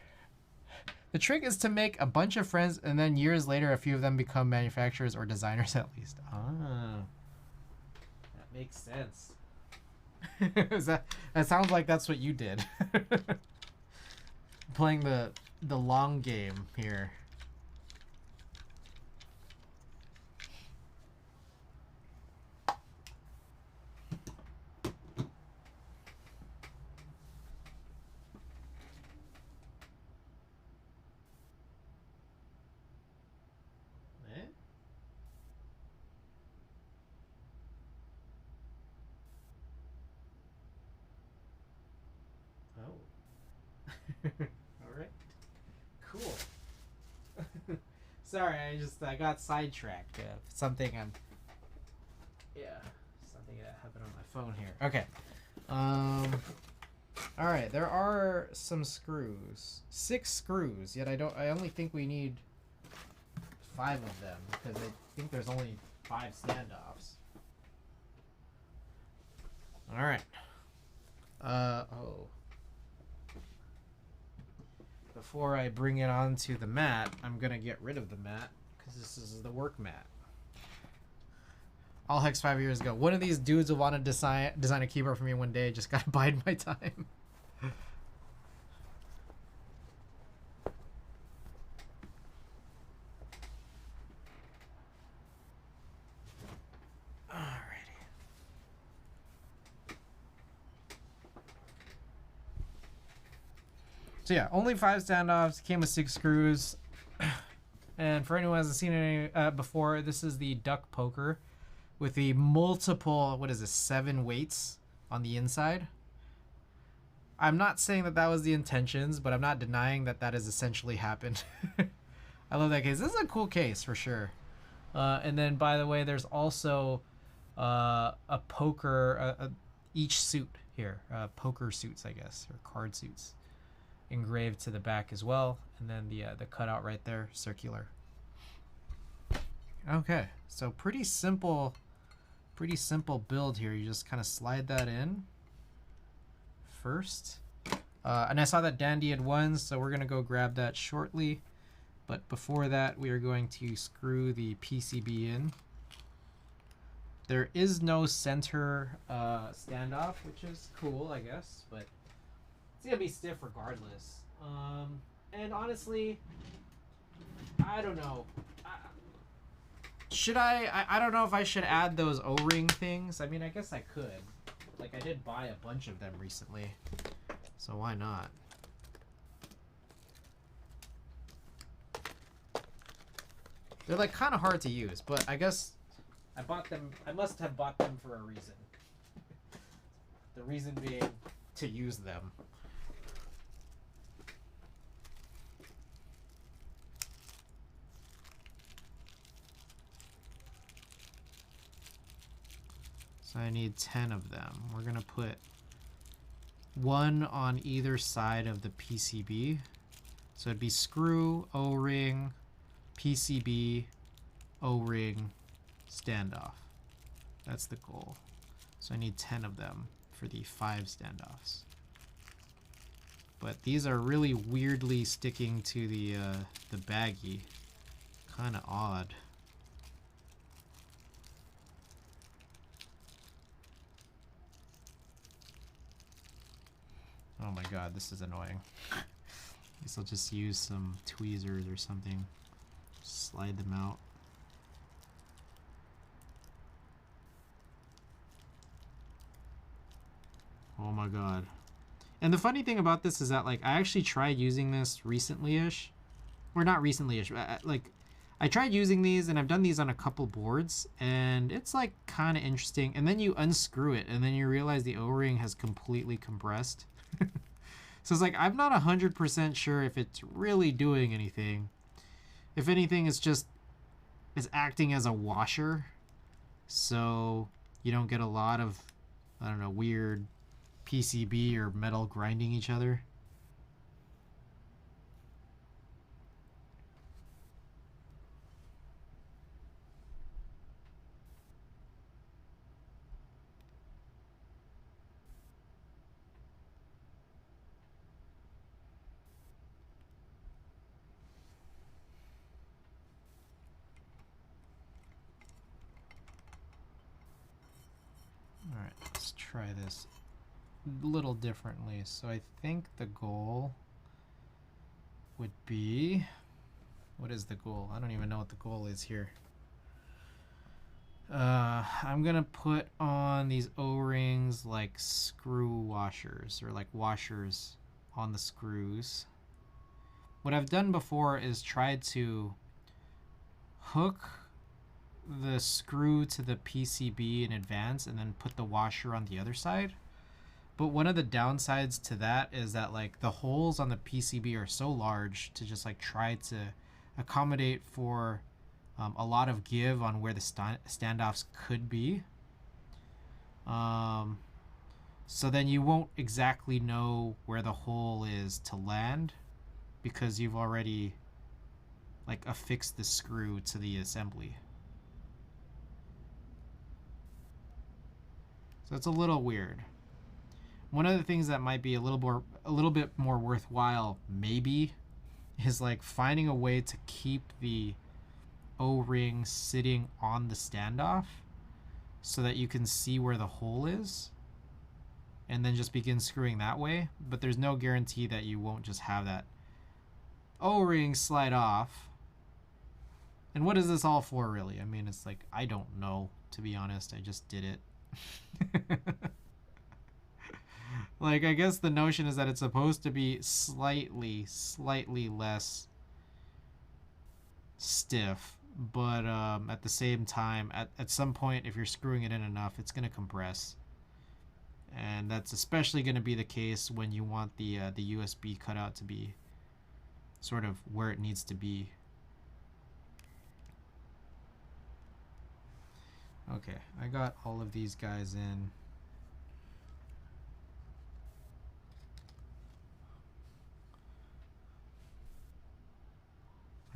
The trick is to make a bunch of friends, and then years later, a few of them become manufacturers or designers at least. Ah. That makes sense. That sounds like that's what you did. Playing the long game here. All right, cool. Sorry, I got sidetracked. Something that happened on my phone here. Okay. All right, there are some screws. 6 screws. Yet I only think we need 5 of them, because I think there's only 5 standoffs. All right. Before I bring it onto the mat, I'm gonna get rid of the mat, because this is the work mat. All hex 5 years ago. One of these dudes will want to design a keyboard for me one day. Just gotta bide my time. So yeah, only 5 standoffs, came with 6 screws. And for anyone who hasn't seen any before, this is the duck poker with the multiple, 7 weights on the inside. I'm not saying that was the intentions, but I'm not denying that has essentially happened. I love that case. This is a cool case for sure. And then, by the way, there's also a poker, each suit here, poker suits, I guess, or card suits, engraved to the back as well, and then the cutout right there, circular. Okay, so pretty simple build here. You just kind of slide that in first, and I saw that Dandy had one, so we're gonna go grab that shortly. But before that, we are going to screw the PCB in. There is no center standoff, which is cool, I guess, but it's gonna be stiff regardless. And honestly, I don't know. Should I don't know if I should add those O-ring things. I mean, I guess I could. Like, I did buy a bunch of them recently, so why not? They're like kind of hard to use, but I guess I bought them. I must have bought them for a reason. The reason being to use them. So I need 10 of them. We're gonna put one on either side of the PCB. So it'd be screw, O-ring, PCB, O-ring, standoff. That's the goal. So I need 10 of them for the 5 standoffs. But these are really weirdly sticking to the baggie. Kind of odd. Oh my god, this is annoying. I guess I'll just use some tweezers or something. Slide them out. Oh my god. And the funny thing about this is that, like, I actually tried using this recently-ish. Or not recently-ish, like, I tried using these, and I've done these on a couple boards, and it's, like, kind of interesting. And then you unscrew it, and then you realize the O-ring has completely compressed. So it's like, I'm not 100% sure if it's really doing anything. If anything, it's acting as a washer. So you don't get a lot of, I don't know, weird PCB or metal grinding each other. Alright, let's try this a little differently. So I think the goal would be... What is the goal? I don't even know what the goal is here. I'm gonna put on these O-rings like screw washers, or like washers on the screws. What I've done before is tried to hook the screw to the PCB in advance and then put the washer on the other side. But one of the downsides to that is that, like, the holes on the PCB are so large to just like try to accommodate for a lot of give on where the standoffs could be. So then you won't exactly know where the hole is to land because you've already like affixed the screw to the assembly. So it's a little weird. One of the things that might be a little bit more worthwhile maybe is like finding a way to keep the O-ring sitting on the standoff so that you can see where the hole is and then just begin screwing that way. But there's no guarantee that you won't just have that O-ring slide off. And what is this all for, really? I mean, it's like, I don't know, to be honest. I just did it. Like, I guess the notion is that it's supposed to be slightly less stiff, but at the same time, at some point, if you're screwing it in enough, it's going to compress. And that's especially going to be the case when you want the USB cutout to be sort of where it needs to be. Okay, I got all of these guys in.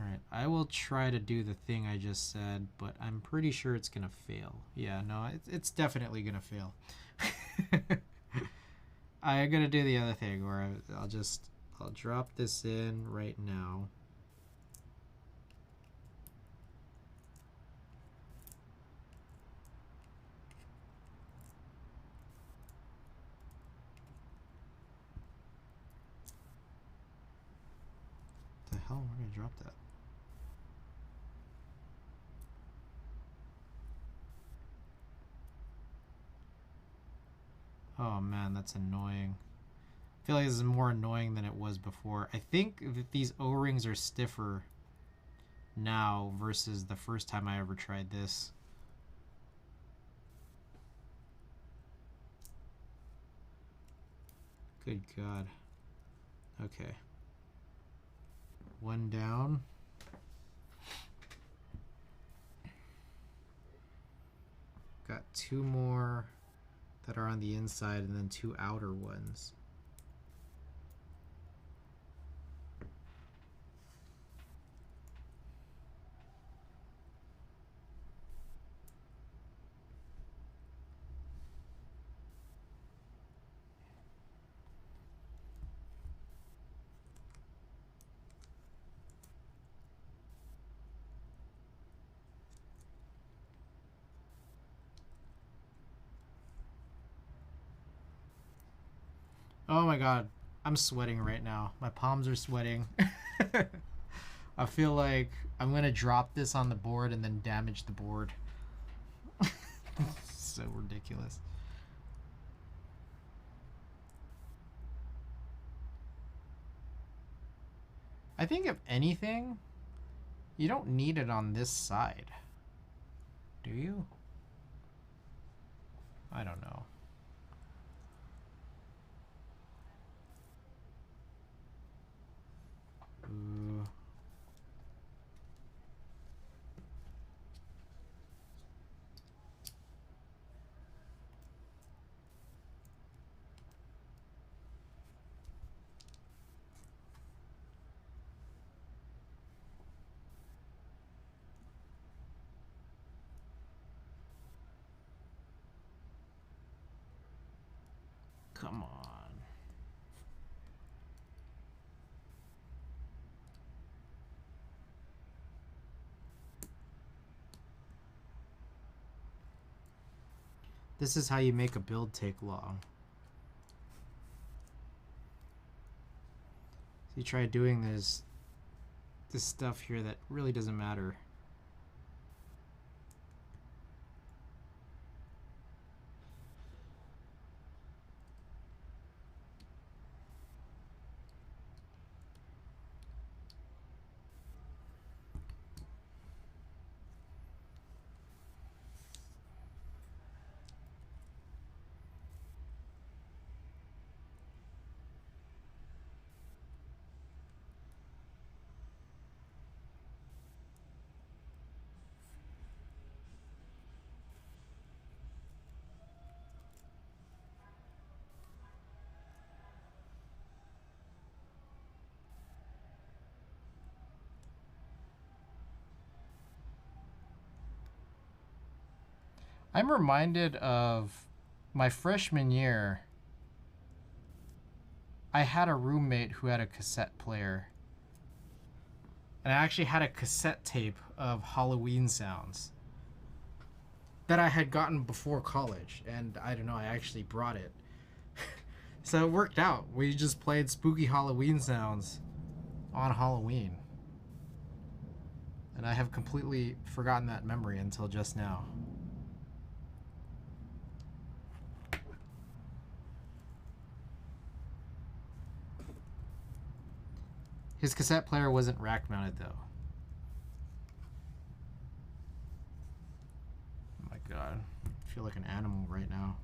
Alright, I will try to do the thing I just said, but I'm pretty sure it's going to fail. Yeah, no, it's definitely going to fail. I'm going to do the other thing where I'll drop this in right now. What the hell? We're going to drop that. Oh man, that's annoying. I feel like this is more annoying than it was before. I think that these O-rings are stiffer now versus the first time I ever tried this. Good God. Okay. One down. Got two more that are on the inside and then two outer ones. Oh my God, I'm sweating right now. My palms are sweating. I feel like I'm gonna drop this on the board and then damage the board. So ridiculous. I think if anything, you don't need it on this side. Do you? I don't know. Ooh. Come on. This is how you make a build take long. So you try doing this stuff here that really doesn't matter. I'm reminded of my freshman year. I had a roommate who had a cassette player. And I actually had a cassette tape of Halloween sounds that I had gotten before college. And I don't know, I actually brought it. So it worked out. We just played spooky Halloween sounds on Halloween. And I have completely forgotten that memory until just now. His cassette player wasn't rack mounted though. Oh my God, I feel like an animal right now.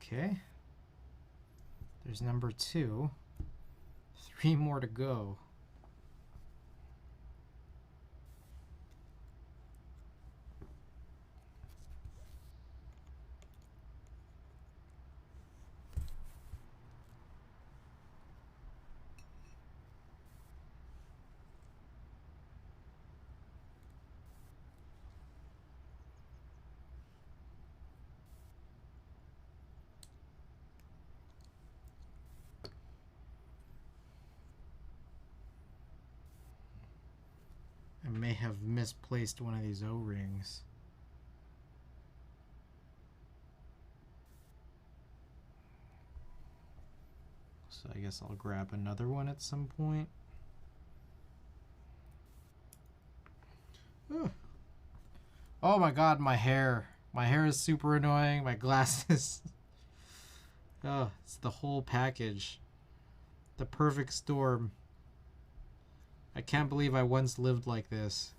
Okay. There's number 2. 3 more to go. may have misplaced one of these O-rings. So I guess I'll grab another one at some point. Ooh. Oh my god, my hair. My hair is super annoying. My glasses. Oh, it's the whole package. The perfect storm. I can't believe I once lived like this.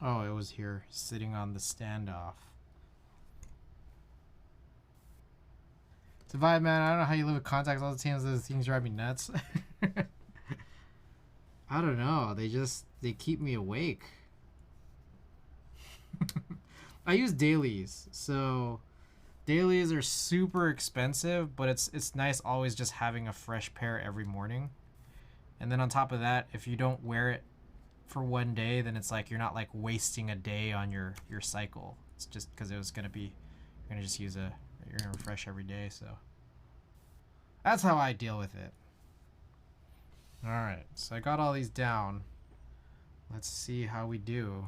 Oh, it was here, sitting on the standoff. It's a vibe, man. I don't know how you live with contacts all the time. Those things drive me nuts. I don't know. They keep me awake. I use dailies, so dailies are super expensive, but it's nice always just having a fresh pair every morning. And then on top of that, if you don't wear it for one day, then it's like you're not like wasting a day on your cycle. It's just because it was gonna be, you're gonna just use you're gonna refresh every day. So that's how I deal with it. All right, so I got all these down. Let's see how we do.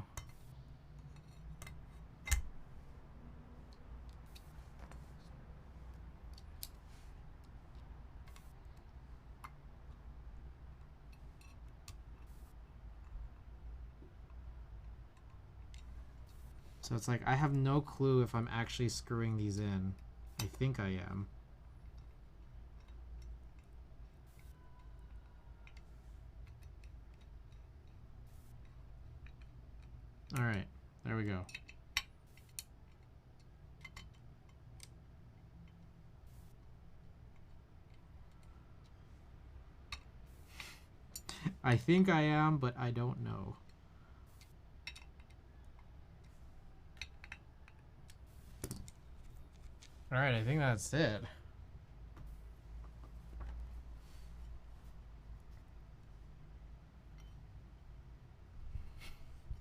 So it's like I have no clue if I'm actually screwing these in. I think I am. All right, there we go. I think I am, but I don't know. All right, I think that's it.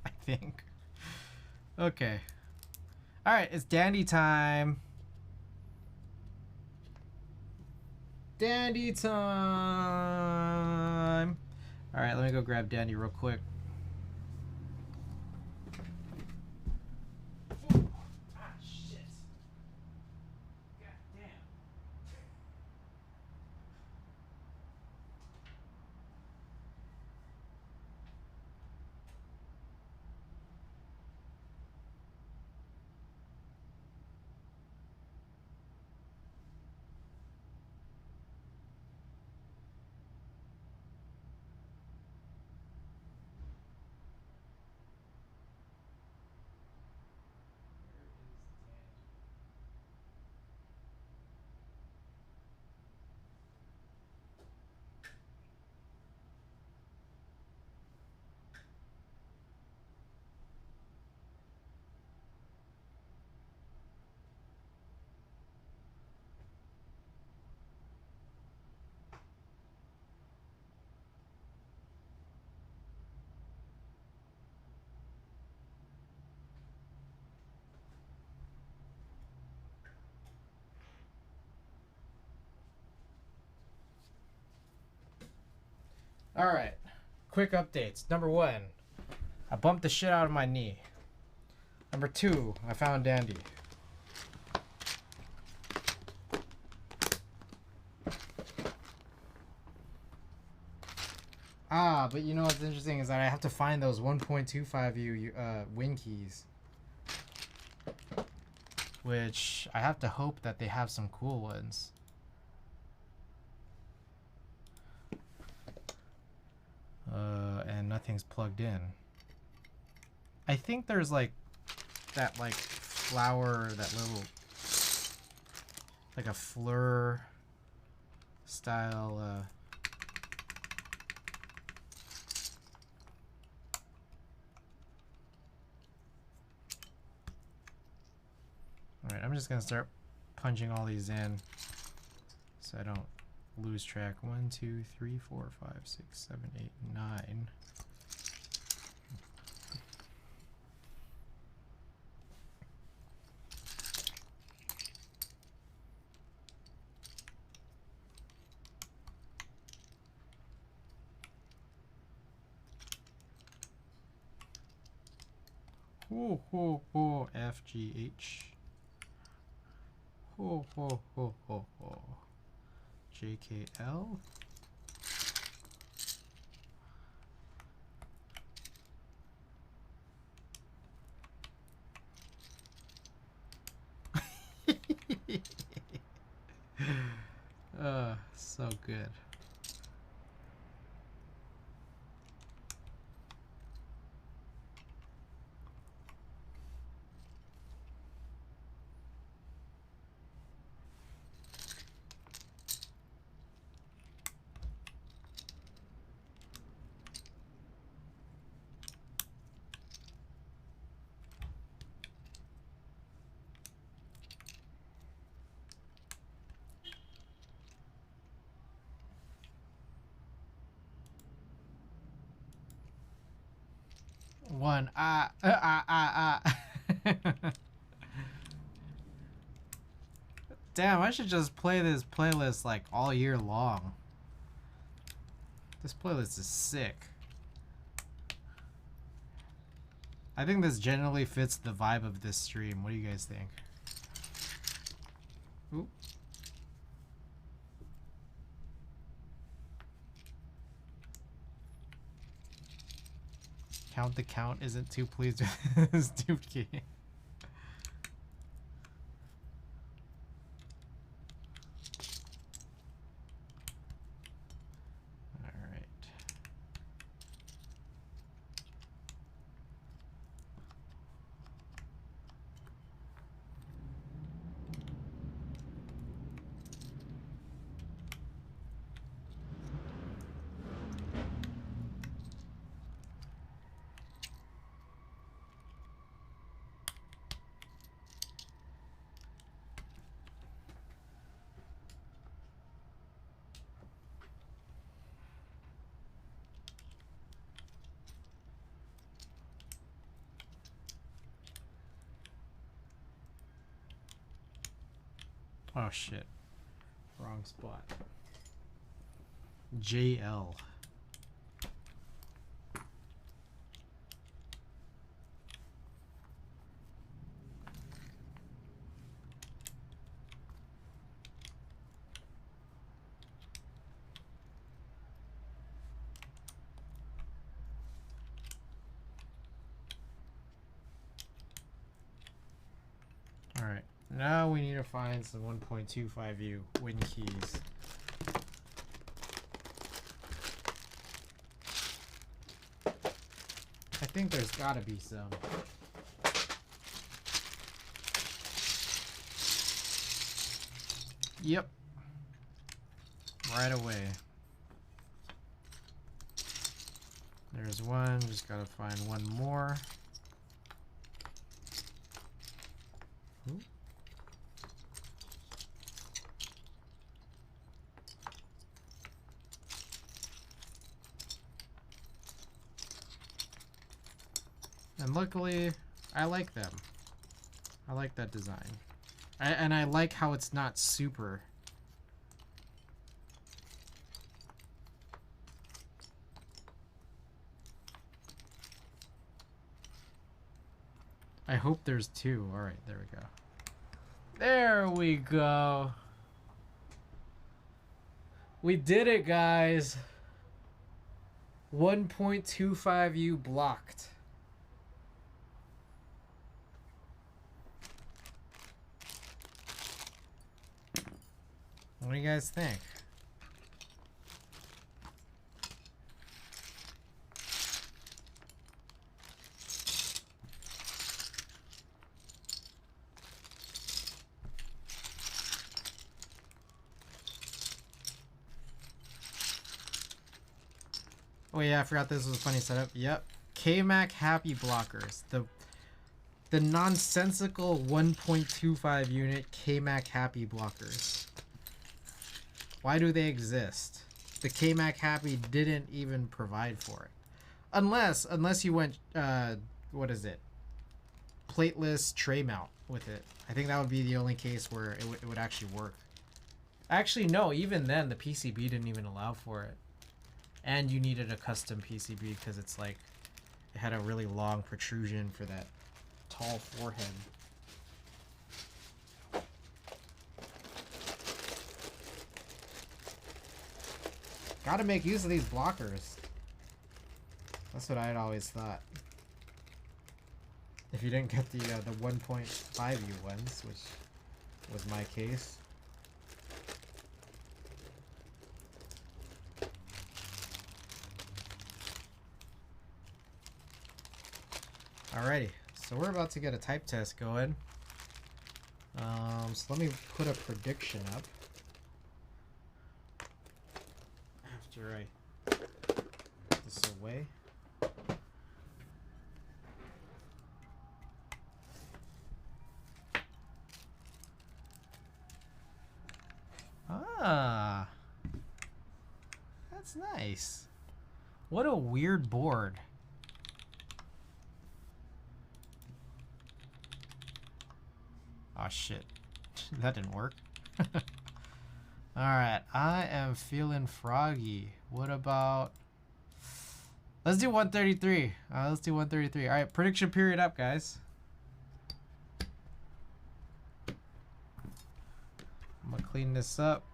I think. Okay. All right, it's dandy time. Dandy time. All right, let me go grab dandy real quick. All right, quick updates. Number 1, I bumped the shit out of my knee. Number 2, I found dandy. Ah, but you know what's interesting is that I have to find those 1.25U wing keys, which I have to hope that they have some cool ones. And nothing's plugged in. I think there's like that like flower, that little like a fleur style Alright, I'm just gonna start punching all these in so I don't lose track. 1, 2, 3, 4, 5, 6, 7, 8, 9. Ho ho ho, F G H. Ho ho ho ho ho. J K L. So good. One Damn, I should just play this playlist like all year long. This playlist is sick. I think this generally fits the vibe of this stream. What do you guys think? Ooh. Count the Count isn't too pleased with his dookie. Oh shit. Wrong spot. JL. Alright. Now we need to find some 1.25U win keys. I think there's gotta be some. Yep. Right away. There's one, just gotta find one more. Ooh. And luckily, I like them. I like that design. And I like how it's not super. I hope there's two. All right, there we go. There we go. We did it, guys. 1.25U blocked. What do you guys think? Oh yeah, I forgot this was a funny setup. Yep. KMAC Happy blockers. The nonsensical 1.25 unit KMAC Happy blockers. Why do they exist? The KMAC Happy didn't even provide for it. Unless you went, what is it? Plateless tray mount with it. I think that would be the only case where it would actually work. Actually, no, even then, the PCB didn't even allow for it. And you needed a custom PCB because it's like, it had a really long protrusion for that tall forehead. Gotta make use of these blockers. That's what I had always thought. If you didn't get the 1.5U ones, which was my case. Alrighty, so we're about to get a type test going. So let me put a prediction up. After I put this away. Ah, that's nice. What a weird board. Oh shit, that didn't work. Alright, I am feeling froggy. What about... Let's do 133. Let's do 133. Alright, prediction period up, guys. I'm gonna clean this up.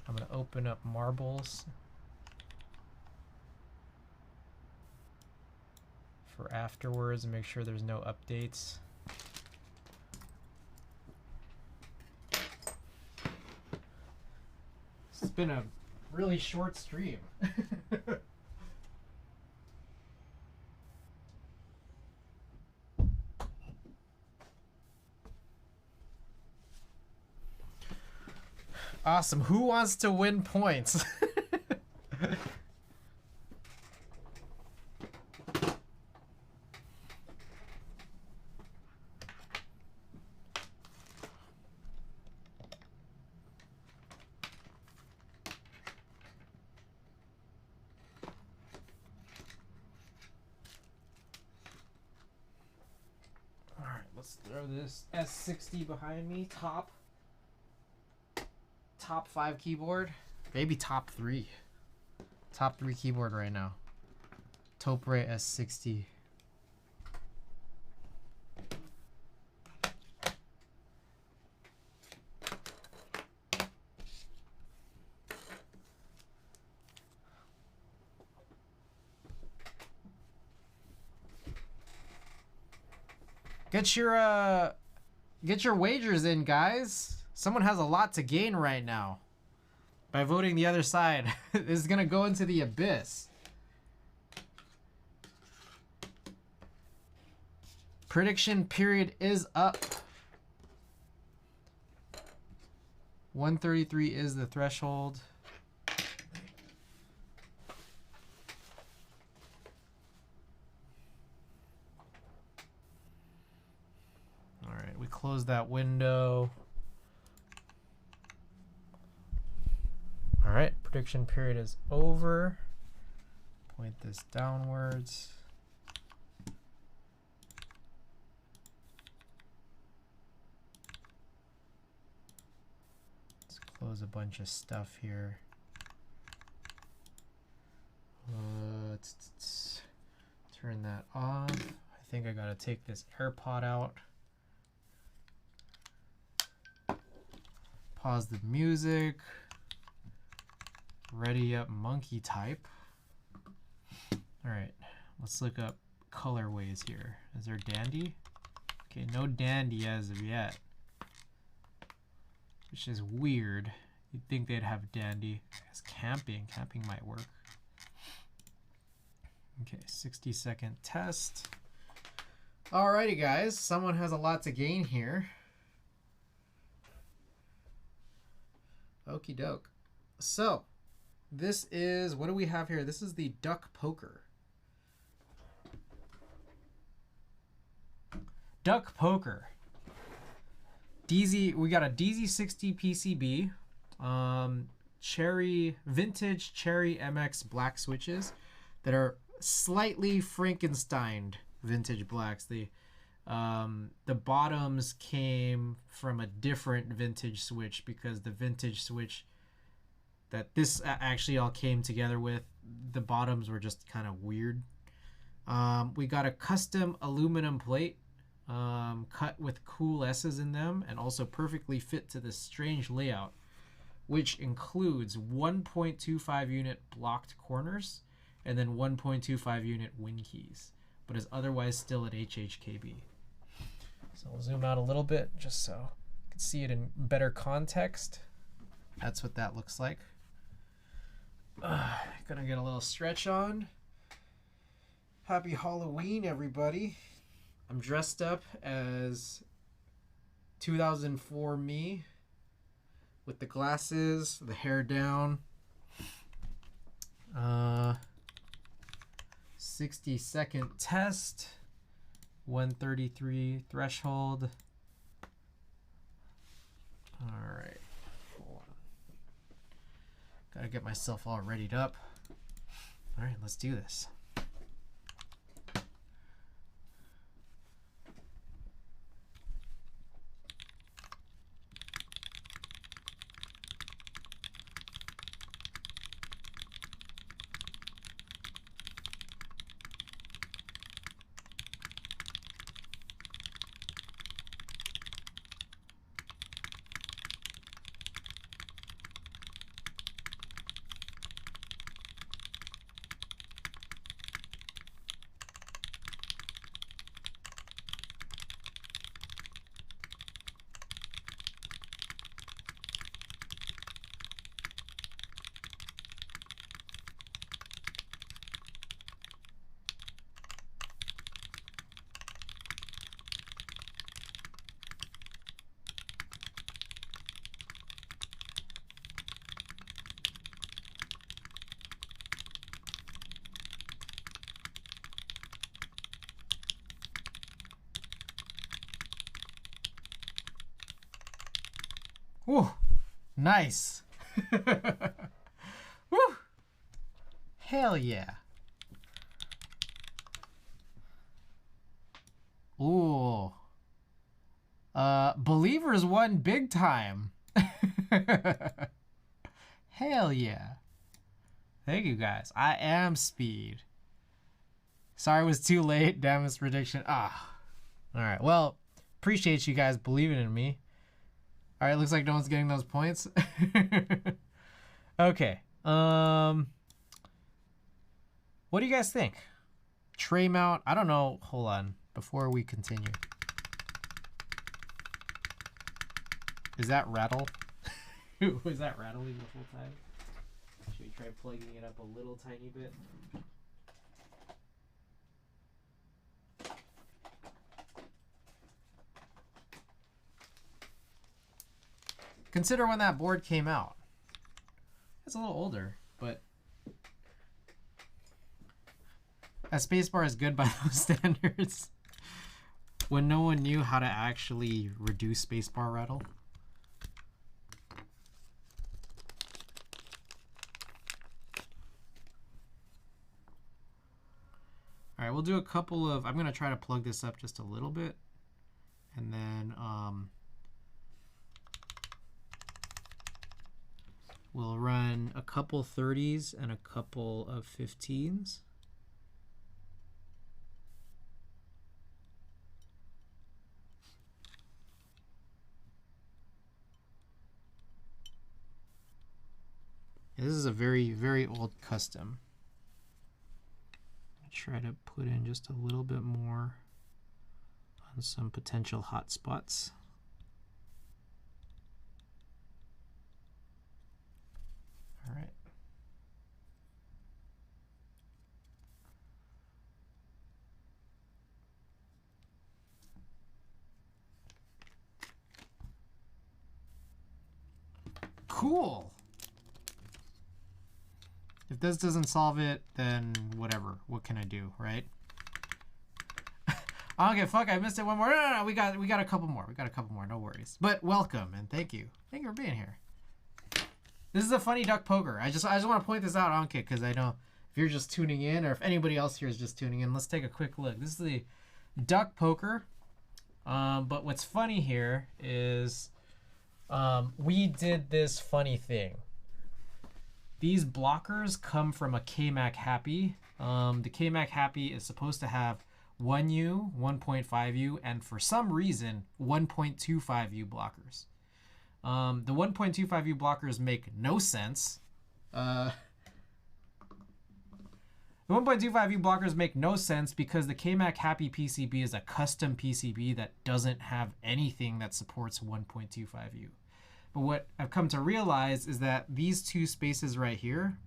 I'm gonna open up marbles for afterwards and make sure there's no updates. It's been a really short stream. Awesome. Who wants to win points? Let's throw this S60 behind me. Top 5 keyboard. Maybe top 3. Top 3 keyboard right now. Topre S60. Get your wagers in, guys. Someone has a lot to gain right now by voting the other side. This is gonna go into the abyss. Prediction period is up. 133 is the threshold. We close that window. All right, prediction period is over. Point this downwards. Let's close a bunch of stuff here. Turn that off. I think I gotta take this AirPod out. Pause the music. Ready up monkey type. All right, let's look up colorways here. Is there dandy? Okay, no dandy as of yet, which is weird. You'd think they'd have dandy. As camping might work. Okay, 60-second test. Alrighty, guys, someone has a lot to gain here. Okie doke. So, this is, what do we have here? This is the Duck Poker. Duck Poker. DZ, we got a DZ60 PCB. vintage Cherry MX black switches that are slightly Frankensteined vintage blacks. The bottoms came from a different vintage switch because the vintage switch that this actually all came together with, the bottoms were just kind of weird. We got a custom aluminum plate cut with cool S's in them and also perfectly fit to this strange layout, which includes 1.25 unit blocked corners and then 1.25 unit win keys, but is otherwise still at HHKB. So we'll zoom out a little bit just so you can see it in better context. That's what that looks like. Gonna get a little stretch on. Happy Halloween, everybody. I'm dressed up as 2004 me with the glasses, the hair down. 60-second test, 133 threshold. All right, hold on. Gotta get myself all readied up. All right, let's do this. Woo, nice. Woo, hell yeah. Ooh. Believers won big time. Hell yeah. Thank you guys. I am Speed. Sorry it was too late. Damn, this prediction. Ah. All right. Well, appreciate you guys believing in me. All right, looks like no one's getting those points. Okay. What do you guys think? Tray mount? I don't know. Hold on. Before we continue. Is that rattle? Was that rattling the whole time? Should we try plugging it up a little tiny bit? Consider when that board came out. It's a little older, but a spacebar is good by those standards. When no one knew how to actually reduce spacebar rattle. All right, we'll do a couple of, I'm gonna try to plug this up just a little bit, and then we'll run a couple 30s and a couple of 15s. This is a very, very old custom. I'll try to put in just a little bit more on some potential hot spots. All right. Cool. If this doesn't solve it, then whatever. What can I do, right? I don't give a fuck. I missed it one more. No. We got a couple more. We got a couple more. No worries. But welcome and thank you. Thank you for being here. This is a funny duck poker. I just want to point this out on Kick because I know if you're just tuning in or if anybody else here is just tuning in, let's take a quick look. This is the duck poker. But what's funny here is we did this funny thing. These blockers come from a KMAC Happy. The KMAC Happy is supposed to have 1U, 1.5U, and for some reason, 1.25U blockers. The 1.25U blockers make no sense. The 1.25U blockers make no sense because the KMAC Happy PCB is a custom PCB that doesn't have anything that supports 1.25U. But what I've come to realize is that these two spaces right here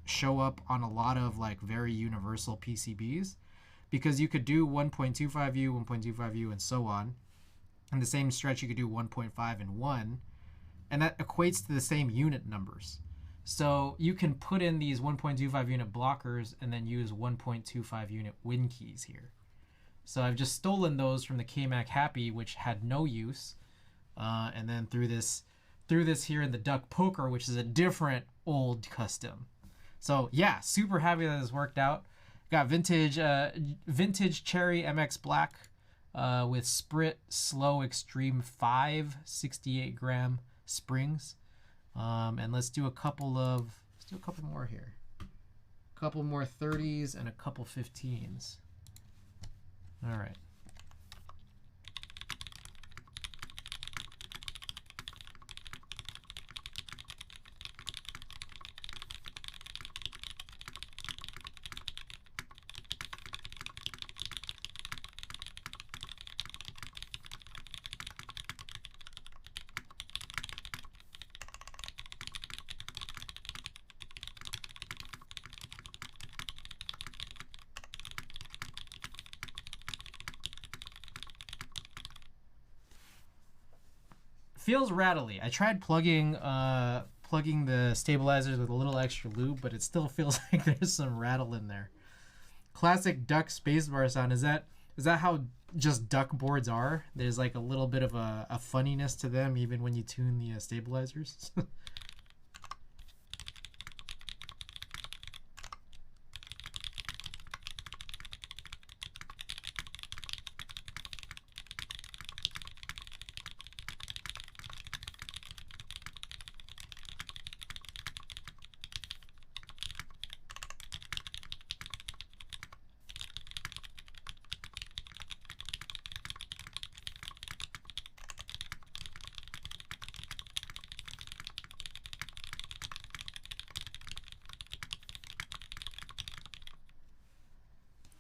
show up on a lot of like very universal PCBs because you could do 1.25U, 1.25U, and so on. In the same stretch, you could do 1.5 and 1, and that equates to the same unit numbers. So you can put in these 1.25 unit blockers and then use 1.25 unit win keys here. So I've just stolen those from the KMAC Happy, which had no use. And then threw this here in the duck poker, which is a different old custom. So yeah, super happy that this worked out. Got vintage cherry MX black with SPRiT Slow Extreme V 68-gram springs. And let's do a couple more here. A couple more 30s and a couple 15s. All right. Feels rattly. I tried plugging the stabilizers with a little extra lube, but it still feels like there's some rattle in there. Classic duck spacebar sound. Is that how just duck boards are? There's like a little bit of a funniness to them even when you tune the stabilizers.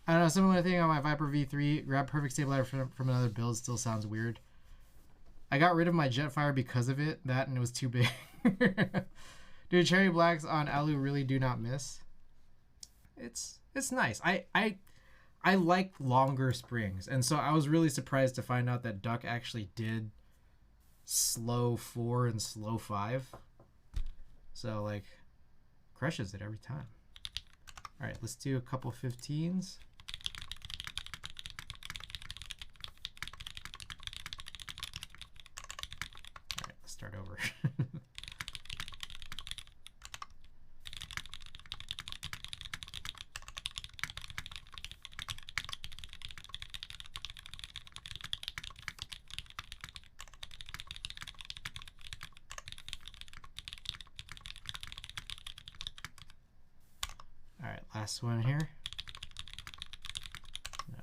I don't know, similar thing on my Viper V3. Grab perfect stabilizer from another build still sounds weird. I got rid of my Jetfire because of it. That and it was too big. Dude, cherry blacks on Alu really do not miss. It's nice. I like longer springs, and so I was really surprised to find out that Duck actually did slow 4 and slow 5. So like crushes it every time. All right, let's do a couple 15s. All right, let's start over. All right, last one here. No.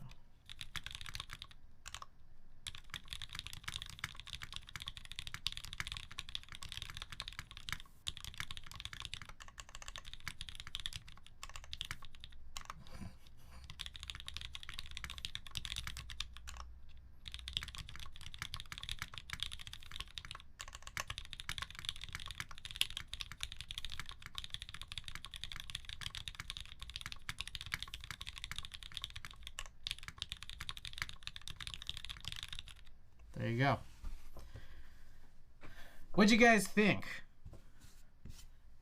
There you go. What'd you guys think?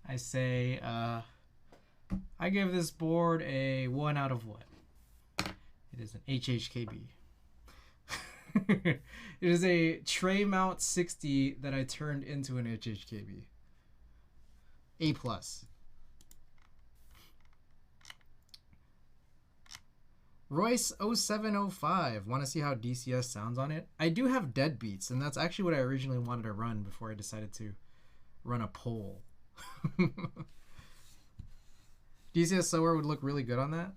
I say, I give this board a 1 out of what? It is an HHKB. It is a tray mount 60 that I turned into an HHKB. A plus. Royce 0705. Want to see how DCS sounds on it? I do have Deadbeats, and that's actually what I originally wanted to run before I decided to run a poll. DCS Soware would look really good on that.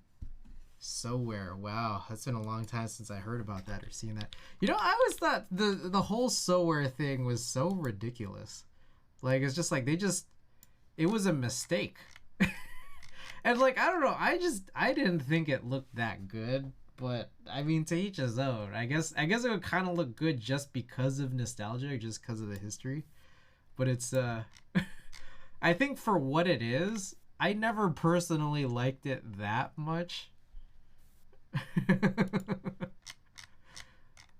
Soware, wow, that's been a long time since I heard about that or seen that. You know, I always thought the whole Soware thing was so ridiculous. Like, it's just like it was a mistake. And like, I don't know, I didn't think it looked that good, but I mean, to each his own. I guess it would kind of look good just because of nostalgia, or just because of the history. But it's I think for what it is, I never personally liked it that much.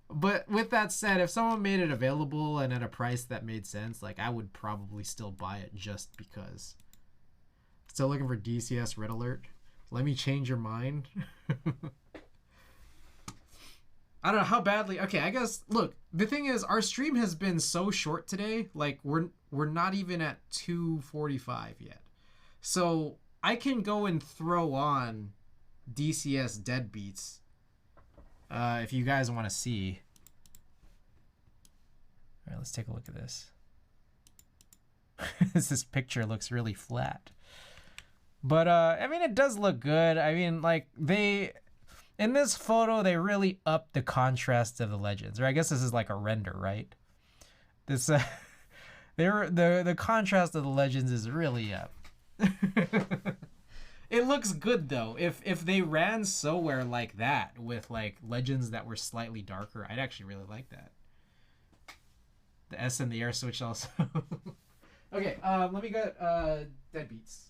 But with that said, if someone made it available and at a price that made sense, like, I would probably still buy it just because. Still looking for DCS Red Alert. Let me change your mind. I don't know how badly. Okay, I guess, look, the thing is, our stream has been so short today. Like, we're not even at 2:45 yet. So I can go and throw on DCS Deadbeats if you guys want to see. All right, let's take a look at this. This picture looks really flat. But, I mean, it does look good. I mean, like, in this photo, they really upped the contrast of the legends. Or I guess this is like a render, right? This, the contrast of the legends is really up. It looks good, though. If they ran Soware like that, with, like, legends that were slightly darker, I'd actually really like that. The S and the air switch also. Okay, let me get Deadbeats.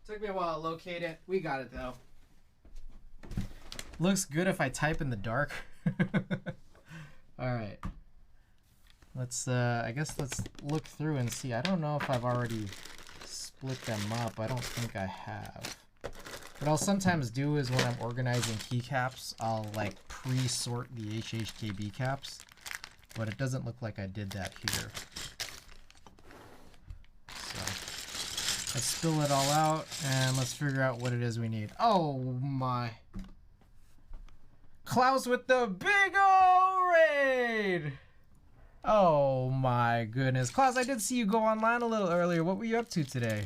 Took me a while to locate it. We got it, though. Looks good if I type in the dark. All right. Let's, I guess let's look through and see. I don't know if I've already split them up. I don't think I have. What I'll sometimes do is when I'm organizing keycaps, I'll, like, pre-sort the HHKB caps. But it doesn't look like I did that here. Let's spill it all out, and let's figure out what it is we need. Oh, my. Klaus with the big ol' raid! Oh, my goodness. Klaus, I did see you go online a little earlier. What were you up to today?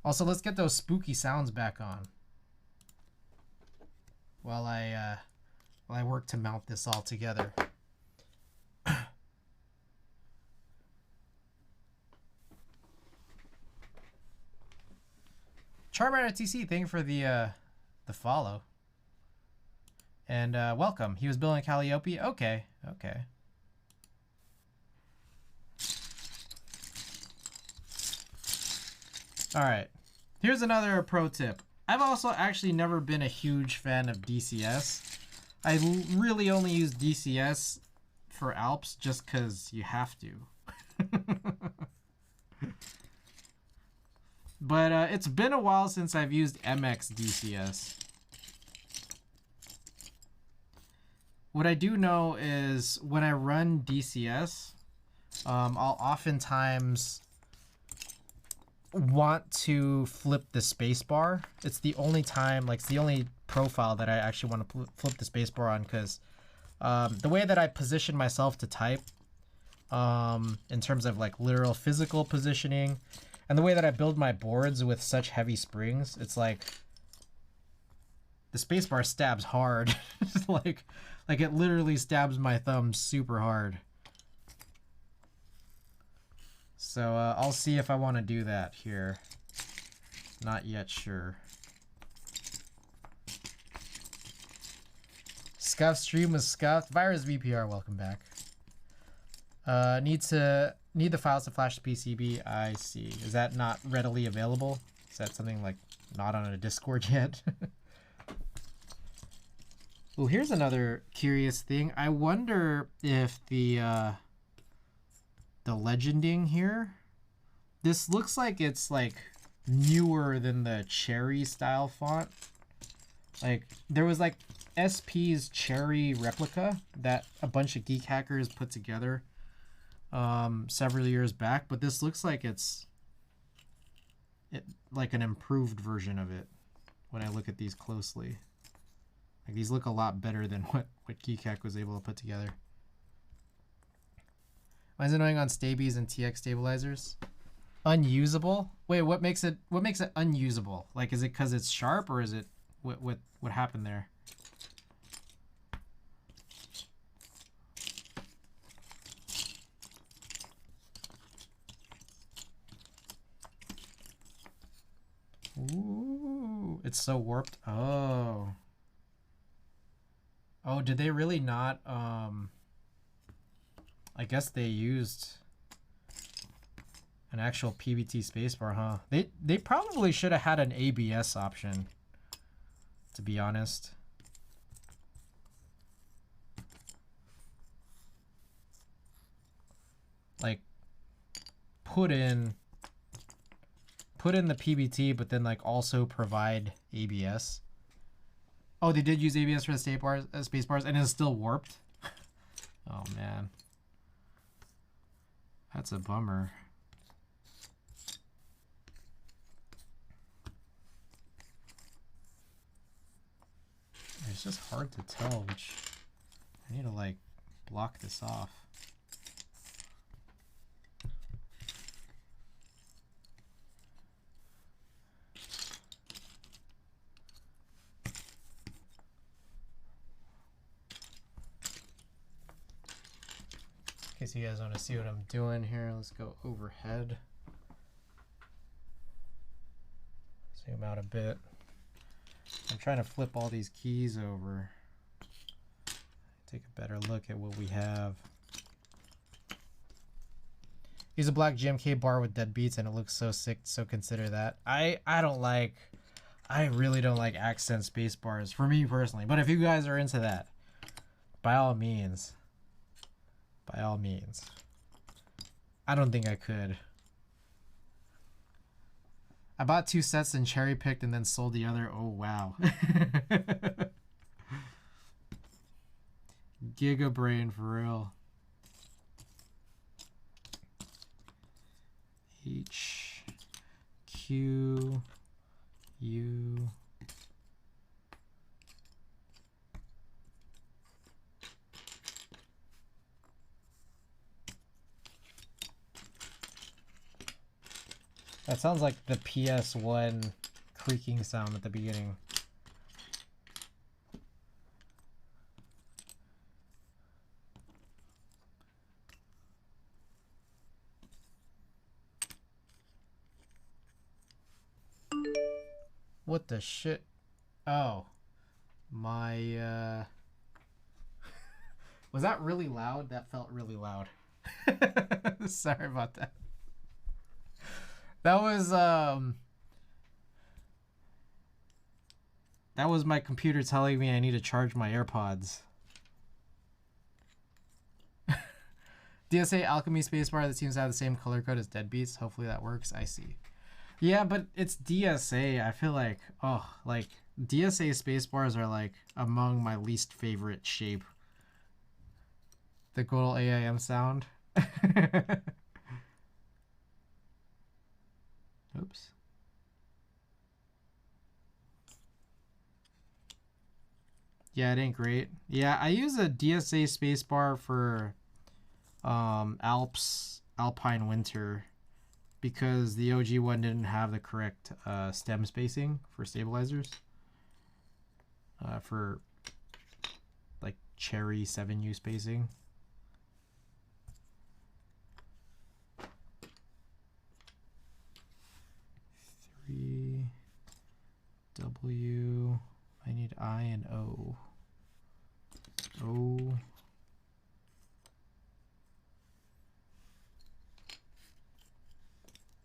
Also, let's get those spooky sounds back on. While I work to mount this all together. Charmer TC, thank you for the follow. And welcome. He was building Calliope. Okay, okay. All right. Here's another pro tip. I've also actually never been a huge fan of DCS. I really only use DCS for Alps just because you have to. But it's been a while since I've used MX DCS. What I do know is when I run DCS, I'll oftentimes want to flip the spacebar. It's the only time, like, it's the only profile that I actually want to flip the spacebar on, because the way that I position myself to type, in terms of like literal physical positioning, and the way that I build my boards with such heavy springs, it's like the spacebar stabs hard. like it literally stabs my thumb super hard. So I'll see if I want to do that here. Not yet sure. Scuff stream was scuffed. Virus VPR, welcome back. Need the files to flash the PCB. I see. Is that not readily available? Is that something like not on a Discord yet? Oh, here's another curious thing. I wonder if the legending here. This looks like it's like newer than the cherry style font. Like there was like SP's cherry replica that a bunch of geek hackers put together several years back, but this looks like it's like an improved version of it when I look at these closely. Like these look a lot better than what Geek Hack was able to put together. Why is it annoying on Stabies and TX stabilizers? Unusable? Wait, what makes it unusable? Like, is it because it's sharp, or is it what happened there? Ooh, it's so warped. Oh. Oh, did they really not? I guess they used an actual PBT spacebar, huh? They probably should have had an ABS option, to be honest. Like, put in the PBT, but then like also provide ABS. Oh, they did use ABS for the space bars, and it's still warped. Oh man, that's a bummer. It's just hard to tell which. I need to like block this off. In case you guys want to see what I'm doing here, let's go overhead. Zoom out a bit. I'm trying to flip all these keys over. Take a better look at what we have. Use a black GMK bar with Deadbeats and it looks so sick, so consider that. I really don't like accent space bars for me personally, but if you guys are into that, by all means. By all means. I don't think I could. I bought 2 sets and cherry picked and then sold the other. Oh, wow. Giga brain for real. H, Q, U. That sounds like the PS1 creaking sound at the beginning. What the shit? Oh. My, was that really loud? That felt really loud. Sorry about that. That was my computer telling me I need to charge my AirPods. DSA Alchemy spacebar that seems to have the same color code as Deadbeats. Hopefully that works. I see. Yeah, but it's DSA. I feel like, oh, like DSA spacebars are like among my least favorite shape. The good old AIM sound. Oops. Yeah, it ain't great. Yeah, I use a DSA spacebar for Alpine Winter because the OG one didn't have the correct stem spacing for stabilizers. for like cherry 7U spacing. W, I need I and O. O,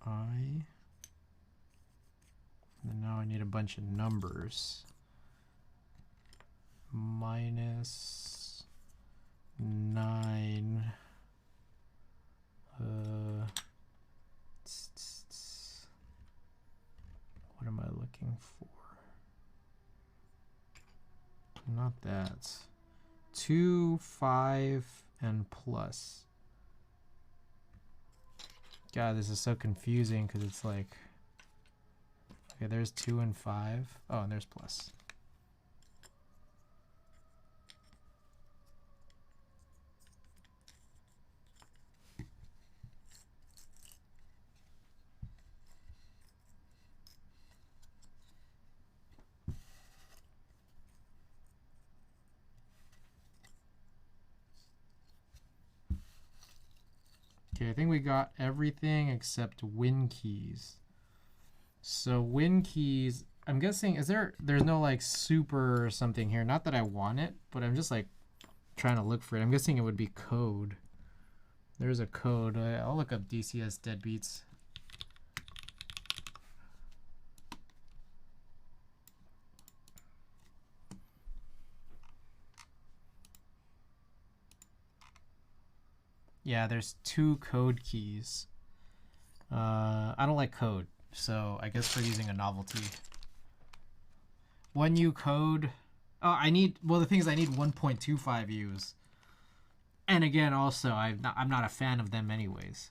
I, and now I need a bunch of numbers. Minus 9, what am I looking for? Not that. 2, 5, and plus. God, this is so confusing because it's like, okay, there's 2 and 5. Oh, and there's plus. Okay, I think we got everything except win keys. So win keys, I'm guessing, there's no like super or something here. Not that I want it, but I'm just like trying to look for it. I'm guessing it would be code. There's a code. I'll look up DCS Deadbeats. Yeah, there's 2 code keys. I don't like code, so I guess we're using a novelty. 1U code. Oh, well, the thing is I need 1.25 U's. And again, also, I'm not a fan of them anyways.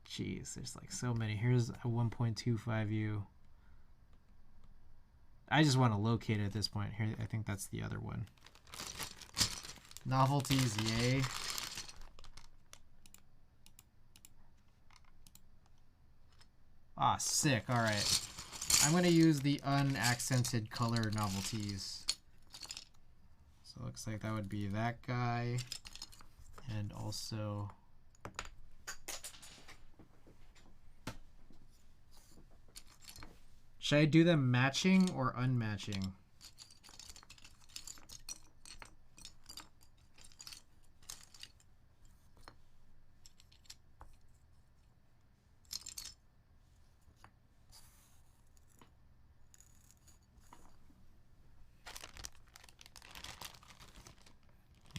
Jeez, there's like so many. Here's a 1.25 U. I just want to locate it at this point. Here, I think that's the other one. Novelties, yay. Ah, sick. All right. I'm going to use the unaccented color novelties. So it looks like that would be that guy. And also... should I do them matching or unmatching?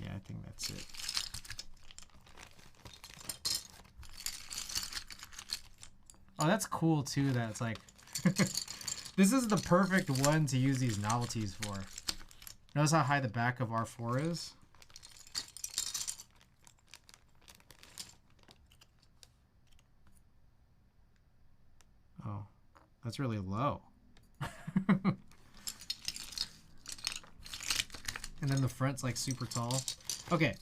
Yeah, I think that's it. Oh, that's cool too, that it's like... This is the perfect one to use these novelties for. Notice how high the back of R4 is? Oh, that's really low. And then the front's like super tall. Okay,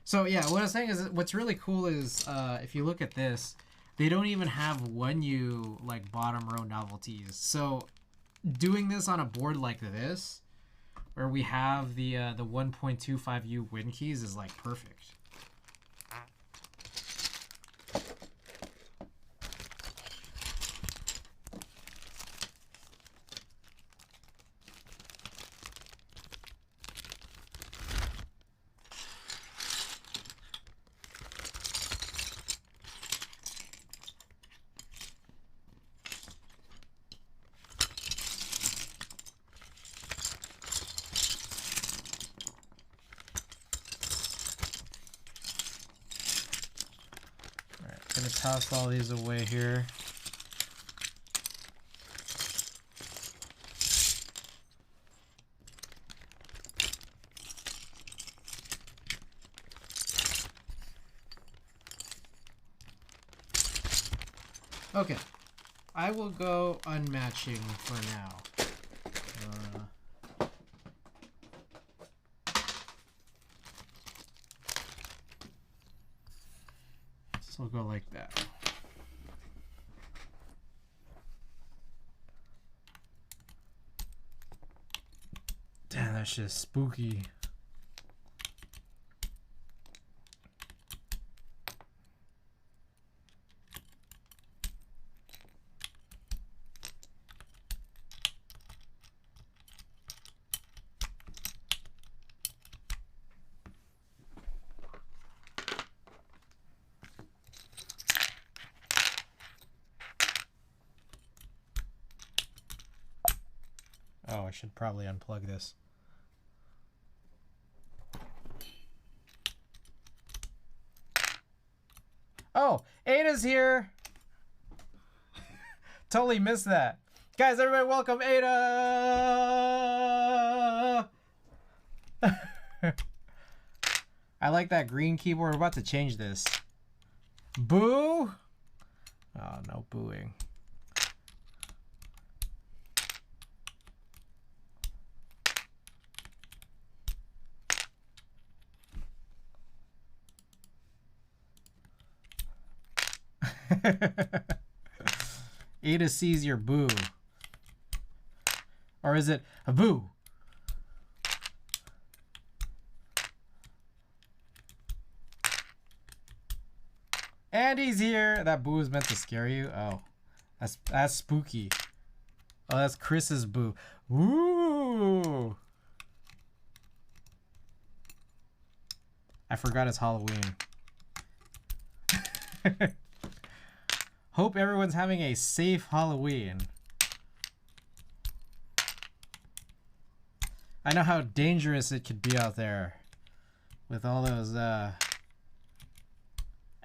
so yeah, what I was saying is what's really cool is if you look at this, they don't even have 1U like bottom row novelties. So doing this on a board like this, where we have the 1.25U win keys, is like perfect. Gonna toss all these away here. Okay, I will go unmatching for now. So we'll go like that. That's just spooky. Oh, I should probably unplug this. Oh, Ada's here. Totally missed that. Guys, everybody welcome Ada. I like that green keyboard. We're about to change this. Boo. Oh, no booing. Ada sees your boo. Or is it a boo? Andy's here. That boo is meant to scare you. Oh, that's spooky. Oh, that's Chris's boo. Ooh. I forgot it's Halloween. Hope everyone's having a safe Halloween. I know how dangerous it could be out there with all those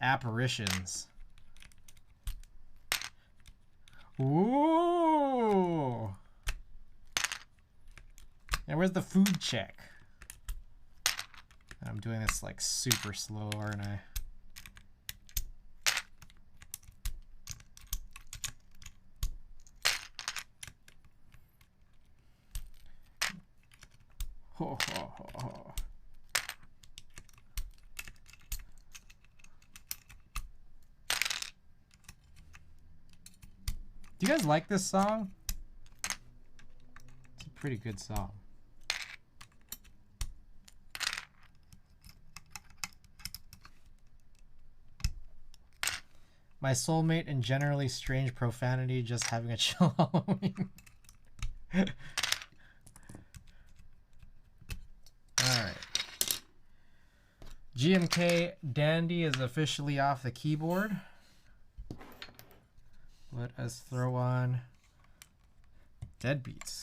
apparitions. Ooh. And where's the food check? I'm doing this like super slow, aren't I? Ho, ho, ho, ho. Do you guys like this song? It's a pretty good song. My soulmate and generally strange profanity, just having a chill Halloween. Alright. GMK Dandy is officially off the keyboard. Let us throw on Deadbeats.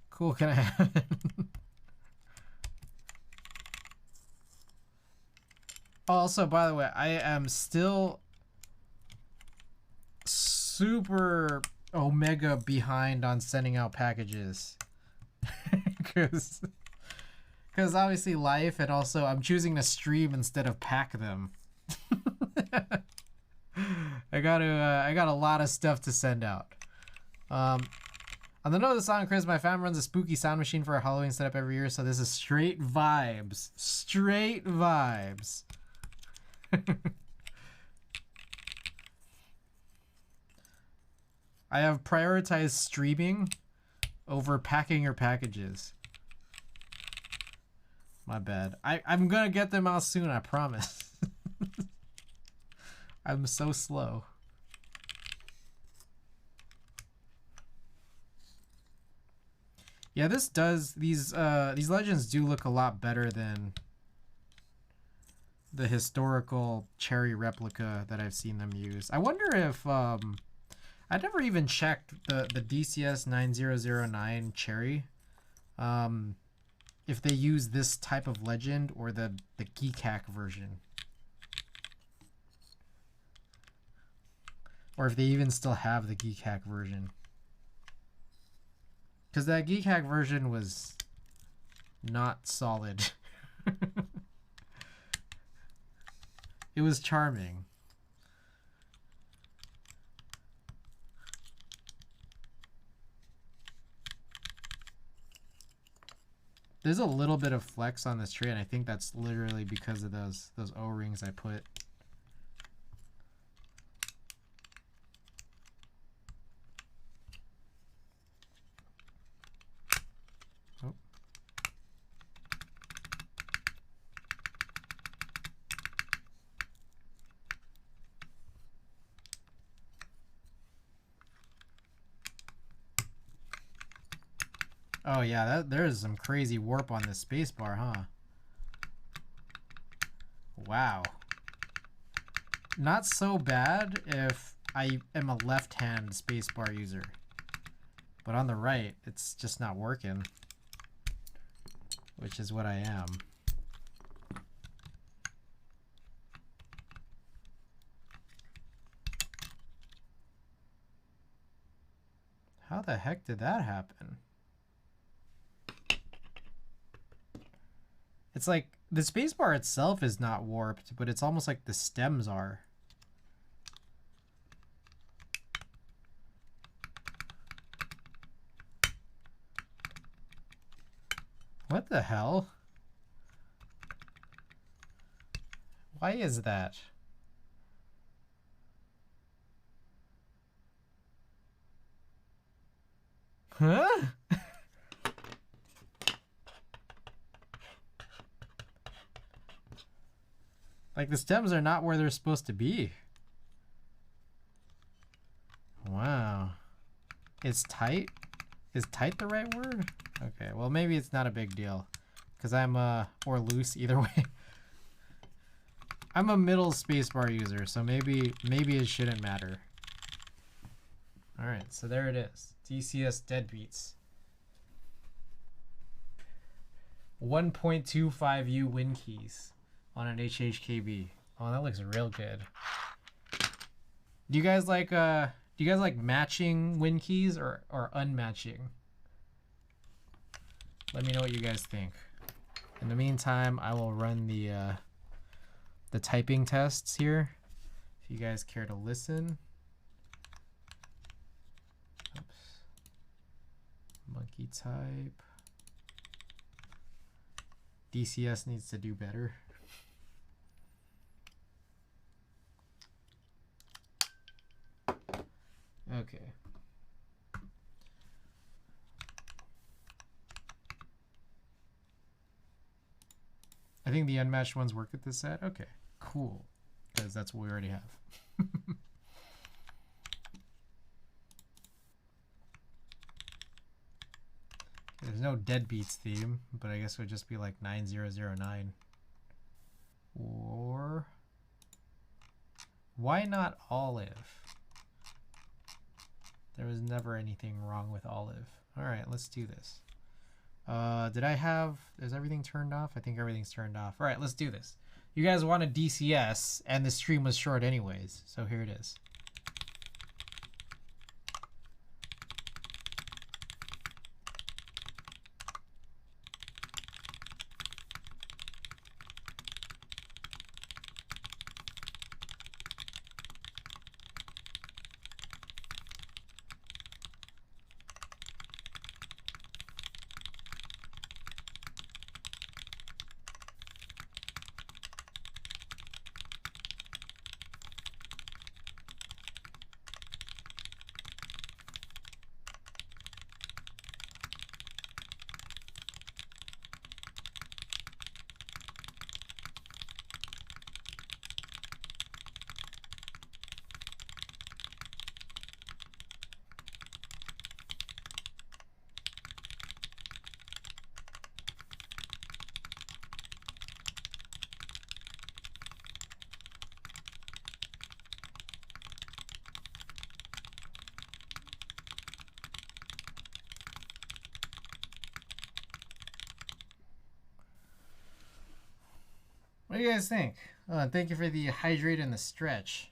Cool, can I have it? Also, by the way, I am still super omega behind on sending out packages. Because obviously life, and also I'm choosing to stream instead of pack them. I got a lot of stuff to send out. On the note of the song, Chris, my fam runs a spooky sound machine for a Halloween setup every year, so this is straight vibes. Straight vibes. I have prioritized streaming over packing your packages. My bad. I'm gonna get them out soon, I promise. I'm so slow. Yeah, this does, these legends do look a lot better than the historical cherry replica that I've seen them use. I wonder if I never even checked the DCS 9009 cherry, if they use this type of legend or the KMAC version, or if they even still have the KMAC version. Because that KMAC version was not solid. It was charming. There's a little bit of flex on this tray, and I think that's literally because of those O-rings I put. Oh yeah, there's some crazy warp on this spacebar, huh? Wow. Not so bad if I am a left-hand spacebar user. But on the right, it's just not working. Which is what I am. How the heck did that happen? It's like the spacebar itself is not warped, but it's almost like the stems are. What the hell? Why is that? Huh? Like the stems are not where they're supposed to be. Wow. Is tight? Is tight the right word? Okay, well maybe it's not a big deal. Because I'm or loose, either way. I'm a middle spacebar user, so maybe it shouldn't matter. Alright, so there it is. DCS Deadbeats. 1.25U win keys on an HHKB. Oh, that looks real good. Do you guys like matching win keys or unmatching? Let me know what you guys think. In the meantime, I will run the typing tests here. If you guys care to listen. Oops. Monkey type. DCS needs to do better. Okay. I think the unmatched ones work at this set. Okay, cool. Because that's what we already have. There's no Deadbeats theme, but I guess it would just be like 9009. Or why not Olive? There was never anything wrong with Olive. All right, let's do this. Is everything turned off? I think everything's turned off. All right, let's do this. You guys wanted DCS, and the stream was short anyways, so here it is. What do you guys think? Thank you for the hydrate and the stretch.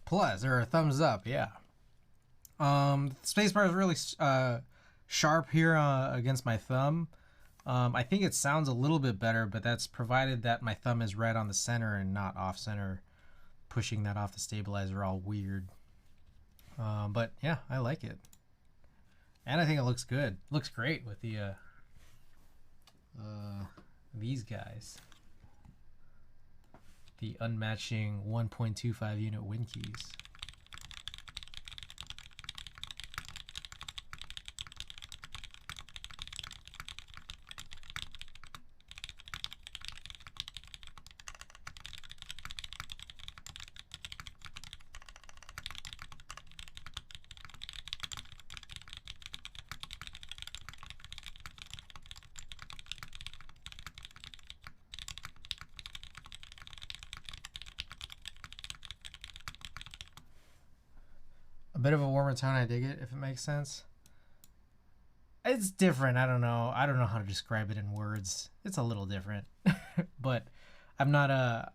Plus, or a thumbs up, yeah. Spacebar is really sharp here against my thumb. I think it sounds a little bit better, but that's provided that my thumb is right on the center and not off center. Pushing that off the stabilizer all weird. But yeah, I like it. And I think it looks good. Looks great with the these guys. The unmatching 1.25 unit win keys. A bit of a warmer tone, I dig it, if it makes sense. It's different, I don't know how to describe it in words. It's a little different. But I'm not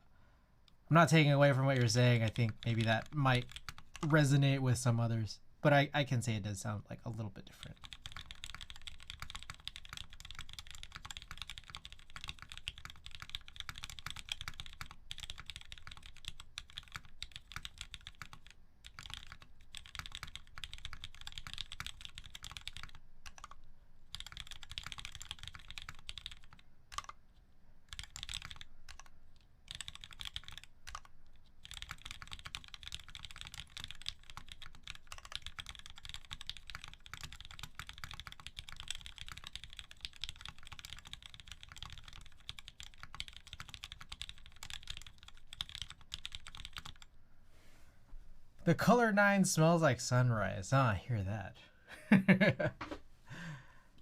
taking away from what you're saying. I think maybe that might resonate with some others. But I can say it does sound like a little bit different. The color 9 smells like sunrise. Oh, I hear that.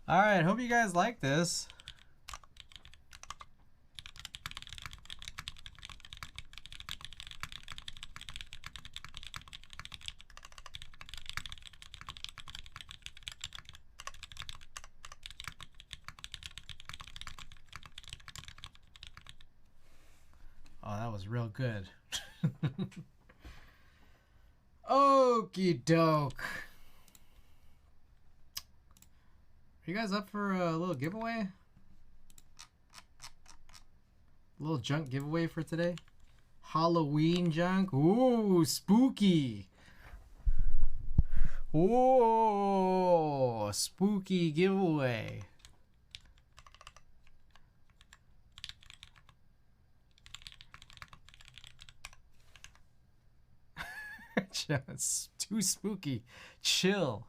Alright, hope you guys like this. Oh, that was real good. Okie doke. Are you guys up for a little giveaway? A little junk giveaway for today? Halloween junk? Ooh, spooky. Ooh, spooky giveaway. It's too spooky. Chill.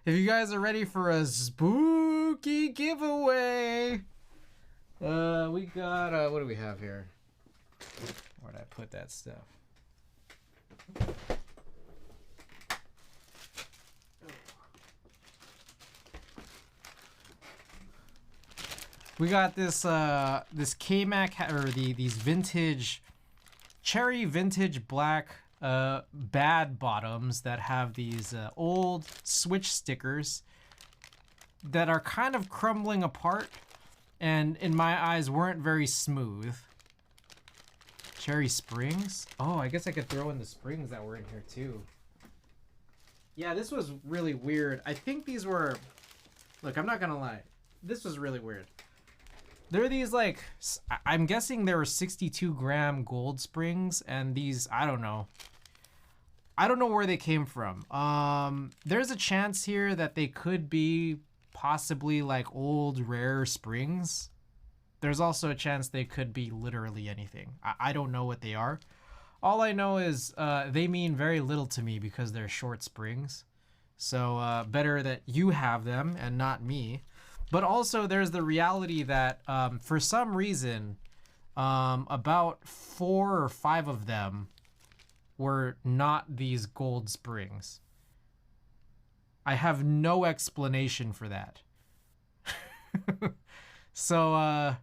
If you guys are ready for a spooky giveaway, we got what do we have here? Where'd I put that stuff? We got this this KMAC or these vintage cherry vintage black bad bottoms that have these old switch stickers that are kind of crumbling apart and in my eyes weren't very smooth. Cherry springs? Oh, I guess I could throw in the springs that were in here too. Yeah, this was really weird. I think these were, look, I'm not gonna lie, this was really weird. They're these like, I'm guessing there were 62-gram gold springs, and these, I don't know where they came from. There's a chance here that they could be possibly like old rare springs. There's also a chance they could be literally anything. I don't know what they are. All I know is they mean very little to me because they're short springs. So better that you have them and not me. But also there's the reality that for some reason about 4 or 5 of them were not these gold springs. I have no explanation for that. So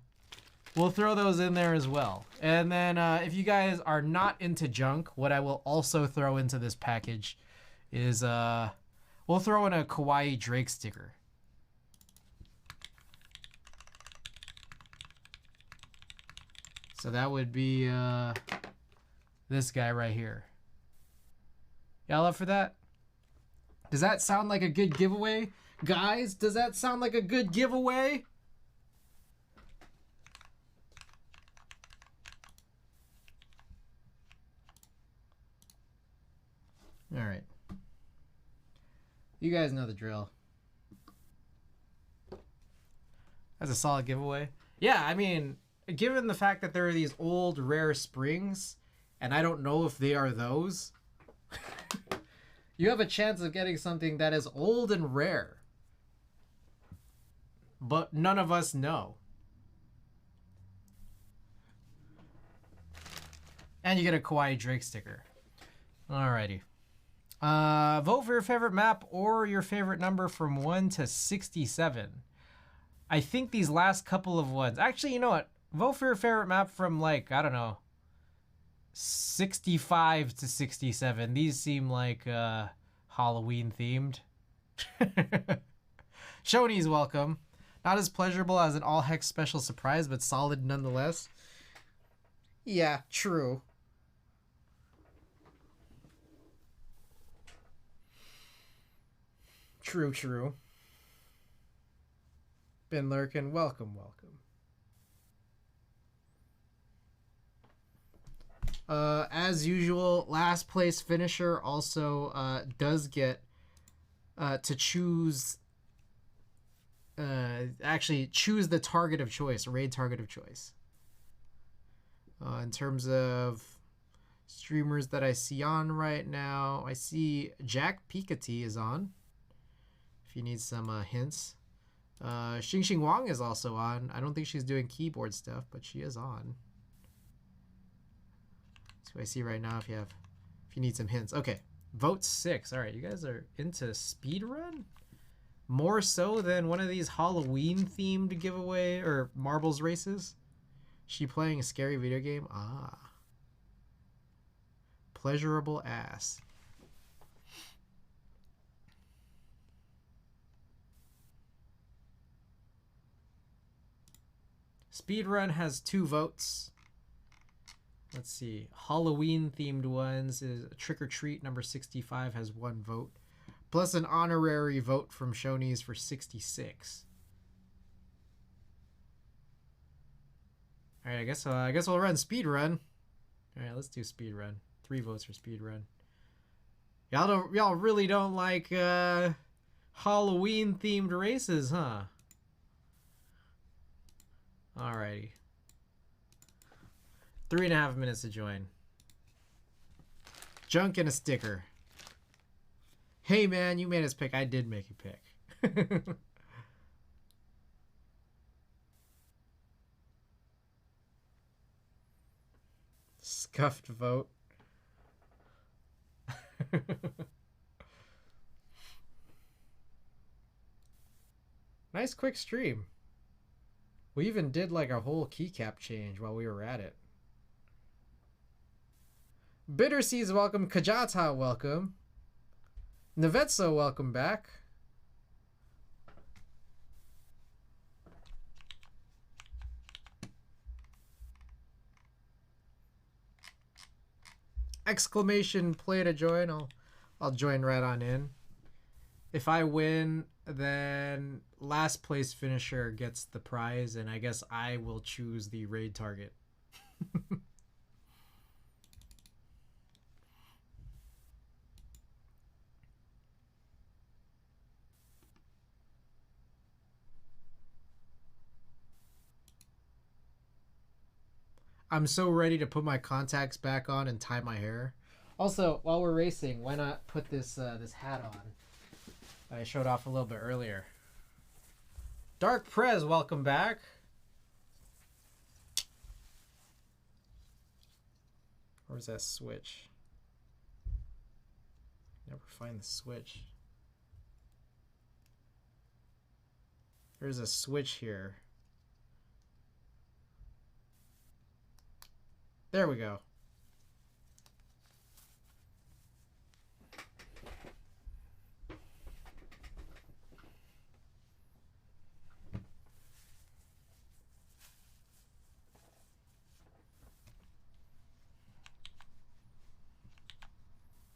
we'll throw those in there as well. And then if you guys are not into junk, what I will also throw into this package is we'll throw in a Kawaii Drake sticker. So that would be this guy right here. Y'all up for that? Does that sound like a good giveaway? Guys, does that sound like a good giveaway? All right. You guys know the drill. That's a solid giveaway. Yeah, I mean, given the fact that there are these old rare springs, and I don't know if they are those, you have a chance of getting something that is old and rare. But none of us know. And you get a Kawaii Drake sticker. Alrighty. Vote for your favorite map or your favorite number from 1 to 67. I think these last couple of ones... Actually, you know what? Vote for your favorite map from, like, I don't know, 65 to 67. These seem like hot Halloween themed. Shoney's welcome. Not as pleasurable as an all hex special surprise, but solid nonetheless. Yeah, true. True. Been lurking. Welcome. As usual, last place finisher also does get to choose. Actually, choose the target of choice, raid target of choice. In terms of streamers that I see on right now, I see Jack Pikati is on. If you need some hints. Xing Wang is also on. I don't think she's doing keyboard stuff, but she is on. That's what I see right now if you need some hints. Okay. Vote 6. All right, you guys are into speedrun? More so than one of these Halloween themed giveaway or marbles races? She playing a scary video game? Ah. Pleasurable ass. Speedrun has 2 votes. Let's see. Halloween themed ones is Trick or Treat number 65 has 1 vote. Plus an honorary vote from Shoney's for 66. All right, I guess we'll run speedrun. All right, let's do speedrun. 3 votes for speedrun. Y'all really don't like Halloween themed races, huh? Alrighty. 3.5 minutes to join. Junk and a sticker. Hey man, you made us pick. I did make you pick. Scuffed vote. Nice quick stream. We even did like a whole keycap change while we were at it. Bitter Seas welcome. Kajata welcome. Navetso welcome back. Exclamation play to join. I'll join right on in. If I win, then last place finisher gets the prize, and I guess I will choose the raid target. I'm so ready to put my contacts back on and tie my hair. Also, while we're racing, why not put this this hat on? I showed off a little bit earlier. Dark Prez, welcome back. Where's that switch? Never find the switch. There's a switch here. There we go.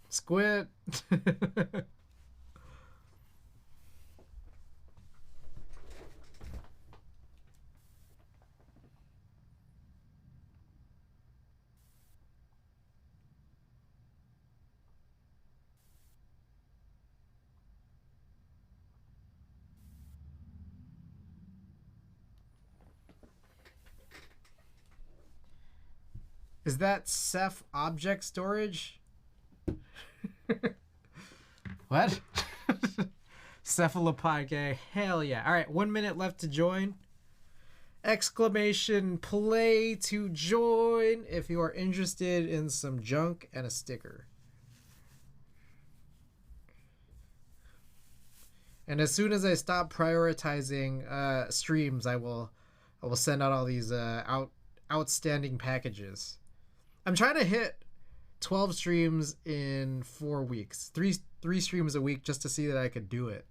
Squid. Is that Ceph object storage? What? Cephalopod, hell yeah. All right, 1 minute left to join. Exclamation play to join if you are interested in some junk and a sticker. And as soon as I stop prioritizing streams, I will send out all these outstanding packages. I'm trying to hit 12 streams in 4 weeks. Three streams a week just to see that I could do it.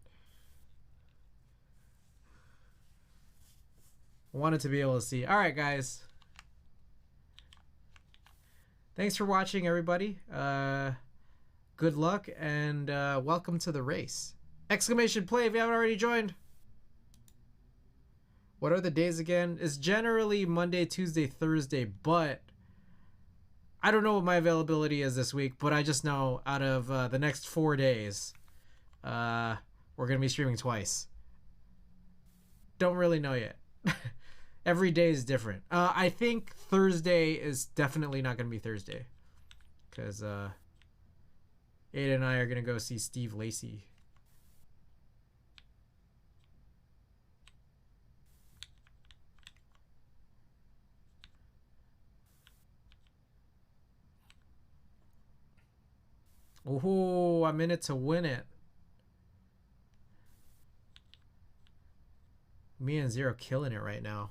Wanted to be able to see. All right, guys. Thanks for watching, everybody. Good luck and welcome to the race. Exclamation play if you haven't already joined. What are the days again? It's generally Monday, Tuesday, Thursday, but I don't know what my availability is this week, but I just know out of the next 4 days, we're going to be streaming twice. Don't really know yet. Every day is different. I think Thursday is definitely not going to be Thursday because Ada and I are going to go see Steve Lacy. Oh, I'm in it to win it. Me and Zero killing it right now.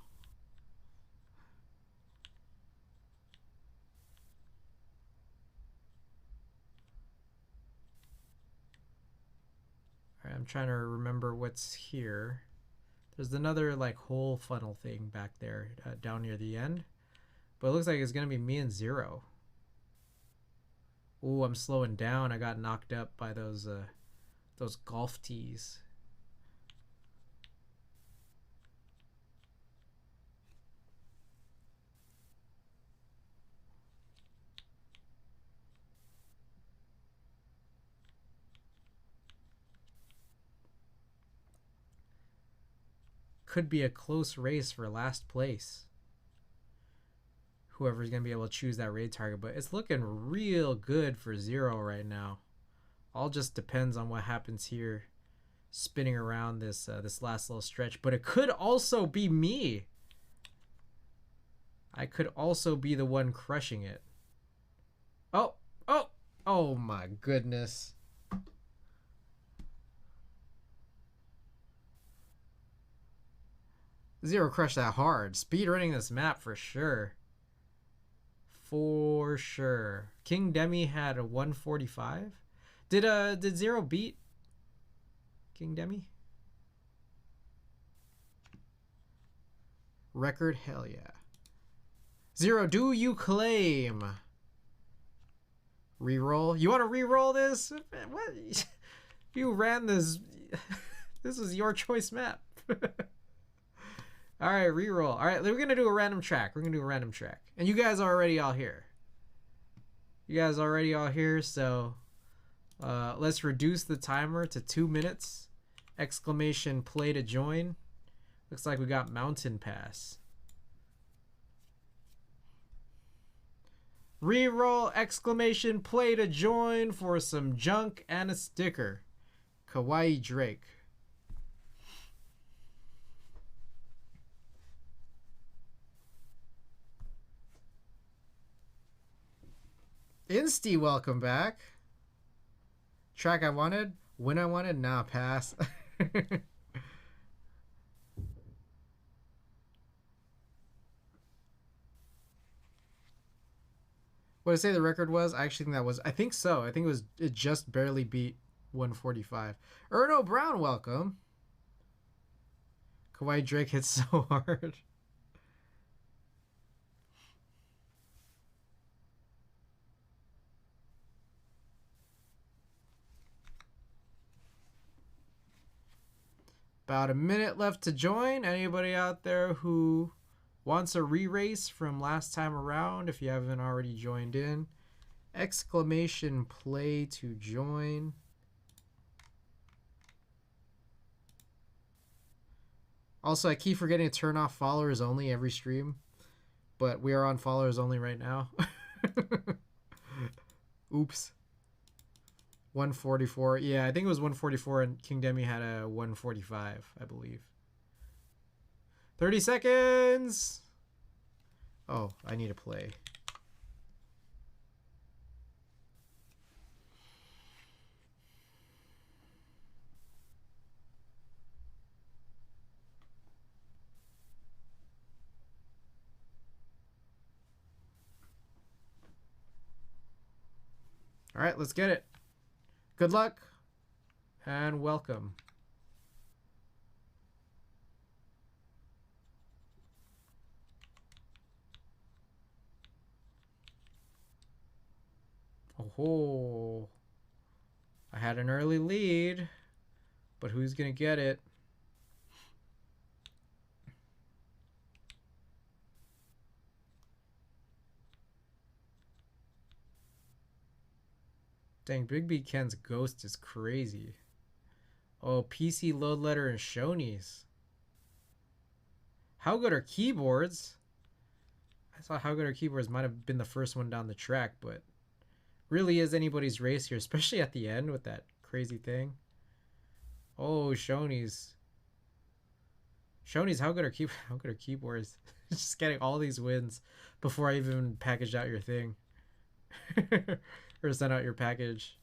All right, I'm trying to remember what's here. There's another like whole funnel thing back there down near the end. But it looks like it's going to be me and Zero. Ooh, I'm slowing down. I got knocked up by those golf tees. Could be a close race for last place. Whoever's going to be able to choose that raid target. But it's looking real good for Zero right now. All just depends on what happens here spinning around this this last little stretch. But it could also be me. I could also be the one crushing it. Oh, oh, oh my goodness. Zero crushed that hard. Speed running this map for sure. For sure. King Demi had a 145. Did Zero beat King Demi? Record, hell yeah. Zero, do you claim? Reroll. You want to reroll this? What? You ran this. This is your choice map. All right, reroll. All right, we're going to do a random track. We're going to do a random track. And you guys are already all here. You guys are already all here, so let's reduce the timer to 2 minutes. Exclamation play to join. Looks like we got Mountain Pass. Reroll, exclamation play to join for some junk and a sticker. Kawaii Drake. Insty, welcome back. Track I wanted, when I wanted, nah, pass. What did I say the record was? I actually think that was, I think so. I think it just barely beat 145. Erno Brown, welcome. Kawaii Drake hits so hard. About a minute left to join. Anybody out there who wants a re-race from last time around, if you haven't already joined in, exclamation play to join. Also, I keep forgetting to turn off followers only every stream, but we are on followers only right now. Oops. 144. Yeah, I think it was 144 and King Demi had a 145, I believe. 30 seconds. Oh, I need to play. All right, let's get it. Good luck and welcome. Oh, I had an early lead, but who's gonna get it? Dang, Big B Ken's ghost is crazy. Oh, PC load letter and Shoney's. How good are keyboards? I thought How Good Are Keyboards might have been the first one down the track, but really is anybody's race here, especially at the end with that crazy thing. Oh, Shoney's. Shoney's How Good Are Keyboards? Just getting all these wins before I even packaged out your thing. Or sent out your package.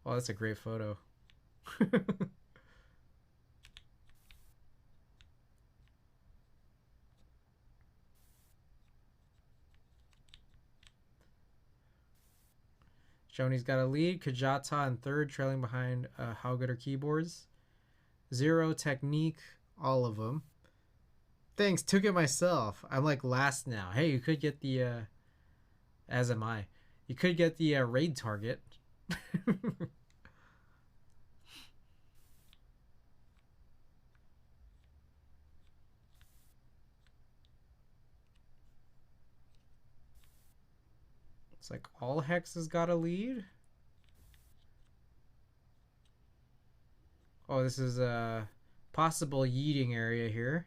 Oh, that's a great photo. Shoney's got a lead. Kajata in third, trailing behind How Good Are Keyboards. Zero, Technique, all of them. Thanks, took it myself. I'm like last now. Hey, you could get the, as am I. You could get the raid target. It's like all Hex has got a lead. Oh, this is a possible yeeting area here.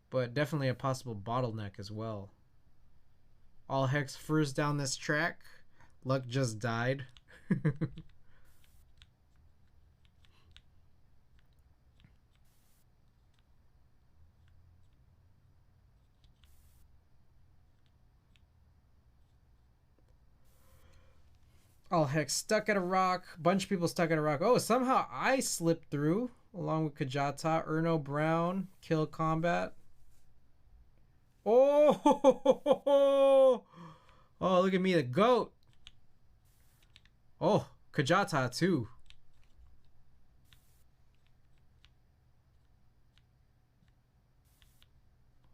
But definitely a possible bottleneck as well. All Hex first down this track. Luck just died. All Hex stuck at a rock. Bunch of people stuck at a rock. Oh, somehow I slipped through along with Kajata, Erno Brown, Kill Combat. Oh, oh, look at me, the GOAT. Oh, Kajata too.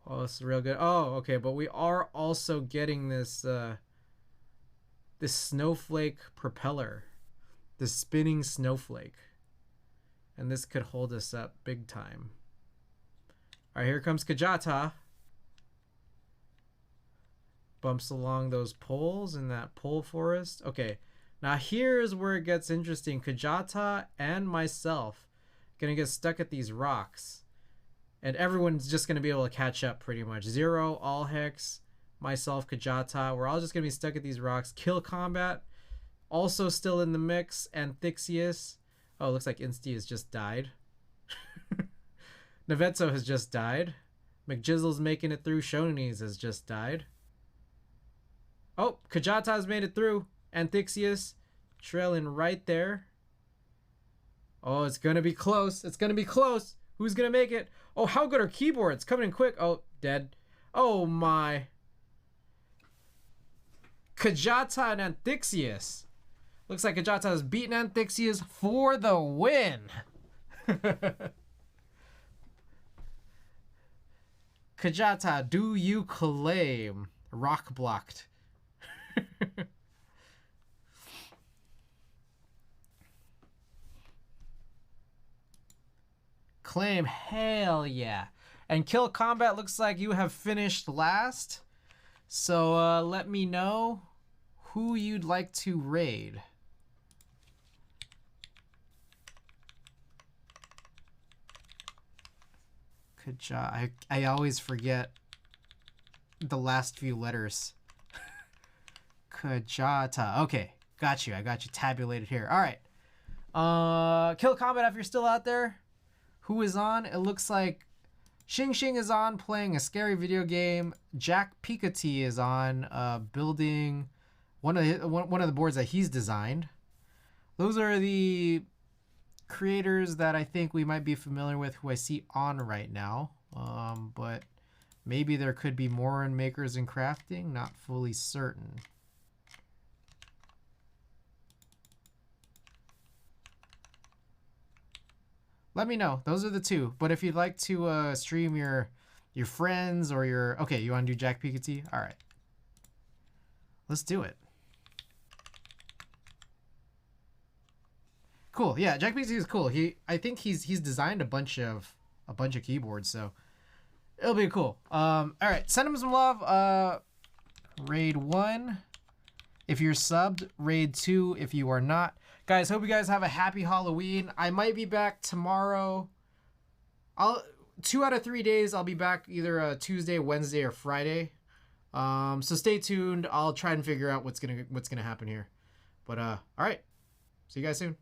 Oh, this is real good. Oh, okay, but we are also getting this this snowflake propeller, this spinning snowflake, and this could hold us up big time. All right, here comes Kajata. Bumps along those poles in that pole forest. Okay, now here's where it gets interesting. Kajata and myself gonna get stuck at these rocks, and everyone's just gonna be able to catch up pretty much. Zero, All Hex, myself, Kajata, we're all just gonna be stuck at these rocks. Kill Combat also still in the mix, and Thixius. Oh, it looks like Insty has just died. Navetso has just died. McJizzle's making it through. Shoney's has just died. Oh, Kajata has made it through. And Thixius trailing right there. Oh, it's gonna be close. It's gonna be close. Who's gonna make it? Oh, How Good Are Keyboards? Coming in quick. Oh, dead. Oh my. Kajata and Anthixius. Looks like Kajata has beaten Anthixius for the win. Kajata, do you claim? Rock blocked. Claim, hell yeah. And Kill Combat looks like you have finished last. So let me know who you'd like to raid. I always forget the last few letters. Kajata. Okay, got you. I got you tabulated here. All right. Kill Combat, if you're still out there. Who is on? It looks like Xing Xing is on playing a scary video game. Jack Piketty is on building one of the boards that he's designed. Those are the creators that I think we might be familiar with, who I see on right now. But maybe there could be more in makers and crafting. Not fully certain. Let me know. Those are the two. But if you'd like to stream your friends or your... Okay, you want to do Jack Piketty? All right. Let's do it. Cool. Yeah, Jack Piketty is cool. I think he's designed a bunch of keyboards, so it'll be cool. All right, send him some love. Raid 1 if you're subbed, raid 2 if you are not. Guys, hope you guys have a happy Halloween. I might be back tomorrow. 2 out of 3 days I'll be back, either Tuesday, Wednesday, or Friday. So stay tuned. I'll try and figure out what's gonna happen here. But all right, see you guys soon.